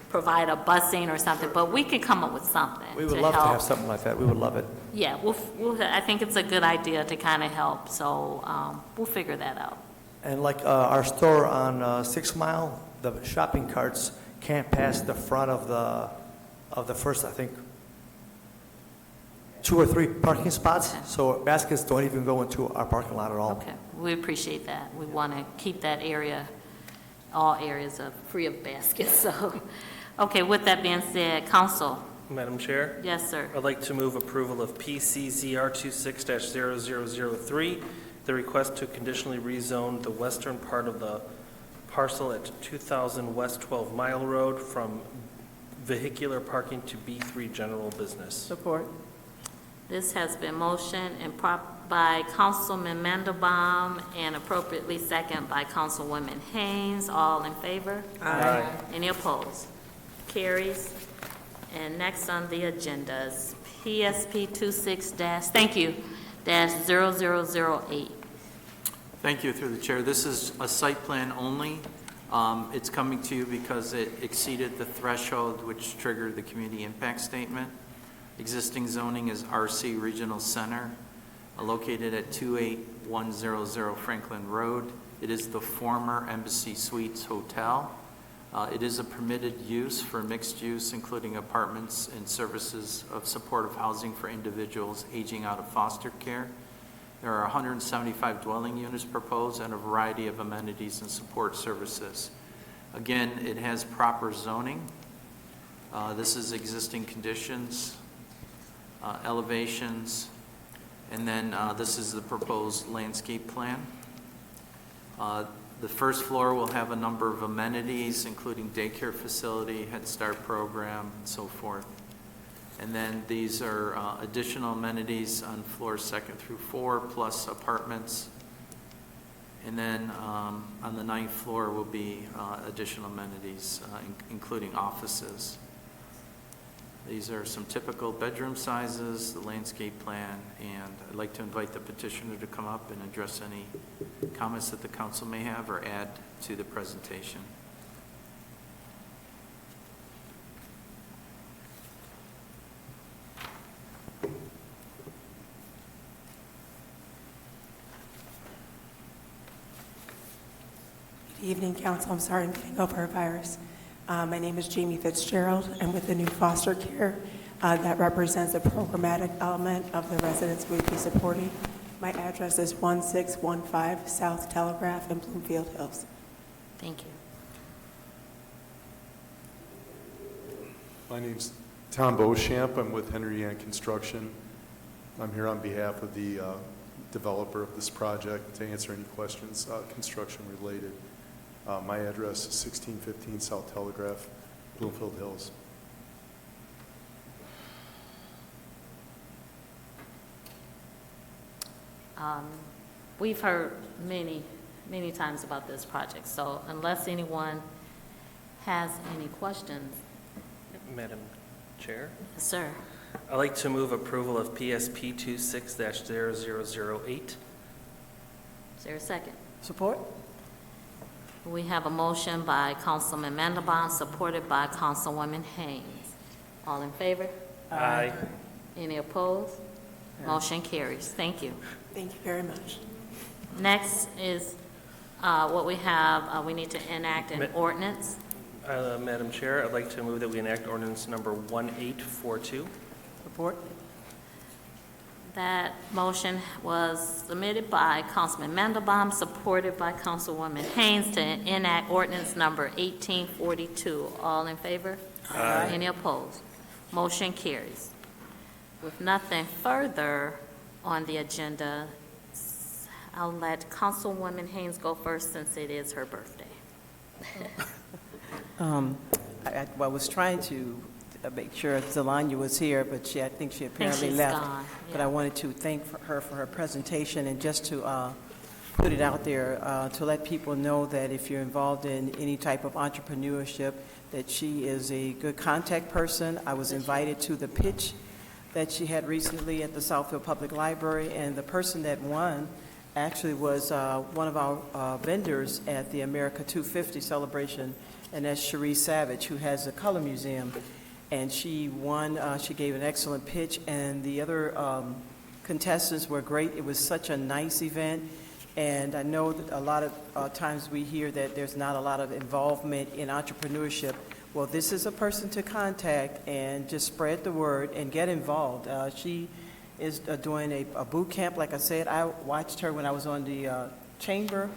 [SPEAKER 1] provide a busing or something, but we can come up with something.
[SPEAKER 16] We would love to have something like that. We would love it.
[SPEAKER 1] Yeah, I think it's a good idea to kind of help, so we'll figure that out.
[SPEAKER 16] And like our store on 6 Mile, the shopping carts can't pass the front of the first, I think, 2 or 3 parking spots.
[SPEAKER 1] Okay.
[SPEAKER 16] So baskets don't even go into our parking lot at all.
[SPEAKER 1] Okay, we appreciate that. We want to keep that area, all areas free of baskets, so. Okay, with that being said, Council.
[SPEAKER 6] Madam Chair?
[SPEAKER 1] Yes, sir.
[SPEAKER 6] I'd like to move approval of PCZR 26-0003, the request to conditionally rezone the western part of the parcel at 2000 West 12 Mile Road from vehicular parking to B3 general business.
[SPEAKER 19] Support.
[SPEAKER 1] This has been motioned and prop by Councilman Mandelbaum and appropriately second by Councilwoman Haynes. All in favor?
[SPEAKER 6] Aye.
[SPEAKER 1] Any opposed? Carries. And next on the agenda is PSP 26-0008.
[SPEAKER 8] Thank you, through the chair. This is a site plan only. It's coming to you because it exceeded the threshold which triggered the community impact statement. Existing zoning is RC Regional Center, located at 28100 Franklin Road. It is the former Embassy Suites Hotel. It is a permitted use for mixed use, including apartments and services of supportive housing for individuals aging out of foster care. There are 175 dwelling units proposed and a variety of amenities and support services. Again, it has proper zoning. This is existing conditions, elevations, and then this is the proposed landscape plan. The first floor will have a number of amenities, including daycare facility, Head Start program, and so forth. And then these are additional amenities on floors 2nd through 4, plus apartments. And then on the 9th floor will be additional amenities, including offices. These are some typical bedroom sizes, the landscape plan, and I'd like to invite the petitioner to come up and address any comments that the council may have or add to the presentation.
[SPEAKER 18] Good evening, Council. I'm sorry I'm getting over a virus. My name is Jamie Fitzgerald. I'm with the new foster care that represents a programmatic element of the residents we'd be supporting. My address is 1615 South Telegraph in Bloomfield Hills.
[SPEAKER 1] Thank you.
[SPEAKER 20] My name's Tom Beauchamp. I'm with Henry Ann Construction. I'm here on behalf of the developer of this project to answer any questions construction related. My address is 1615 South Telegraph, Bloomfield Hills.
[SPEAKER 1] We've heard many times about this project, so unless anyone has any questions.
[SPEAKER 6] Madam Chair?
[SPEAKER 1] Yes, sir.
[SPEAKER 6] I'd like to move approval of PSP 26-0008.
[SPEAKER 1] Is there a second?
[SPEAKER 19] Support.
[SPEAKER 1] We have a motion by Councilman Mandelbaum, supported by Councilwoman Haynes. All in favor?
[SPEAKER 6] Aye.
[SPEAKER 1] Any opposed? Motion carries. Thank you.
[SPEAKER 18] Thank you very much.
[SPEAKER 1] Next is what we have, we need to enact an ordinance.
[SPEAKER 6] Madam Chair, I'd like to move that we enact ordinance number 1842.
[SPEAKER 19] Support.
[SPEAKER 1] That motion was submitted by Councilman Mandelbaum, supported by Councilwoman Haynes to enact ordinance number 1842. All in favor?
[SPEAKER 6] Aye.
[SPEAKER 1] Any opposed? Motion carries. With nothing further on the agenda, I'll let Councilwoman Haynes go first since it is her birthday.
[SPEAKER 19] I was trying to make sure Zelanya was here, but I think she apparently
[SPEAKER 1] she's
[SPEAKER 19] left.
[SPEAKER 1] gone,
[SPEAKER 19] But I wanted to thank her for her presentation and just to put it out there to let people know that if you're involved in any type of entrepreneurship, that she is a good contact person. I was invited to the pitch that she had recently at the Southfield Public Library, and the person that won actually was one of our vendors at the America 250 celebration, and that's Cherie Savage, who has a color museum. And she won, she gave an excellent pitch, and the other contestants were great. It was such a nice event, and I know that a lot of times we hear that there's not a lot of involvement in entrepreneurship. Well, this is a person to contact and just spread the word and get involved. She is doing a boot camp. Like I said, I watched her when I was on the chamber.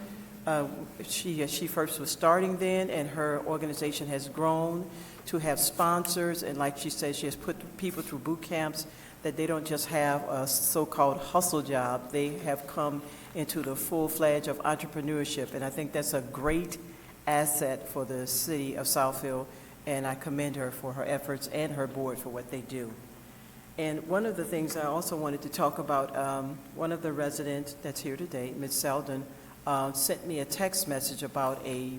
[SPEAKER 19] She first was starting then, and her organization has grown to have sponsors, and like she said, she has put people through boot camps that they don't just have a so-called hustle job. They have come into the full fledged of entrepreneurship, and I think that's a great asset for the city of Southfield, and I commend her for her efforts and her board for what they do. And one of the things I also wanted to talk about, one of the residents that's here today, Ms. Selden, sent me a text message about a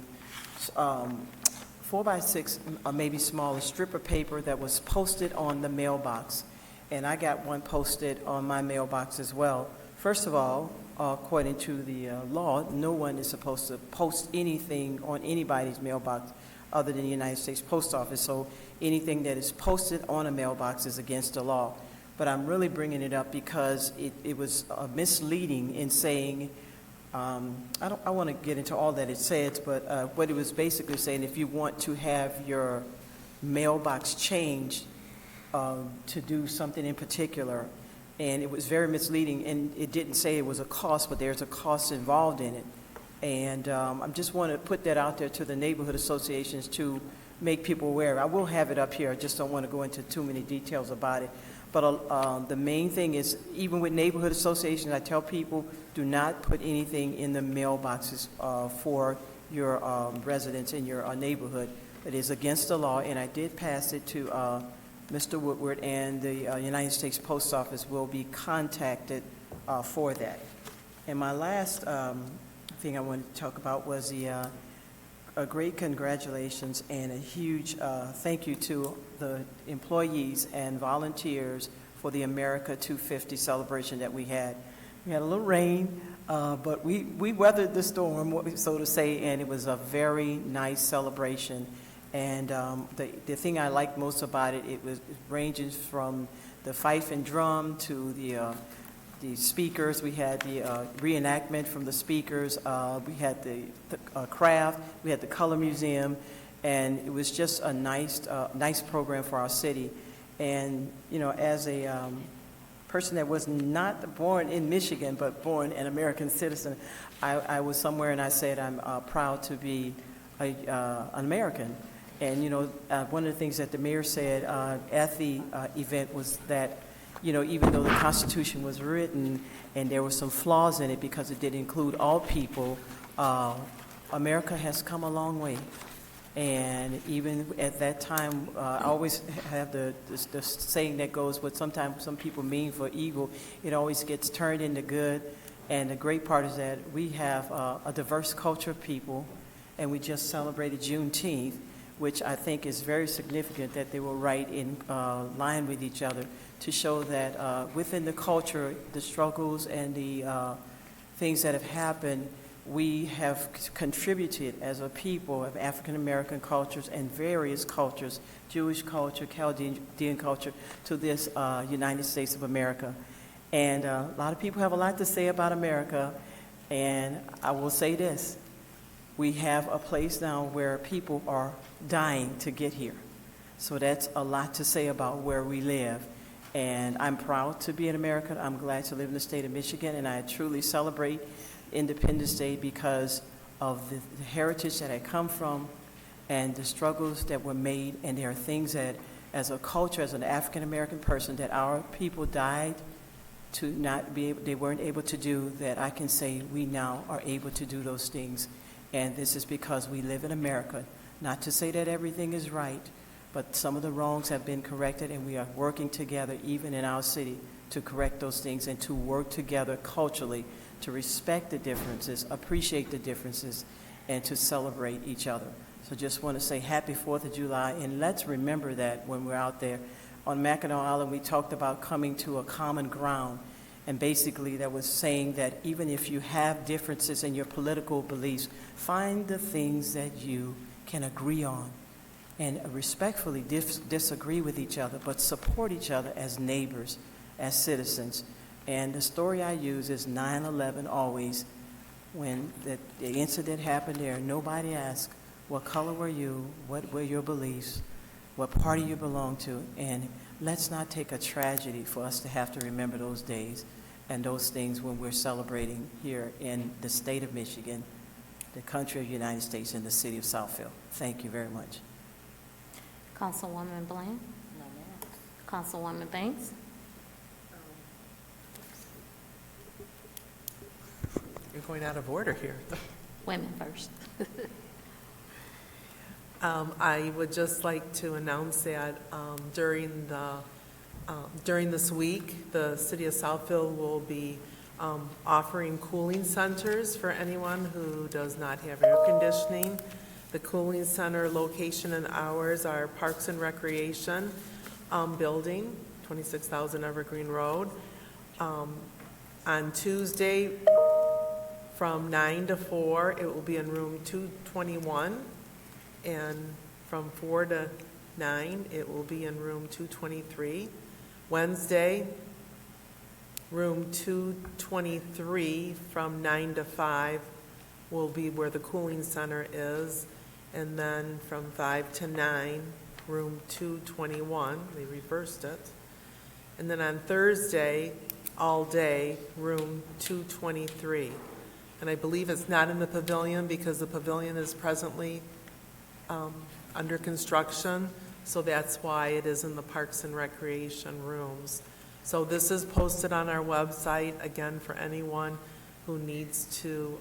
[SPEAKER 19] 4x6, or maybe smaller, strip of paper that was posted on the mailbox. And I got one posted on my mailbox as well. First of all, according to the law, no one is supposed to post anything on anybody's mailbox other than the United States Post Office. So anything that is posted on a mailbox is against the law. But I'm really bringing it up because it was misleading in saying, I want to get into all that it says, but what it was basically saying, if you want to have your mailbox changed to do something in particular, and it was very misleading, and it didn't say it was a cost, but there's a cost involved in it. And I just want to put that out there to the neighborhood associations to make people aware. I will have it up here. I just don't want to go into too many details about it. But the main thing is, even with neighborhood associations, I tell people, do not put anything in the mailboxes for your residents in your neighborhood. It is against the law, and I did pass it to Mr. Woodward, and the United States Post Office will be contacted for that. And my last thing I wanted to talk about was a great congratulations and a huge thank you to the employees and volunteers for the America 250 celebration that we had. We had a little rain, but we weathered the storm, so to say, and it was a very nice celebration. And the thing I liked most about it, it ranging from the fife and drum to the speakers. We had the reenactment from the speakers. We had the craft. We had the color museum, and it was just a nice program for our city. And you know, as a person that was not born in Michigan but born an American citizen, I was somewhere and I said I'm proud to be an American. And you know, one of the things that the mayor said at the event was that, you know, even though the Constitution was written and there were some flaws in it because it didn't include all people, America has come a long way. And even at that time, I always have the saying that goes, what sometimes some people mean for evil, it always gets turned into good. And the great part is that we have a diverse culture of people, and we just celebrated Juneteenth, which I think is very significant that they were right in line with each other to show that within the culture, the struggles and the things that have happened, we have contributed as a people of African American cultures and various cultures, Jewish culture, Chaldean culture, to this United States of America. And a lot of people have a lot to say about America, and I will say this. We have a place now where people are dying to get here. So that's a lot to say about where we live. And I'm proud to be an American. I'm glad to live in the state of Michigan, and I truly celebrate Independence Day because of the heritage that I come from and the struggles that were made. And there are things that, as a culture, as an African American person, that our people died to not be able, they weren't able to do, that I can say we now are able to do those things. And this is because we live in America. Not to say that everything is right, but some of the wrongs have been corrected, and we are working together, even in our city, to correct those things and to work together culturally to respect the differences, appreciate the differences, and to celebrate each other. So just want to say happy 4th of July, and let's remember that when we're out there. On Mackinac Island, we talked about coming to a common ground, and basically that was saying that even if you have differences in your political beliefs, find the things that you can agree on and respectfully disagree with each other, but support each other as neighbors, as citizens. And the story I use is 9/11 always. When the incident happened there, nobody asked, what color were you, what were your beliefs, what party you belong to, and let's not take a tragedy for us to have to remember those days and those things when we're celebrating here in the state of Michigan, the country of the United States, and the city of Southfield. Thank you very much.
[SPEAKER 1] Councilwoman Bland? Councilwoman Banks?
[SPEAKER 11] You're going out of order here.
[SPEAKER 1] Women first.
[SPEAKER 11] I would just like to announce that during this week, the City of Southfield will be offering cooling centers for anyone who does not have air conditioning. The cooling center location and hours are Parks and Recreation Building, 26,000 Evergreen Road. On Tuesday, from 9 to 4, it will be in room 221. And from 4 to 9, it will be in room 223. Wednesday, room 223 from 9 to 5 will be where the cooling center is. And then from 5 to 9, room 221, they reversed it. And then on Thursday, all day, room 223. And I believe it's not in the pavilion because the pavilion is presently under construction, so that's why it is in the Parks and Recreation rooms. So this is posted on our website, again, for anyone who needs to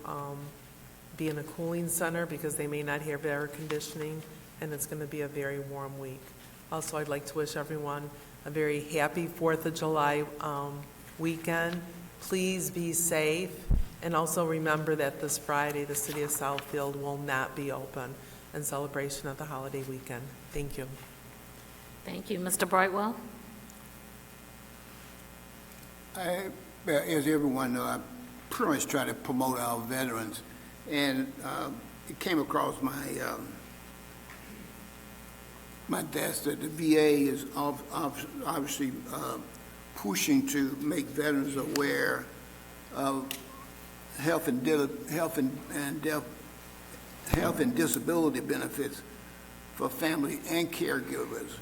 [SPEAKER 11] be in a cooling center because they may not have air conditioning, and it's going to be a very warm week. Also, I'd like to wish everyone a very happy 4th of July weekend. Please be safe, and also remember that this Friday, the City of Southfield will not be open in celebration of the holiday weekend. Thank you.
[SPEAKER 1] Thank you. Mr. Brightwell?
[SPEAKER 12] As everyone knows, I pretty much try to promote our veterans, and it came across my desk that the VA is obviously pushing to make veterans aware of health and disability benefits for family and caregivers.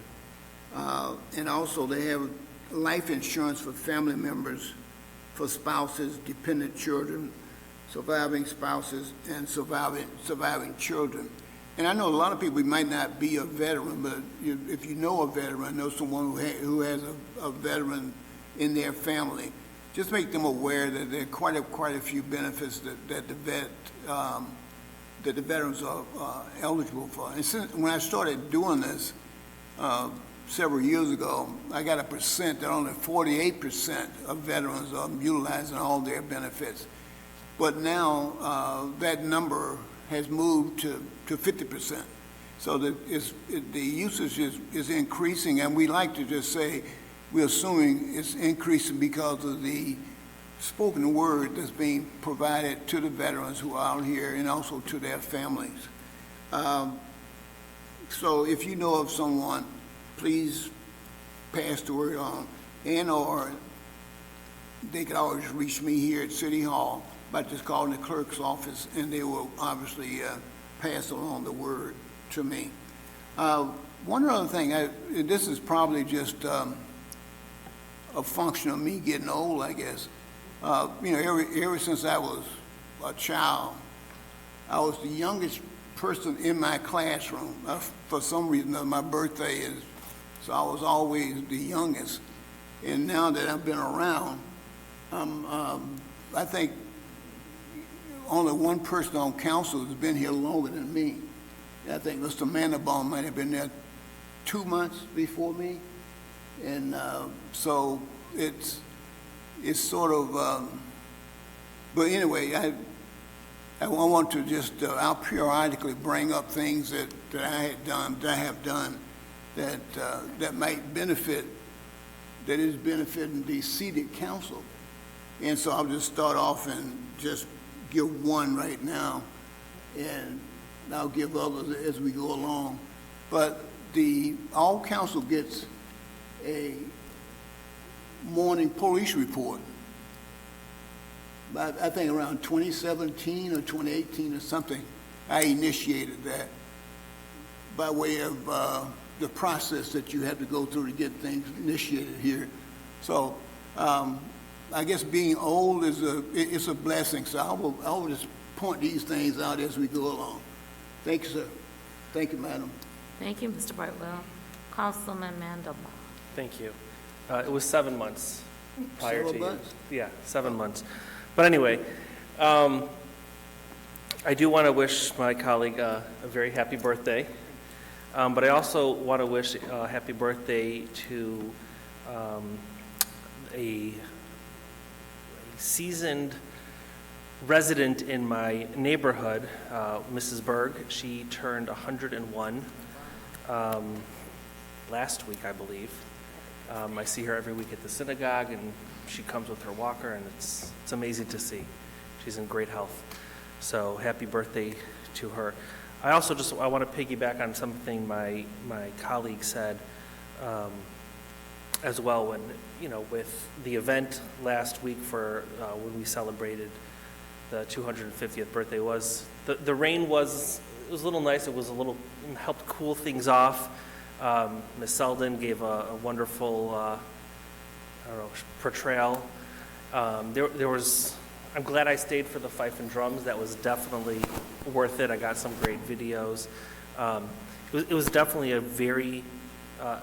[SPEAKER 12] And also they have life insurance for family members, for spouses, dependent children, surviving spouses, and surviving children. And I know a lot of people might not be a veteran, but if you know a veteran, know someone who has a veteran in their family, just make them aware that there are quite a few benefits that the veterans are eligible for. And since when I started doing this several years ago, I got a percent that only 48% of veterans are utilizing all their benefits. But now that number has moved to 50%. So the usage is increasing, and we like to just say we're assuming it's increasing because of the spoken word that's being provided to the veterans who are out here and also to their families. So if you know of someone, please pass the word on, or they can always reach me here at City Hall by just calling the clerk's office, and they will obviously pass along the word to me. One other thing, this is probably just a function of me getting old, I guess. Ever since I was a child, I was the youngest person in my classroom. For some reason, my birthday is, so I was always the youngest. And now that I've been around, I think only one person on council has been here longer than me. I think Mr. Mandelbaum might have been there 2 months before me. And so it's sort of, but anyway, I want to just, I'll periodically bring up things that I have done that might benefit, that is benefiting the seated council. And so I'll just start off and just give one right now, and I'll give others as we go along. But all council gets a morning police report. I think around 2017 or 2018 or something, I initiated that by way of the process that you have to go through to get things initiated here. So I guess being old is a blessing. So I will just point these things out as we go along. Thank you, sir. Thank you, madam.
[SPEAKER 1] Thank you, Mr. Brightwell. Councilman Mandelbaum.
[SPEAKER 6] Thank you. It was 7 months prior to you.
[SPEAKER 12] 7 months?
[SPEAKER 6] Yeah, 7 months. But anyway, I do want to wish my colleague a very happy birthday. But I also want to wish a happy birthday to a seasoned resident in my neighborhood, Mrs. Berg. She turned 101 last week, I believe. I see her every week at the synagogue, and she comes with her walker, and it's amazing to see. She's in great health. So happy birthday to her. I also I want to piggyback on something my colleague said as well when, with the event last week for when we celebrated the 250th birthday the rain was a little nice. It was helped cool things off. Ms. Selden gave a wonderful, portrayal. I'm glad I stayed for the fife and drums. That was definitely worth it. I got some great videos. It was definitely a very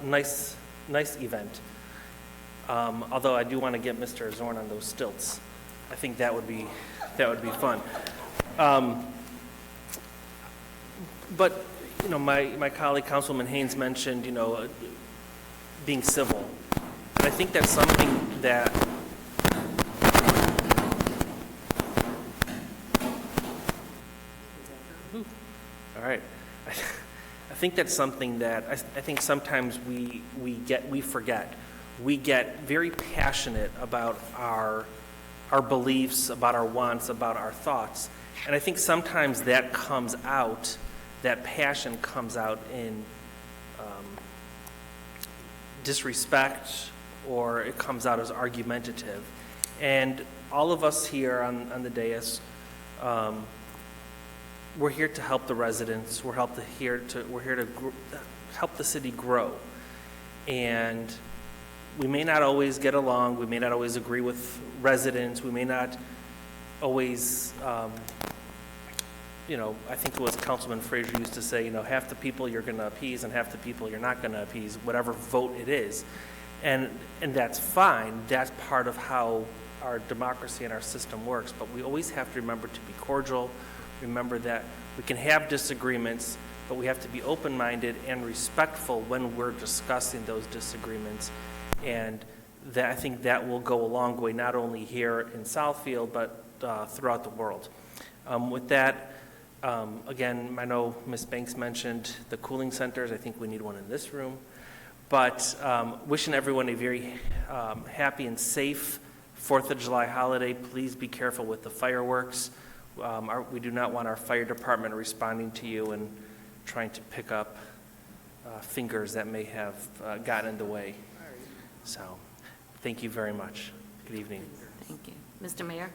[SPEAKER 6] nice event. Although I do want to get Mr. Zorn on those stilts. I think that would be fun. But my colleague Councilman Haynes mentioned being civil, and I think that's something that all right. I think that's something that I think sometimes we forget. We get very passionate about our beliefs, about our wants, about our thoughts. And I think sometimes that passion comes out in disrespect, or it comes out as argumentative. And all of us here on the dais, we're here to help the residents. We're here to help the city grow. And we may not always get along. We may not always agree with residents. We may not always, I think it was Councilman Frazier used to say, half the people you're going to appease and half the people you're not going to appease, whatever vote it is. And that's fine. That's part of how our democracy and our system works. But we always have to remember to be cordial. Remember that we can have disagreements, but we have to be open-minded and respectful when we're discussing those disagreements. And I think that will go a long way, not only here in Southfield, but throughout the world. With that, again, I know Ms. Banks mentioned the cooling centers. I think we need one in this room. But wishing everyone a very happy and safe 4th of July holiday. Please be careful with the fireworks. We do not want our fire department responding to you and trying to pick up fingers that may have gotten in the way. So, thank you very much. Good evening.
[SPEAKER 1] Thank you. Mr. Mayor?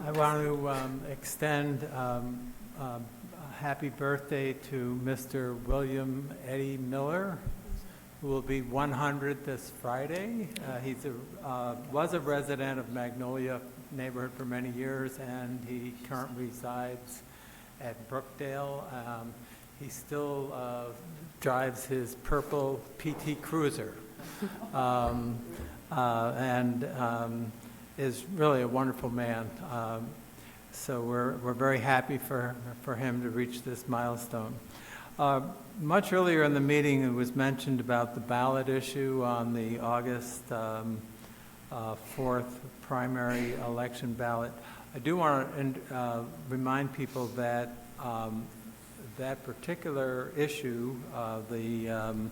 [SPEAKER 3] I want to extend a happy birthday to Mr. William Eddie Miller, who will be 100 this Friday. He was a resident of Magnolia neighborhood for many years, and he currently resides at Brookdale. He still drives his purple PT Cruiser, and is really a wonderful man. So we're very happy for him to reach this milestone. Much earlier in the meeting, it was mentioned about the ballot issue on the August 4th primary election ballot. I do want to remind people that that particular issue, the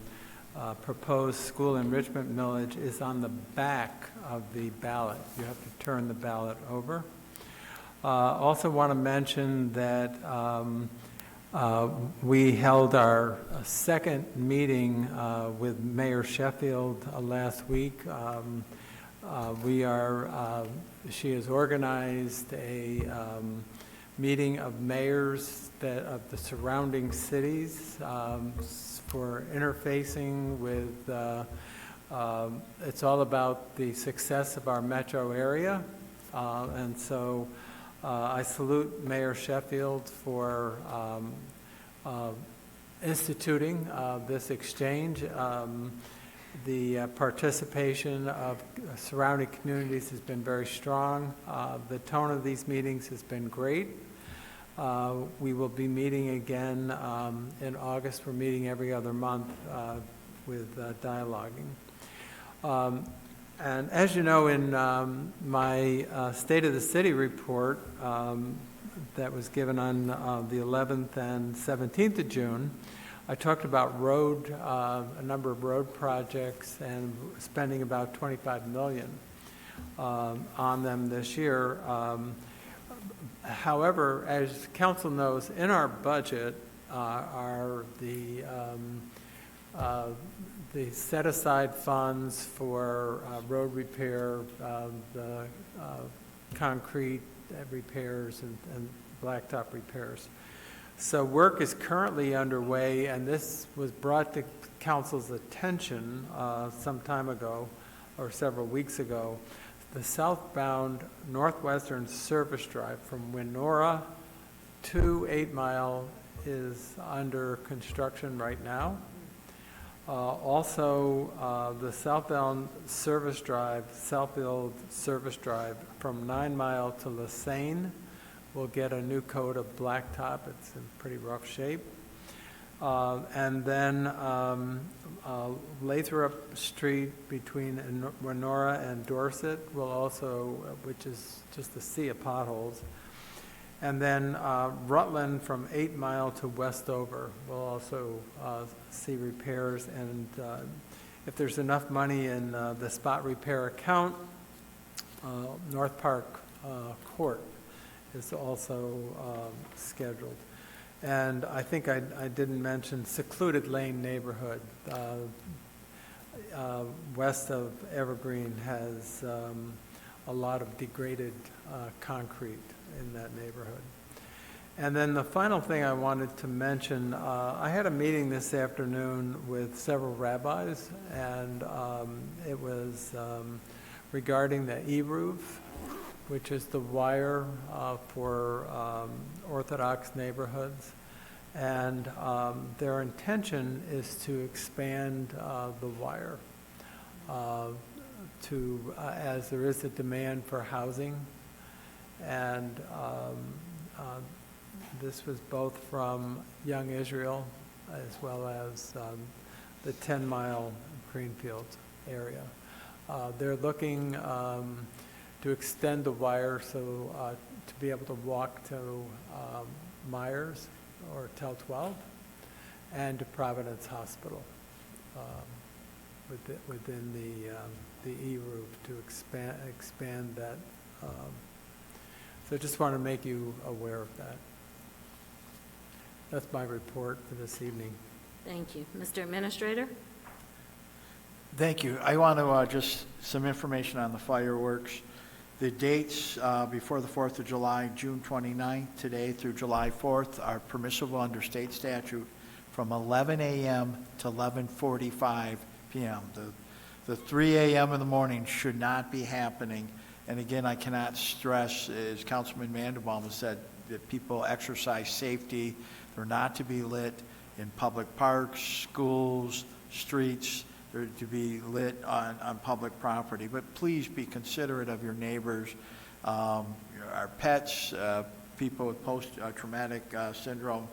[SPEAKER 3] proposed school enrichment millage, is on the back of the ballot. You have to turn the ballot over. Also want to mention that we held our second meeting with Mayor Sheffield last week. She has organized a meeting of mayors of the surrounding cities for interfacing with, it's all about the success of our metro area. And so I salute Mayor Sheffield for instituting this exchange. The participation of surrounding communities has been very strong. The tone of these meetings has been great. We will be meeting again in August. We're meeting every other month with dialoguing. And as you know, in my State of the City report that was given on the 11th and 17th of June, I talked about a number of road projects and spending about $25 million on them this year. However, as council knows, in our budget are the set-aside funds for road repair, the concrete repairs, and blacktop repairs. So work is currently underway, and this was brought to council's attention some time ago, or several weeks ago. The southbound Northwestern Service Drive from Winora to 8 Mile is under construction right now. Also, the southbound Service Drive, Southfield Service Drive from 9 Mile to Lasagne will get a new coat of blacktop. It's in pretty rough shape. And then Lathrop Street between Winora and Dorset will also, which is just a sea of potholes. And then Rutland from 8 Mile to Westover will also see repairs. And if there's enough money in the spot repair account, North Park Court is also scheduled. And I think I didn't mention Secluded Lane neighborhood. West of Evergreen has a lot of degraded concrete in that neighborhood. And then the final thing I wanted to mention, I had a meeting this afternoon with several rabbis, and it was regarding the E-roof, which is the wire for Orthodox neighborhoods. And their intention is to expand the wire as there is a demand for housing. And this was both from Young Israel as well as the 10 Mile Greenfield area. They're looking to extend the wire so to be able to walk to Myers or Tel 12 and to Providence Hospital within the E-roof to expand that. So just want to make you aware of that. That's my report for this evening.
[SPEAKER 1] Thank you. Mr. Administrator?
[SPEAKER 13] Thank you. I want to just some information on the fireworks. The dates before the 4th of July, June 29th, today through July 4th, are permissible under state statute from 11 a.m. to 11:45 p.m. The 3 a.m. in the morning should not be happening. And again, I cannot stress, as Councilman Mandelbaum has said, that people exercise safety. They're not to be lit in public parks, schools, streets. They're to be lit on public property. But please be considerate of your neighbors, our pets, people with post-traumatic syndrome,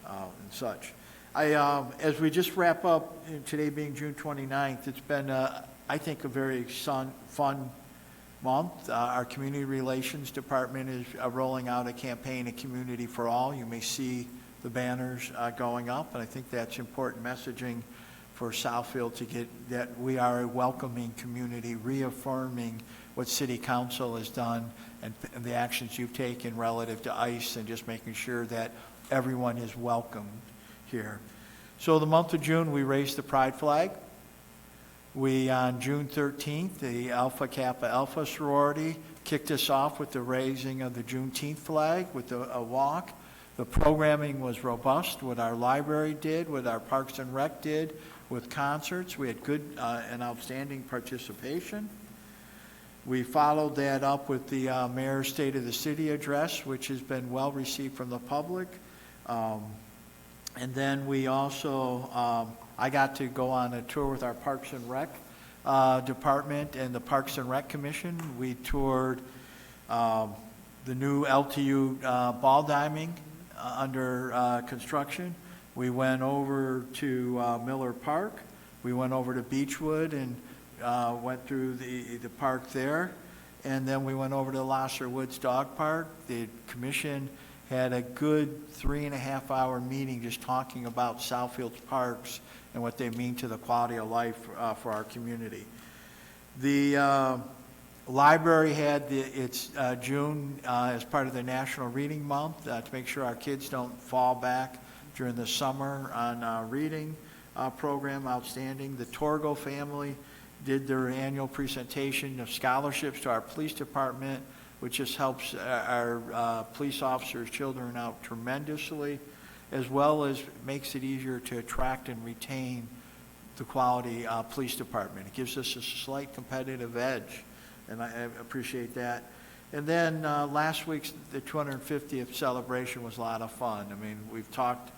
[SPEAKER 13] and such. As we just wrap up, today being June 29th, it's been, I think, a very fun month. Our Community Relations Department is rolling out a campaign, A Community for All. You may see the banners going up, and I think that's important messaging for Southfield to get that we are a welcoming community, reaffirming what City Council has done and the actions you've taken relative to ICE and just making sure that everyone is welcomed here. So the month of June, we raised the pride flag. On June 13th, the Alpha Kappa Alpha sorority kicked us off with the raising of the Juneteenth flag with a walk. The programming was robust, what our library did, what our Parks and Rec did, with concerts. We had good and outstanding participation. We followed that up with the Mayor's State of the City address, which has been well received from the public. And then we also, I got to go on a tour with our Parks and Rec department and the Parks and Rec Commission. We toured the new LTU ball diming under construction. We went over to Miller Park. We went over to Beechwood and went through the park there. And then we went over to Losser Woods Dog Park. The commission had a good 3.5-hour meeting just talking about Southfield's parks and what they mean to the quality of life for our community. The library had its June as part of the National Reading Month to make sure our kids don't fall back during the summer on reading program, outstanding. The Torgo family did their annual presentation of scholarships to our police department, which just helps our police officers' children out tremendously, as well as makes it easier to attract and retain the quality police department. It gives us a slight competitive edge, and I appreciate that. And then last week's, the 250th celebration was a lot of fun. I mean, we've talked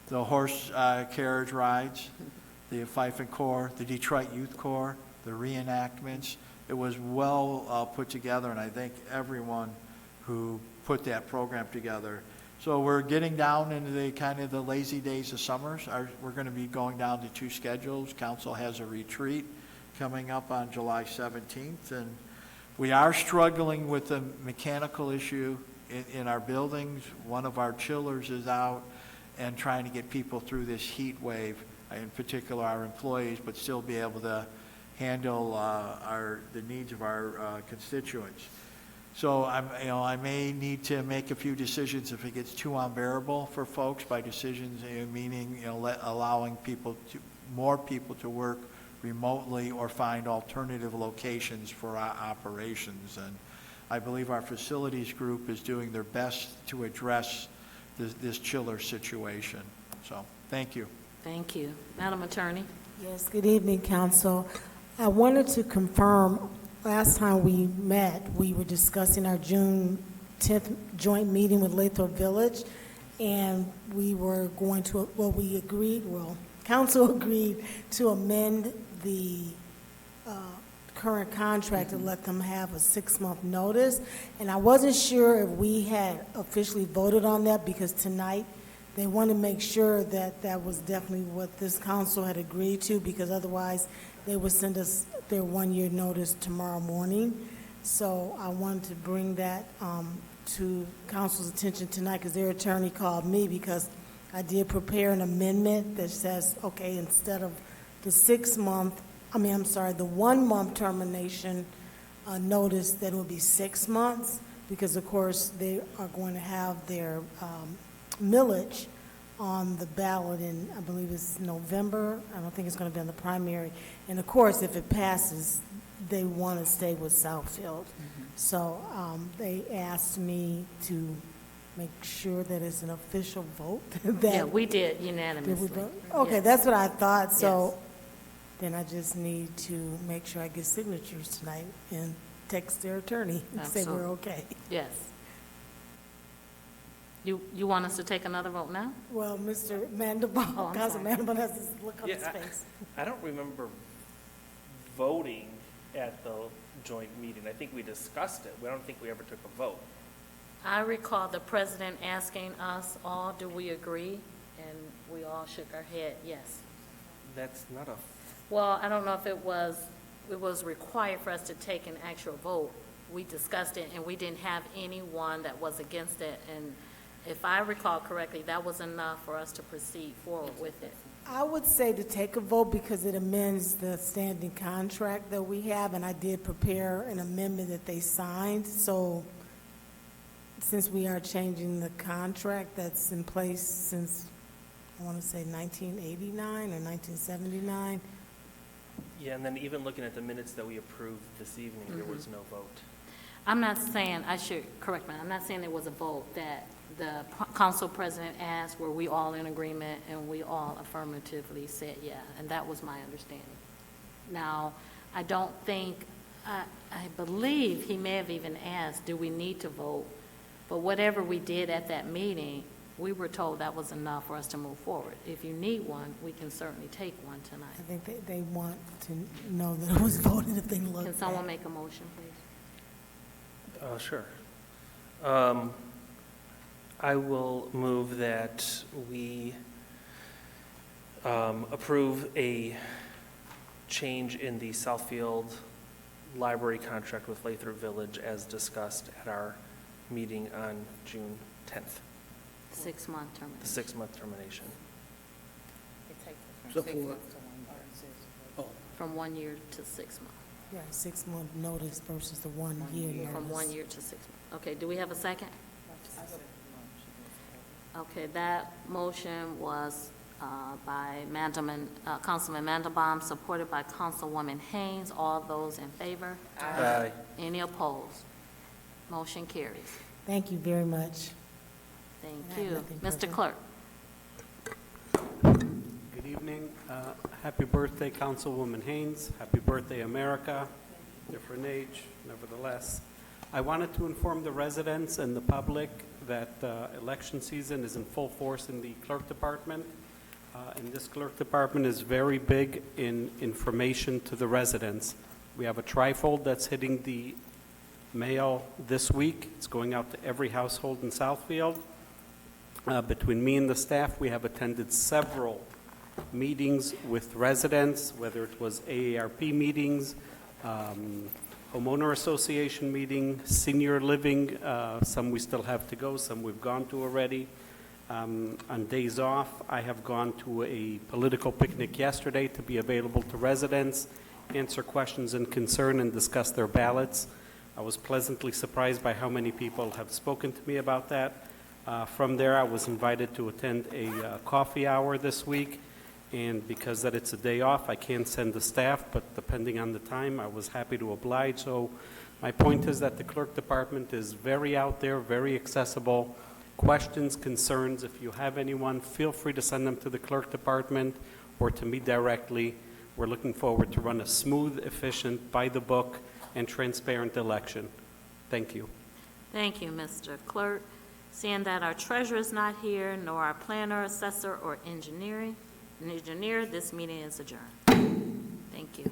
[SPEAKER 13] the horse carriage rides, the Fife and Corps, the Detroit Youth Corps, the reenactments. It was well put together, and I thank everyone who put that program together. So we're getting down into the kind of the lazy days of summers. We're going to be going down to 2 schedules. Council has a retreat coming up on July 17th, and we are struggling with the mechanical issue in our buildings. One of our chillers is out, and trying to get people through this heat wave, in particular our employees, but still be able to handle the needs of our constituents. So I may need to make a few decisions if it gets too unbearable for folks. By decisions, meaning allowing more people to work remotely or find alternative locations for our operations. And I believe our facilities group is doing their best to address this chiller situation. So, thank you.
[SPEAKER 1] Thank you. Madam Attorney?
[SPEAKER 9] Yes, good evening, Council. I wanted to confirm, last time we met, we were discussing our June 10th joint meeting with Lathrop Village, and we were going to, Council agreed to amend the current contract to let them have a 6-month notice. And I wasn't sure if we had officially voted on that, because tonight they want to make sure that that was definitely what this council had agreed to, because otherwise they would send us their 1-year notice tomorrow morning. So I wanted to bring that to council's attention tonight, because their attorney called me, because I did prepare an amendment that says, okay, instead of the 1-month termination notice, that will be 6 months, because of course they are going to have their millage on the ballot in, I believe it's November. I don't think it's going to be on the primary. And of course, if it passes, they want to stay with Southfield. So they asked me to make sure that it's an official vote.
[SPEAKER 1] Yeah, we did unanimously.
[SPEAKER 9] Did we vote? Okay,
[SPEAKER 1] Yes.
[SPEAKER 9] that's what I thought. So
[SPEAKER 1] Yes.
[SPEAKER 9] then I just need to make sure I get signatures tonight and text their attorney and say we're
[SPEAKER 1] Absolutely.
[SPEAKER 9] okay.
[SPEAKER 1] Yes. You want us to take another vote now?
[SPEAKER 9] Well, Mr. Mandelbaum,
[SPEAKER 1] Oh, I'm
[SPEAKER 9] Council
[SPEAKER 1] sorry.
[SPEAKER 9] Mandelbaum has this look on his
[SPEAKER 6] Yeah,
[SPEAKER 9] face.
[SPEAKER 6] I don't remember voting at the joint meeting. I think we discussed it. I don't think we ever took a vote.
[SPEAKER 1] I recall the president asking us all, do we agree? And we all shook our head, yes.
[SPEAKER 6] That's not a,
[SPEAKER 1] Well, I don't know if it was required for us to take an actual vote. We discussed it, and we didn't have anyone that was against it. And if I recall correctly, that was enough for us to proceed forward with it.
[SPEAKER 9] I would say to take a vote, because it amends the standing contract that we have, and I did prepare an amendment that they signed. So since we are changing the contract that's in place since, I want to say 1989 or 1979.
[SPEAKER 6] yeah, and then even looking at the minutes that we approved this evening, there was no vote.
[SPEAKER 1] I'm not saying, I should correct me, I'm not saying there was a vote that the council president asked, were we all in agreement, and we all affirmatively said yeah, and that was my understanding. Now, I don't think, I believe he may have even asked, do we need to vote? But whatever we did at that meeting, we were told that was enough for us to move forward. If you need one, we can certainly take one tonight.
[SPEAKER 9] I think they want to know that it was voted if they look
[SPEAKER 1] Can someone
[SPEAKER 9] at.
[SPEAKER 1] make a motion, please?
[SPEAKER 6] Sure. I will move that we approve a change in the Southfield Library contract with Lathrop Village as discussed at our meeting on June 10th,
[SPEAKER 1] 6-month term.
[SPEAKER 6] the 6-month termination.
[SPEAKER 9] Support.
[SPEAKER 1] From 1 year to 6 months.
[SPEAKER 9] Yeah, 6-month notice versus the 1 year notice.
[SPEAKER 1] From 1 year to 6 months. Okay, do we have a second? Okay, that motion was by Councilman Mandelbaum, supported by Councilwoman Haynes. All those in favor?
[SPEAKER 6] Aye.
[SPEAKER 1] Any opposed? Motion carries.
[SPEAKER 9] Thank you very much.
[SPEAKER 1] Thank
[SPEAKER 9] I have
[SPEAKER 1] you.
[SPEAKER 9] nothing
[SPEAKER 1] Mr.
[SPEAKER 9] further.
[SPEAKER 1] Clerk?
[SPEAKER 15] Good evening. Happy birthday, Councilwoman Haynes. Happy birthday, America. Different age, nevertheless. I wanted to inform the residents and the public that election season is in full force in the clerk department. And this clerk department is very big in information to the residents. We have a trifold that's hitting the mail this week. It's going out to every household in Southfield. Between me and the staff, we have attended several meetings with residents, whether it was AARP meetings, homeowner association meeting, senior living, some we still have to go, some we've gone to already. On days off, I have gone to a political picnic yesterday to be available to residents, answer questions and concern, and discuss their ballots. I was pleasantly surprised by how many people have spoken to me about that. From there, I was invited to attend a coffee hour this week, and because that it's a day off, I can't send the staff, but depending on the time, I was happy to oblige. So my point is that the clerk department is very out there, very accessible. Questions, concerns, if you have anyone, feel free to send them to the clerk department or to me directly. We're looking forward to run a smooth, efficient, by-the-book, and transparent election. Thank you.
[SPEAKER 1] Thank you, Mr. Clerk. Seeing that our treasurer is not here, nor our planner, assessor, or engineer, this meeting is adjourned. Thank you.